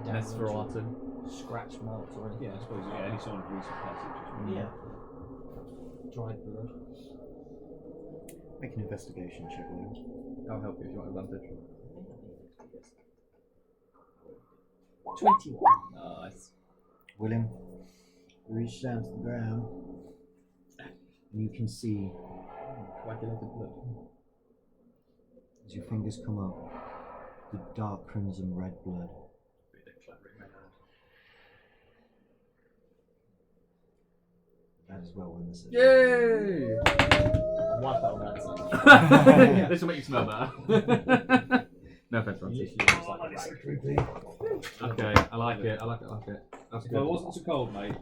S3: Yeah,
S4: Nesferatu.
S3: scratch marks or anything?
S5: Yeah, I suppose. Yeah, any sign of recent passage.
S3: Yeah. Dried blood.
S1: Make an investigation check, Williams.
S4: I'll help you if you want advantage.
S3: 21.
S4: Nice.
S1: William, you reach down to the ground, and you can see,
S4: Coagulated blood.
S1: as your fingers come up, the dark crimson red blood.
S4: Bit of clavering, man.
S1: That is well when this is.
S4: Yay!
S3: Wipe out that.
S4: This will make you smell better. No offense, Francis.
S3: Literally looks like a rat.
S4: Okay, I like it. That's
S5: If
S4: good.
S5: I wasn't so cold, mate,